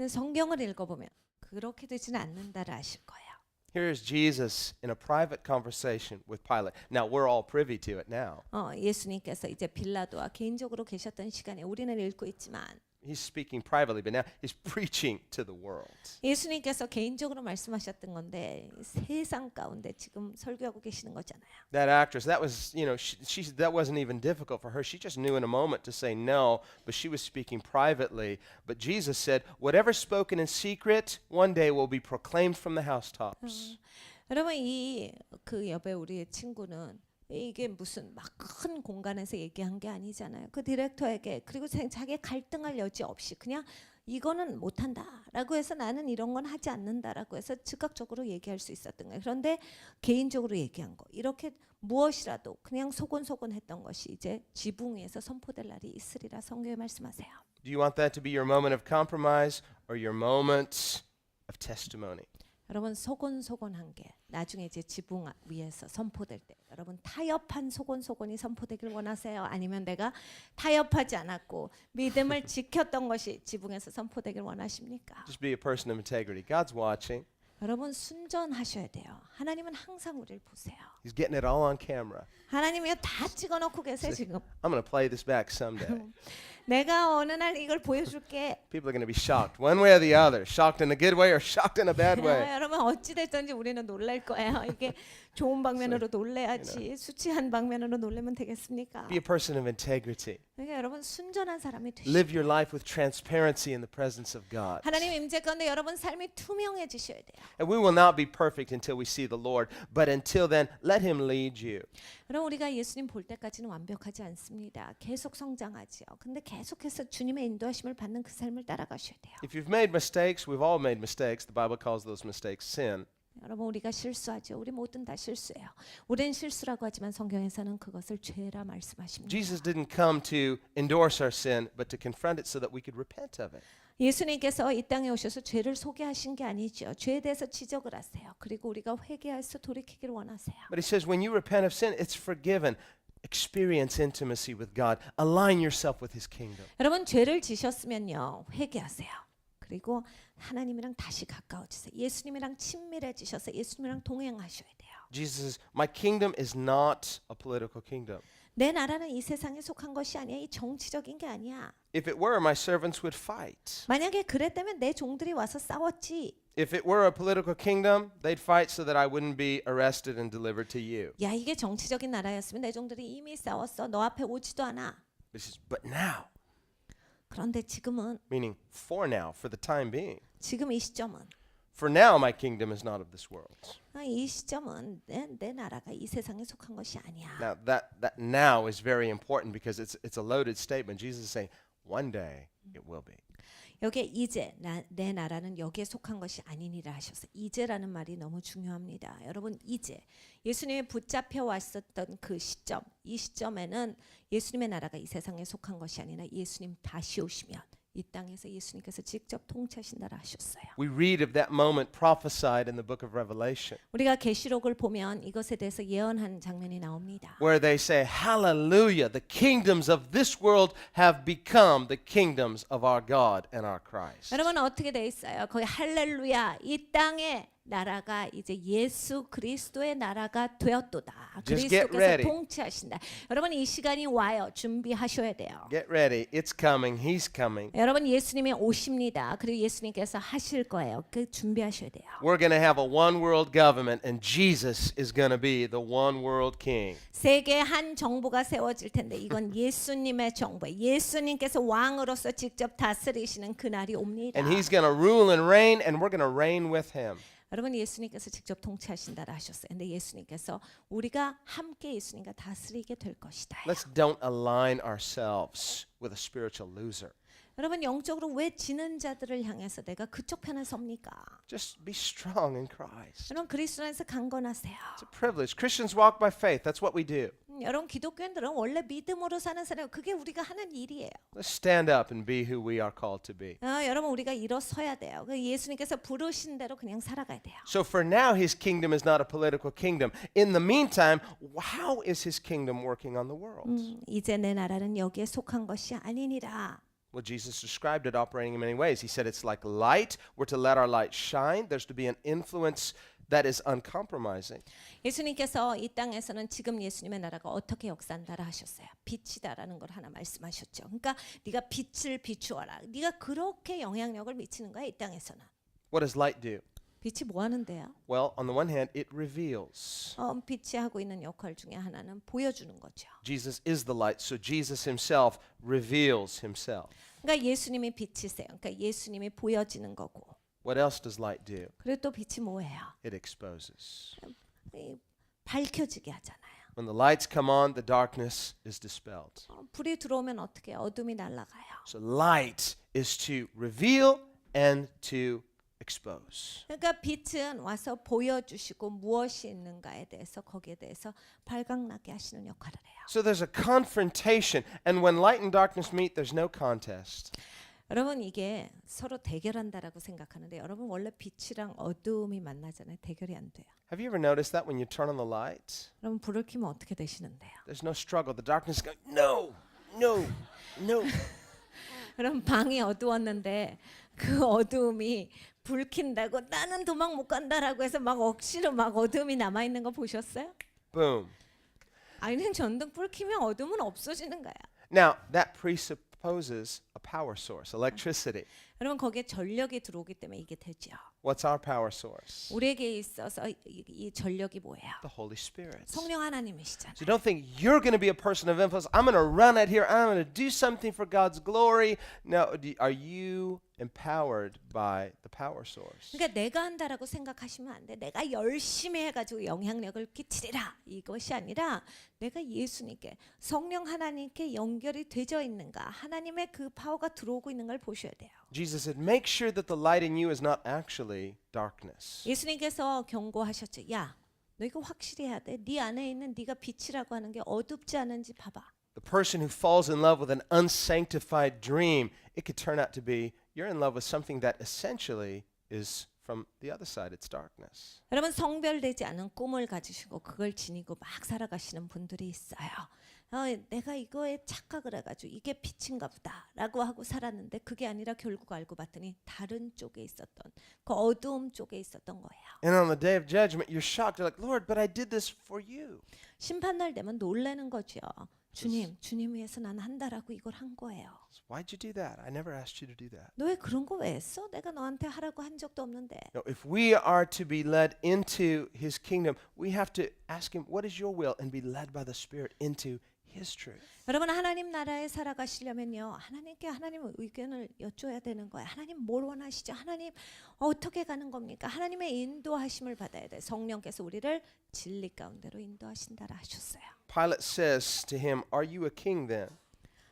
성경을 읽어보면 그렇게 되지는 않는다를 아실 거예요. Here's Jesus in a private conversation with Pilate. Now, we're all privy to it now. 예수님께서 이제 빌라도와 개인적으로 계셨던 시간에 우리는 읽고 있지만 he's speaking privately, but now he's preaching to the world. 예수님께서 개인적으로 말씀하셨던 건데 세상 가운데 지금 설교하고 계시는 거잖아요. That actress, that was, that wasn't even difficult for her. She just knew in a moment to say no, but she was speaking privately. But Jesus said, whatever's spoken in secret, one day will be proclaimed from the housetops. 여러분 이 그 여배 우리의 친구는 이게 무슨 막 큰 공간에서 얘기한 게 아니잖아요. 그 디렉터에게 그리고 자기 갈등할 여지 없이 그냥 이거는 못한다라고 해서 나는 이런 건 하지 않는다라고 해서 즉각적으로 얘기할 수 있었던 거예요. 그런데 개인적으로 얘기한 거 이렇게 무엇이라도 그냥 소곤소곤 했던 것이 이제 지붕 위에서 선포될 날이 있으리라 성경에 말씀하세요. Do you want that to be your moment of compromise or your moment of testimony? 여러분 소곤소곤한 게 나중에 이제 지붕 위에서 선포될 때 여러분 타협한 소곤소곤이 선포되길 원하세요? 아니면 내가 타협하지 않았고 믿음을 지켰던 것이 지붕에서 선포되길 원하십니까? Just be a person of integrity. God's watching. 여러분 순전하셔야 돼요. 하나님은 항상 우리를 보세요. He's getting it all on camera. 하나님이요 다 찍어놓고 계세요 지금. I'm going to play this back someday. 내가 어느 날 이걸 보여줄게. People are going to be shocked, one way or the other. Shocked in a good way or shocked in a bad way. 여러분 어찌 됐든지 우리는 놀랄 거예요. 이게 좋은 방면으로 놀래야지 수치한 방면으로 놀래면 되겠습니까? Be a person of integrity. 그러니까 여러분 순전한 사람이 되시고 Live your life with transparency in the presence of God. 하나님 임재 가운데 여러분 삶이 투명해지셔야 돼요. And we will not be perfect until we see the Lord, but until then, let Him lead you. 여러분 우리가 예수님 볼 때까지는 완벽하지 않습니다. 계속 성장하지요. 근데 계속해서 주님의 인도하심을 받는 그 삶을 따라가셔야 돼요. If you've made mistakes, we've all made mistakes. The Bible calls those mistakes sin. 여러분 우리가 실수하죠. 우리 모든 다 실수해요. 우리는 실수라고 하지만 성경에서는 그것을 죄라 말씀하십니다. Jesus didn't come to endorse our sin, but to confront it so that we could repent of it. 예수님께서 이 땅에 오셔서 죄를 소개하신 게 아니죠. 죄에 대해서 지적을 하세요. 그리고 우리가 회개해서 돌이키기를 원하세요. But He says when you repent of sin, it's forgiven. Experience intimacy with God. Align yourself with His kingdom. 여러분 죄를 지셨으면요. 회개하세요. 그리고 하나님이랑 다시 가까워지세요. 예수님이랑 친밀해지셔서 예수님이랑 동행하셔야 돼요. Jesus says, my kingdom is not a political kingdom. 내 나라는 이 세상에 속한 것이 아니야. 이 정치적인 게 아니야. If it were, my servants would fight. 만약에 그랬다면 내 종들이 와서 싸웠지. If it were a political kingdom, they'd fight so that I wouldn't be arrested and delivered to you. 야 이게 정치적인 나라였으면 내 종들이 이미 싸웠어. 너 앞에 오지도 않아. But now, 그런데 지금은 meaning for now, for the time being. 지금 이 시점은 For now, my kingdom is not of this world. 이 시점은 내 나라가 이 세상에 속한 것이 아니야. Now, that now is very important because it's a loaded statement. Jesus is saying, one day it will be. 여기에 이제 내 나라는 여기에 속한 것이 아니니라 하셔서 이제라는 말이 너무 중요합니다. 여러분 이제 예수님이 붙잡혀 왔었던 그 시점, 이 시점에는 예수님의 나라가 이 세상에 속한 것이 아니라 예수님 다시 오시면 이 땅에서 예수님께서 직접 통치하신다라 하셨어요. We read of that moment prophesied in the book of Revelation, 우리가 계시록을 보면 이것에 대해서 예언한 장면이 나옵니다. where they say, Hallelujah, the kingdoms of this world have become the kingdoms of our God and our Christ. 여러분 어떻게 돼 있어요? 거기 할렐루야 이 땅에 나라가 이제 예수 그리스도의 나라가 되었도다. Just get 그리스도께서 ready. 통치하신다. 여러분 이 시간이 와요. 준비하셔야 돼요. Get ready, it's coming, He's coming. 여러분 예수님이 오십니다. 그리고 예수님께서 하실 거예요. 그 준비하셔야 돼요. We're going to have a one world government and Jesus is going to be the one world king. 세계 한 정부가 세워질 텐데 이건 예수님의 정부예요. 예수님께서 왕으로서 직접 다스리시는 그날이 옵니다. And He's going to rule and reign and we're going to reign with Him. 여러분 예수님께서 직접 통치하신다라 하셨어요. 근데 예수님께서 우리가 함께 예수님과 다스리게 될 것이다. Let's don't align ourselves with a spiritual loser. 여러분 영적으로 왜 지는 자들을 향해서 내가 그쪽 편에 섭니까? Just be strong in Christ. 여러분 그리스도 안에서 강건하세요. It's a privilege. Christians walk by faith. That's what we do. 여러분 기독교인들은 원래 믿음으로 사는 사람 그게 우리가 하는 일이에요. Let's stand up and be who we are called to be. 여러분 우리가 일어서야 돼요. 예수님께서 부르신 대로 그냥 살아가야 돼요. So for now, His kingdom is not a political kingdom. In the meantime, how is His kingdom working on the world? 이제 내 나라는 여기에 속한 것이 아니니라. Well, Jesus described it operating in many ways. He said it's like light. We're to let our light shine. There's to be an influence that is uncompromising. 예수님께서 이 땅에서는 지금 예수님의 나라가 어떻게 역사한다라 하셨어요. 빛이다라는 걸 하나 말씀하셨죠. 그러니까 네가 빛을 비추어라. 네가 그렇게 영향력을 미치는 거야 이 땅에서는. What does light do? 빛이 뭐 하는데요? Well, on the one hand, it reveals. 빛이 하고 있는 역할 중에 하나는 보여주는 거죠. Jesus is the light, so Jesus himself reveals himself. 그러니까 예수님이 빛이세요. 그러니까 예수님이 보여지는 거고. What else does light do? 그리고 또 빛이 뭐예요? It exposes. 밝혀지게 하잖아요. When the lights come on, the darkness is dispelled. 불이 들어오면 어떻게 해요? 어둠이 날아가요. So light is to reveal and to expose. 그러니까 빛은 와서 보여주시고 무엇이 있는가에 대해서 거기에 대해서 발각나게 하시는 역할을 해요. So there's a confrontation, and when light and darkness meet, there's no contest. 여러분 이게 서로 대결한다라고 생각하는데 여러분 원래 빛이랑 어두움이 만나잖아요. 대결이 안 돼요. Have you ever noticed that when you turn on the light? 여러분 불을 켜면 어떻게 되시는데요? There's no struggle. The darkness is going, no, no, no. 여러분 방이 어두웠는데 그 어두움이 불 킨다고 나는 도망 못 간다라고 해서 막 억지로 막 어두움이 남아 있는 거 보셨어요? Boom. 아니는 전등 불 켜면 어둠은 없어지는 거야. Now, that presupposes a power source, electricity. 여러분 거기에 전력이 들어오기 때문에 이게 되죠. What's our power source? 우리에게 있어서 이 전력이 뭐예요? The Holy Spirit. 성령 하나님이시잖아요. So don't think you're going to be a person of influence. I'm going to run out here. I'm going to do something for God's glory. No, are you empowered by the power source? 그러니까 내가 한다라고 생각하시면 안 돼. 내가 열심히 해가지고 영향력을 끼치리라 이것이 아니라 내가 예수님께 성령 하나님께 연결이 되어 있는가 하나님의 그 파워가 들어오고 있는 걸 보셔야 돼요. Jesus said, make sure that the light in you is not actually darkness. 예수님께서 경고하셨죠. 야, 너 이거 확실히 해야 돼. 네 안에 있는 네가 빛이라고 하는 게 어둡지 않은지 봐봐. The person who falls in love with an unsanctified dream, it could turn out to be you're in love with something that essentially is from the other side. It's darkness. 여러분 성별되지 않은 꿈을 가지시고 그걸 지니고 막 살아가시는 분들이 있어요. 내가 이거에 착각을 해가지고 이게 빛인가 보다라고 하고 살았는데 그게 아니라 결국 알고 봤더니 다른 쪽에 있었던 그 어두움 쪽에 있었던 거예요. And on the day of judgment, you're shocked. You're like, Lord, but I did this for you. 심판날 되면 놀라는 거죠. 주님 위해서 난 한다라고 이걸 한 거예요. So why'd you do that? I never asked you to do that. 너 왜 그런 거 왜 했어? 내가 너한테 하라고 한 적도 없는데. No, if we are to be led into his kingdom, we have to ask him, what is your will? And be led by the Spirit into his truth. 여러분 하나님 나라에 살아가시려면요. 하나님께 하나님의 의견을 여쭤야 되는 거예요. 하나님 뭘 원하시죠? 하나님 어떻게 가는 겁니까? 하나님의 인도하심을 받아야 돼. 성령께서 우리를 진리 가운데로 인도하신다라 하셨어요. Pilate says to him, are you a king then?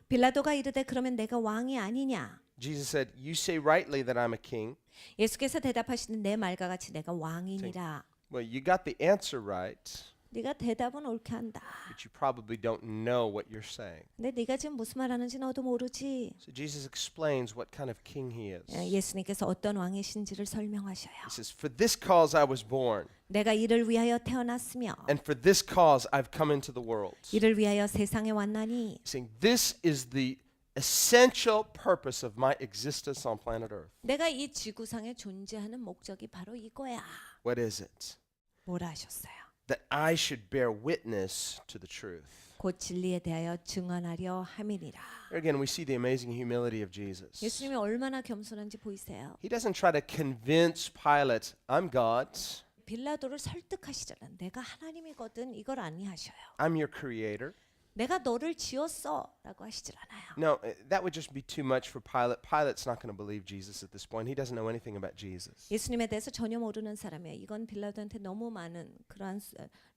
빌라도가 이르되 그러면 내가 왕이 아니냐? Jesus said, you say rightly that I'm a king. 예수께서 대답하시는 내 말과 같이 내가 왕이니라. Well, you got the answer right, 네가 대답은 옳게 한다. but you probably don't know what you're saying. 근데 네가 지금 무슨 말 하는지 너도 모르지. So Jesus explains what kind of king he is. 예수님께서 어떤 왕이신지를 설명하셔요. He says, for this cause I was born, 내가 이를 위하여 태어났으며 and for this cause I've come into the world. 이를 위하여 세상에 왔나니 Saying, this is the essential purpose of my existence on planet Earth. 내가 이 지구상에 존재하는 목적이 바로 이거야. What is it? 뭐라 하셨어요? That I should bear witness to the truth. 곧 진리에 대하여 증언하려 함이니라. Here again, we see the amazing humility of Jesus. 예수님이 얼마나 겸손한지 보이세요? He doesn't try to convince Pilate, I'm God, 빌라도를 설득하시잖아. 내가 하나님이거든. 이걸 아니하셔요. I'm your creator. 내가 너를 지었어라고 하시질 않아요. No, that would just be too much for Pilate. Pilate's not going to believe Jesus at this point. He doesn't know anything about Jesus. 예수님에 대해서 전혀 모르는 사람이에요. 이건 빌라도한테 너무 많은 그러한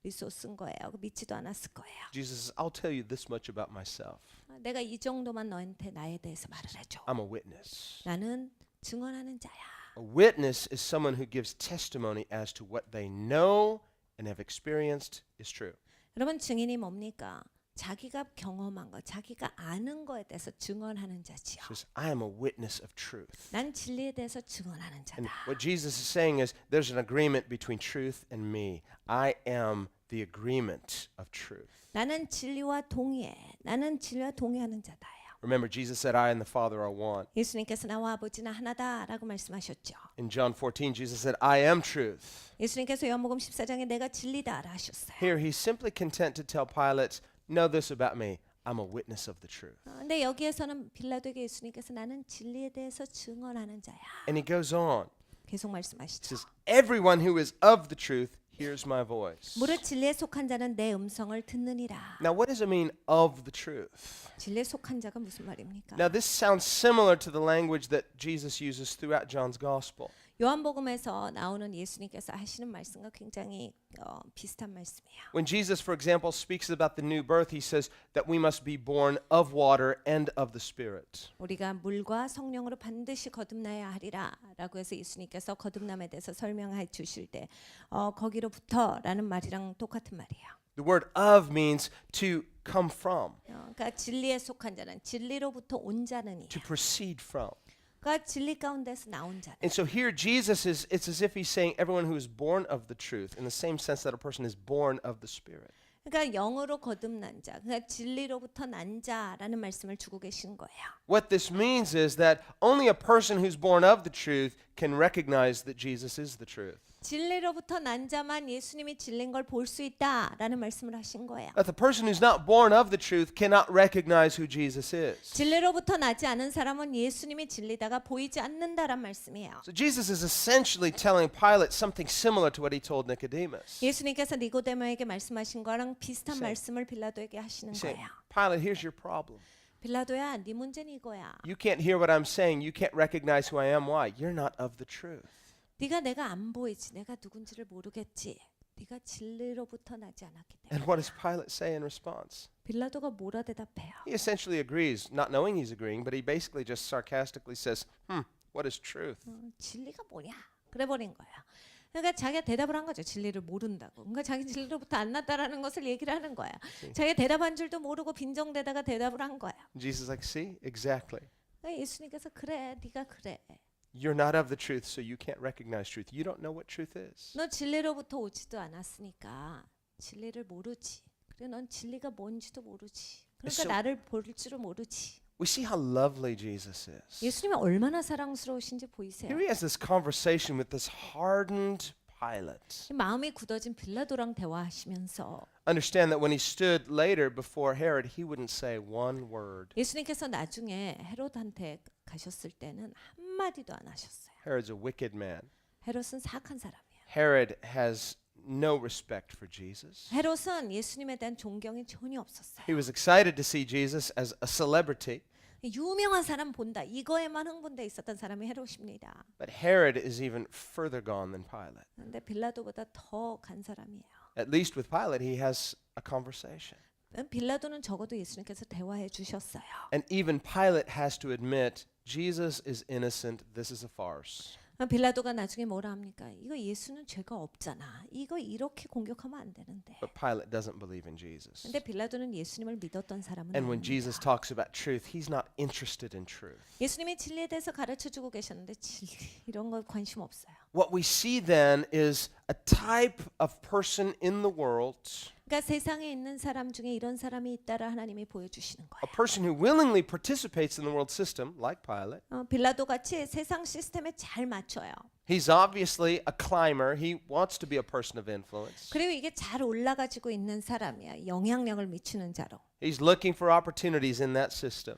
리소스인 거예요. 믿지도 않았을 거예요. Jesus says, I'll tell you this much about myself. 내가 이 정도만 너한테 나에 대해서 말을 해줘. I'm a witness. 나는 증언하는 자야. A witness is someone who gives testimony as to what they know and have experienced is true. 여러분 증인이 뭡니까? 자기가 경험한 거, 자기가 아는 거에 대해서 증언하는 자지요. Says, I am a witness of truth. 난 진리에 대해서 증언하는 And 자다. what Jesus is saying is there's an agreement between truth and me. I am the agreement of truth. 나는 진리와 동의해. 나는 진리와 동의하는 자다요. Remember, Jesus said, I and the Father are one. 예수님께서 나와 아버지는 하나다라고 말씀하셨죠. In John 14, Jesus said, I am truth. 예수님께서 요한복음 14장에 내가 진리다라 하셨어요. Here, he's simply content to tell Pilate, know this about me. I'm a witness of the truth. 근데 여기에서는 빌라도에게 예수님께서 나는 진리에 대해서 증언하는 자야. And he goes on. 계속 He 말씀하시죠. says, everyone who is of the truth hears my voice. 무릇 진리에 속한 자는 내 음성을 듣느니라. Now, what does it mean, of the truth? 진리에 속한 자가 무슨 말입니까? Now, this sounds similar to the language that Jesus uses throughout John's gospel. 요한복음에서 나오는 예수님께서 하시는 말씀과 굉장히 비슷한 말씀이에요. When Jesus, for example, speaks about the new birth, he says that we must be born of water and of the Spirit. 우리가 물과 성령으로 반드시 거듭나야 하리라라고 해서 예수님께서 거듭남에 대해서 설명해 주실 때 거기로부터라는 말이랑 똑같은 말이에요. The word of means to come from, 그러니까 진리에 속한 자는 진리로부터 온 자는이에요. to proceed from. 그러니까 진리 가운데서 나온 자는. And so here Jesus is, it's as if he's saying everyone who is born of the truth, in the same sense that a person is born of the Spirit. 그러니까 영으로 거듭난 자, 그러니까 진리로부터 난 자라는 말씀을 주고 계신 거예요. What this means is that only a person who's born of the truth can recognize that Jesus is the truth. 진리로부터 난 자만 예수님이 진리인 걸 볼 수 있다라는 말씀을 하신 거예요. But the person who's not born of the truth cannot recognize who Jesus is. 진리로부터 나지 않은 사람은 예수님이 진리다가 보이지 않는다란 말씀이에요. So Jesus is essentially telling Pilate something similar to what he told Nicodemus. 예수님께서 니고데모에게 말씀하신 거랑 비슷한 네. 말씀을 빌라도에게 하시는 He's saying, 거예요. Pilate, here's your problem. 빌라도야, 네 문제는 이거야. You can't hear what I'm saying. You can't recognize who I am. Why? You're not of the truth. 네가 내가 안 보이지, 내가 누군지를 모르겠지. 네가 진리로부터 나지 않았기 And 때문에. what does Pilate say in response? 빌라도가 뭐라 대답해요? He essentially agrees, not knowing he's agreeing, but he basically just sarcastically says, what is truth? 진리가 뭐냐? 그래 버린 거예요. 그러니까 자기가 대답을 한 거죠. 진리를 모른다고. 그러니까 자기 진리로부터 안 났다라는 것을 얘기를 하는 거예요. 자기가 대답한 줄도 모르고 빈정대다가 대답을 한 거예요. Jesus is like, see, exactly. 그러니까 예수님께서 그래, 네가 그래. You're not of the truth, so you can't recognize truth. You don't know what truth is. 너 진리로부터 오지도 않았으니까 진리를 모르지. 그래, 넌 진리가 뭔지도 모르지. 그러니까 So- 나를 볼 줄을 모르지. We see how lovely Jesus is. 예수님이 얼마나 사랑스러우신지 보이세요? Here he has this conversation with this hardened Pilate. 마음이 굳어진 빌라도랑 대화하시면서 Understand that when he stood later before Herod, he wouldn't say one word. 예수님께서 나중에 헤롯한테 가셨을 때는 한마디도 안 하셨어요. Herod's a wicked man. 헤롯은 사악한 사람이에요. Herod has no respect for Jesus. 헤롯은 예수님에 대한 존경이 전혀 없었어요. He was excited to see Jesus as a celebrity, 유명한 사람 본다. 이거에만 흥분돼 있었던 사람이 헤롯입니다. but Herod is even further gone than Pilate. 근데 빌라도보다 더 간 사람이에요. At least with Pilate, he has a conversation. 빌라도는 적어도 예수님께서 대화해 주셨어요. And even Pilate has to admit, Jesus is innocent, this is a farce. 빌라도가 나중에 뭐라 합니까? 이거 예수는 죄가 없잖아. 이거 이렇게 공격하면 안 되는데. But Pilate doesn't believe in Jesus. 근데 빌라도는 예수님을 믿었던 사람은 And when 아닙니다. Jesus talks about truth, he's not interested in truth. 예수님이 진리에 대해서 가르쳐 주고 계셨는데 진리 이런 거 관심 없어요. What we see then is a type of person in the world, 그러니까 세상에 있는 사람 중에 이런 사람이 있다라 하나님이 보여주시는 a 거예요. person who willingly participates in the world system, like Pilate. 빌라도 같이 세상 시스템에 잘 맞춰요. He's obviously a climber. He wants to be a person of influence. 그리고 이게 잘 올라가지고 있는 사람이야. 영향력을 미치는 자로. He's looking for opportunities in that system.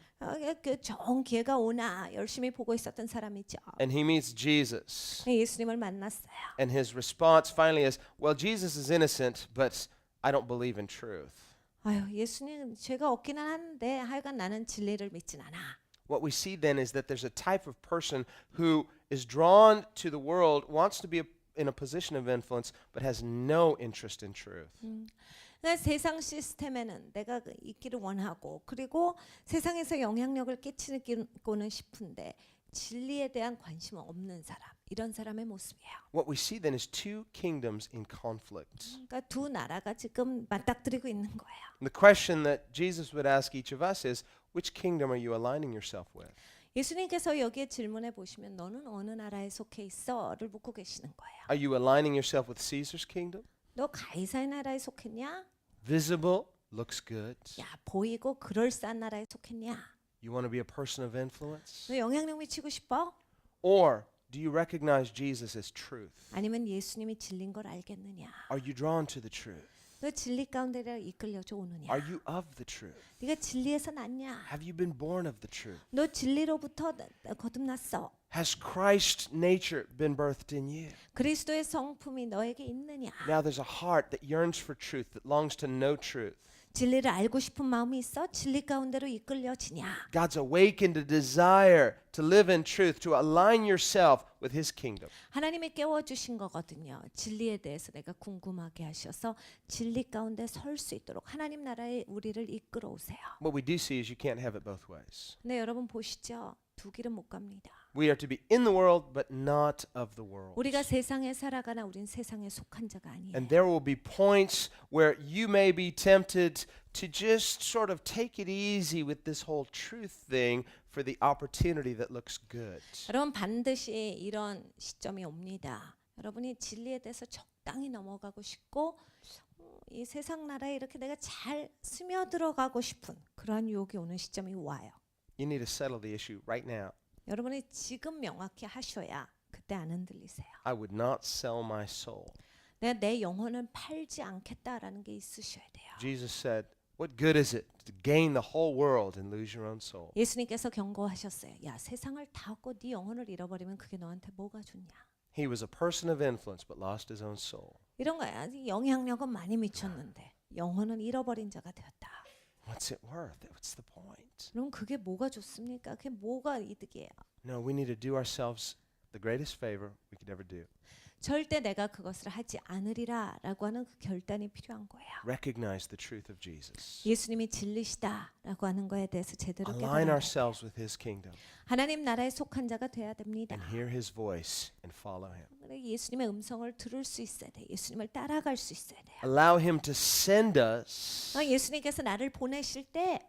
그 좋은 기회가 오나 열심히 보고 있었던 사람이죠. And he meets Jesus. 예수님을 만났어요. And his response finally is, well, Jesus is innocent, but I don't believe in truth. 아유, 예수님 죄가 없기는 한데 하여간 나는 진리를 믿진 않아. What we see then is that there's a type of person who is drawn to the world, wants to be in a position of influence, but has no interest in truth. 그러니까 세상 시스템에는 내가 있기를 원하고 그리고 세상에서 영향력을 끼치고는 싶은데 진리에 대한 관심 없는 사람. 이런 사람의 모습이에요. What we see then is two kingdoms in conflict. 그러니까 두 나라가 지금 맞닥뜨리고 있는 거예요. And the question that Jesus would ask each of us is, which kingdom are you aligning yourself with? 예수님께서 여기에 질문해 보시면 너는 어느 나라에 속해 있어?를 묻고 계시는 거예요. Are you aligning yourself with Caesar's kingdom? 너 가이사의 나라에 속했냐? Visible, looks good. 야, 보이고 그럴싸한 나라에 속했냐? You want to be a person of influence? 너 영향력 미치고 싶어? Or do you recognize Jesus as truth? 아니면 예수님이 진리인 걸 알겠느냐? Are you drawn to the truth? 너 진리 가운데로 이끌려져 오느냐? Are you of the truth? 네가 진리에서 났냐? Have you been born of the truth? 너 진리로부터 거듭났어. Has Christ's nature been birthed in you? 그리스도의 성품이 너에게 있느냐? Now there's a heart that yearns for truth, that longs to know truth. 진리를 알고 싶은 마음이 있어? 진리 가운데로 이끌려지냐? God's awakened a desire to live in truth, to align yourself with His kingdom. 하나님이 깨워주신 거거든요. 진리에 대해서 내가 궁금하게 하셔서 진리 가운데 설 수 있도록 하나님 나라에 우리를 이끌어 오세요. What we do see is you can't have it both ways. 근데 여러분 보시죠. 두 길은 못 갑니다. We are to be in the world, but not of the world. 우리가 세상에 살아가나 우린 세상에 속한 자가 아니에요. And there will be points where you may be tempted to just sort of take it easy with this whole truth thing for the opportunity that looks good. 여러분 반드시 이런 시점이 옵니다. 여러분이 진리에 대해서 적당히 넘어가고 싶고 이 세상 나라에 이렇게 내가 잘 스며들어가고 싶은 그러한 유혹이 오는 시점이 와요. You need to settle the issue right now. 여러분이 지금 명확히 하셔야 그때 안 흔들리세요. I would not sell my soul. 내가 내 영혼은 팔지 않겠다라는 게 있으셔야 돼요. Jesus said, what good is it to gain the whole world and lose your own soul? 예수님께서 경고하셨어요. 야, 세상을 다 얻고 네 영혼을 잃어버리면 그게 너한테 뭐가 좋냐? He was a person of influence but lost his own soul. 이런 거야. 영향력은 많이 미쳤는데 영혼은 잃어버린 자가 되었다. What's it worth? What's the point? 그럼 그게 뭐가 좋습니까? 그게 뭐가 이득이에요? No, we need to do ourselves the greatest favor we could ever do. 절대 내가 그것을 하지 않으리라라고 하는 그 결단이 필요한 거예요. Recognize the truth of Jesus. 예수님이 진리시다라고 하는 거에 대해서 제대로 Align 깨달아야 ourselves with His kingdom 하나님 나라에 속한 자가 돼야 됩니다. and hear His voice and follow Him. 예수님의 음성을 들을 수 있어야 돼. 예수님을 따라갈 수 있어야 돼요. Allow Him to send us 예수님께서 나를 보내실 때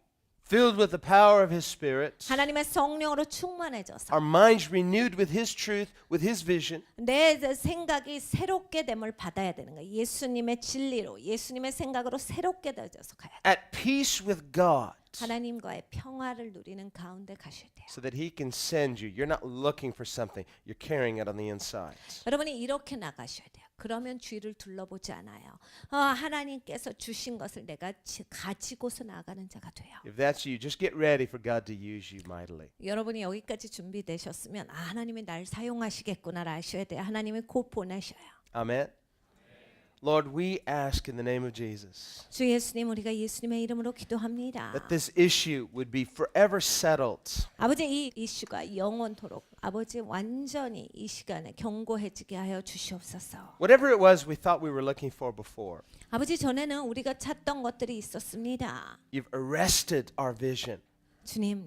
filled with the power of His Spirit, 하나님의 성령으로 충만해져서 our minds renewed with His truth, with His vision, 내 생각이 새롭게 됨을 받아야 되는 거예요. 예수님의 진리로, 예수님의 생각으로 새롭게 되어져서 가야 돼요. at peace with God, 하나님과의 평화를 누리는 가운데 가셔야 돼요. so that He can send you. You're not looking for something, you're carrying it on the inside. 여러분이 이렇게 나가셔야 돼요. 그러면 주위를 둘러보지 않아요. 하나님께서 주신 것을 내가 가지고서 나가는 자가 돼요. If that's you, just get ready for God to use you mightily. 여러분이 여기까지 준비되셨으면 하나님이 날 사용하시겠구나를 아셔야 돼요. 하나님이 곧 보내셔요. Amen. Lord, we ask in the name of Jesus 주 예수님, 우리가 예수님의 이름으로 기도합니다. that this issue would be forever settled. 아버지, 이 이슈가 영원토록 아버지 완전히 이 시간에 견고해지게 하여 주시옵소서. Whatever it was we thought we were looking for before, 아버지, 전에는 우리가 찾던 것들이 있었습니다. you've arrested our vision,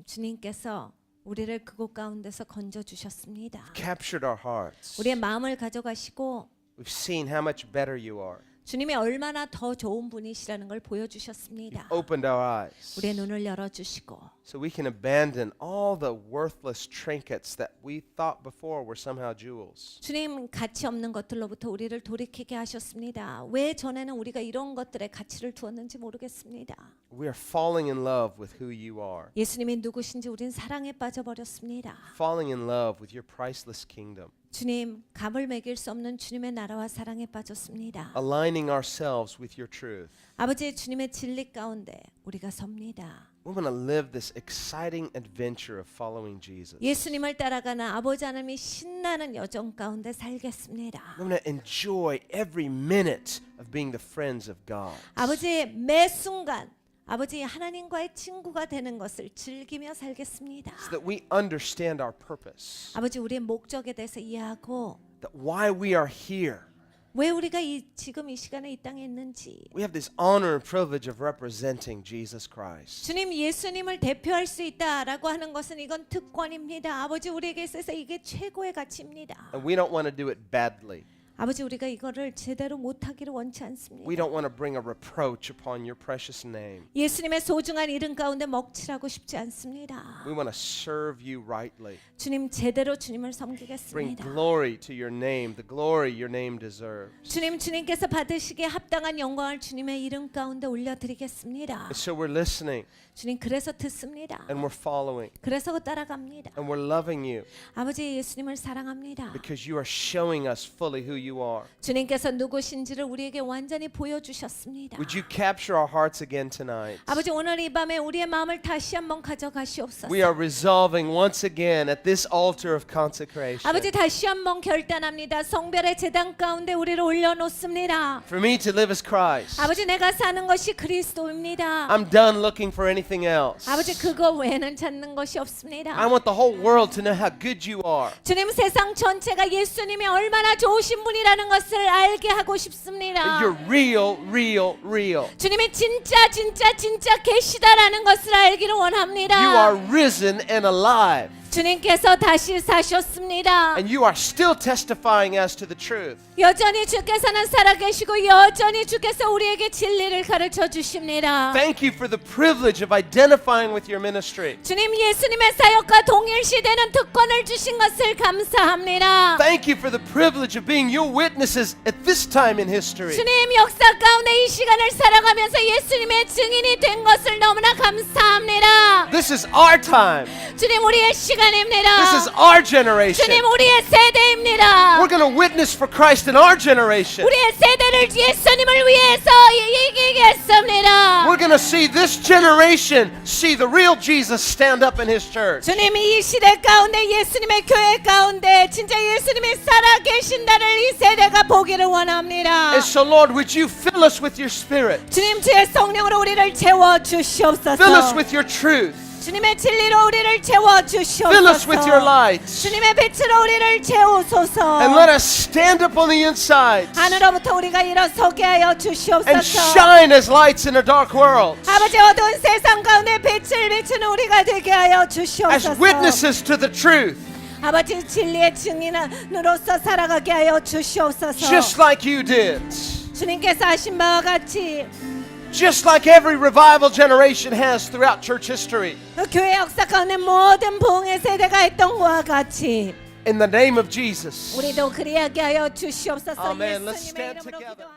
주님께서 우리를 그곳 가운데서 건져 주셨습니다. captured our hearts. 우리의 마음을 가져가시고 We've seen how much better you are. 주님이 얼마나 더 좋은 분이시라는 걸 보여주셨습니다. Opened our eyes 우리의 눈을 열어주시고 so we can abandon all the worthless trinkets that we thought before were somehow jewels. 주님, 가치 없는 것들로부터 우리를 돌이키게 하셨습니다. 왜 전에는 우리가 이런 것들에 가치를 두었는지 모르겠습니다. We are falling in love with who you are, 예수님이 누구신지 우린 사랑에 빠져버렸습니다. falling in love with your priceless kingdom, 주님, 값을 매길 수 없는 주님의 나라와 사랑에 빠졌습니다. aligning ourselves with your truth. 아버지, 주님의 진리 가운데 우리가 섭니다. We want to live this exciting adventure of following Jesus. 예수님을 따라가는 아버지 하나님이 신나는 여정 가운데 살겠습니다. We want to enjoy every minute of being the friends of God. 아버지, 매 순간 아버지 하나님과의 친구가 되는 것을 즐기며 살겠습니다. So that we understand our purpose, 아버지, 우리의 목적에 대해서 이해하고 that why we are here. 왜 우리가 지금 이 시간에 이 땅에 있는지, We have this honor and privilege of representing Jesus Christ. 주님 예수님을 대표할 수 있다라고 하는 것은 이건 특권입니다. 아버지, 우리에게 있어서 이게 최고의 가치입니다. And we don't want to do it badly. 아버지 우리가 이거를 제대로 못하기를 원치 않습니다. We don't want to bring a reproach upon your precious name. 예수님의 소중한 이름 가운데 먹칠하고 싶지 않습니다. We want to serve you rightly. 주님 제대로 주님을 Bring 섬기겠습니다. glory to your name, the glory your name deserves. 주님께서 받으시기에 합당한 영광을 주님의 이름 가운데 올려드리겠습니다. And so we're listening 주님 그래서 듣습니다. and we're following 그래서 따라갑니다. and we're loving you 아버지 예수님을 사랑합니다. because you are showing us fully who you are. 주님께서 누구신지를 우리에게 완전히 보여주셨습니다. Would you capture our hearts again tonight? 아버지 오늘 이 밤에 우리의 마음을 다시 한번 가져가시옵소서. We are resolving once again at this altar of consecration. 아버지 다시 한번 결단합니다. 성별의 제단 가운데 우리를 올려놓습니다. For me to live as Christ. 아버지 내가 사는 것이 그리스도입니다. I'm done looking for anything else. 아버지 그거 외에는 찾는 것이 없습니다. I want the whole world to know how good you are. 주님 세상 전체가 예수님이 얼마나 좋으신 분이라는 것을 알게 하고 싶습니다. You're real, real, real. 주님이 진짜 계시다라는 것을 알기를 원합니다. You are risen and alive. 주님께서 다시 사셨습니다. And you are still testifying as to the truth. 여전히 주께서는 살아계시고 여전히 주께서 우리에게 진리를 가르쳐 주십니다. Thank you for the privilege of identifying with your ministry. 주님 예수님의 사역과 동일시되는 특권을 주신 것을 감사합니다. Thank you for the privilege of being your witnesses at this time in history. 주님 역사 가운데 이 시간을 살아가면서 예수님의 증인이 된 것을 너무나 감사합니다. This is our time. 주님 우리의 시간입니다. This is our generation. 주님 우리의 세대입니다. We're going to witness for Christ in our generation. 우리의 세대를 예수님을 위해서 이기겠습니다. We're going to see this generation see the real Jesus stand up in his church. 주님이 이 시대 가운데 예수님의 교회 가운데 진짜 예수님이 살아계신다를 이 세대가 보기를 원합니다. And so Lord, would you fill us with your spirit? 주님 주의 성령으로 우리를 채워 Fill us 주시옵소서. with your truth. 주님의 진리로 우리를 채워 Fill us with your 주시옵소서. light. 주님의 빛으로 우리를 채우소서. And let us stand up on the inside 하늘로부터 우리가 일어서게 하여 and 주시옵소서. shine as lights in a dark world. 아버지 어두운 세상 가운데 빛을 비추는 우리가 되게 하여 As 주시옵소서. witnesses to the truth. 아버지 진리의 증인으로서 살아가게 하여 주시옵소서. Just like you did. 주님께서 하신 바와 같이 Just like every revival generation has throughout church history. 교회 역사 가운데 모든 부흥의 세대가 했던 것과 같이 In the name of Jesus. 우리도 그리하게 하여 주시옵소서. Amen. Let's 예수님의 stand 이름으로 together. 기도합니다.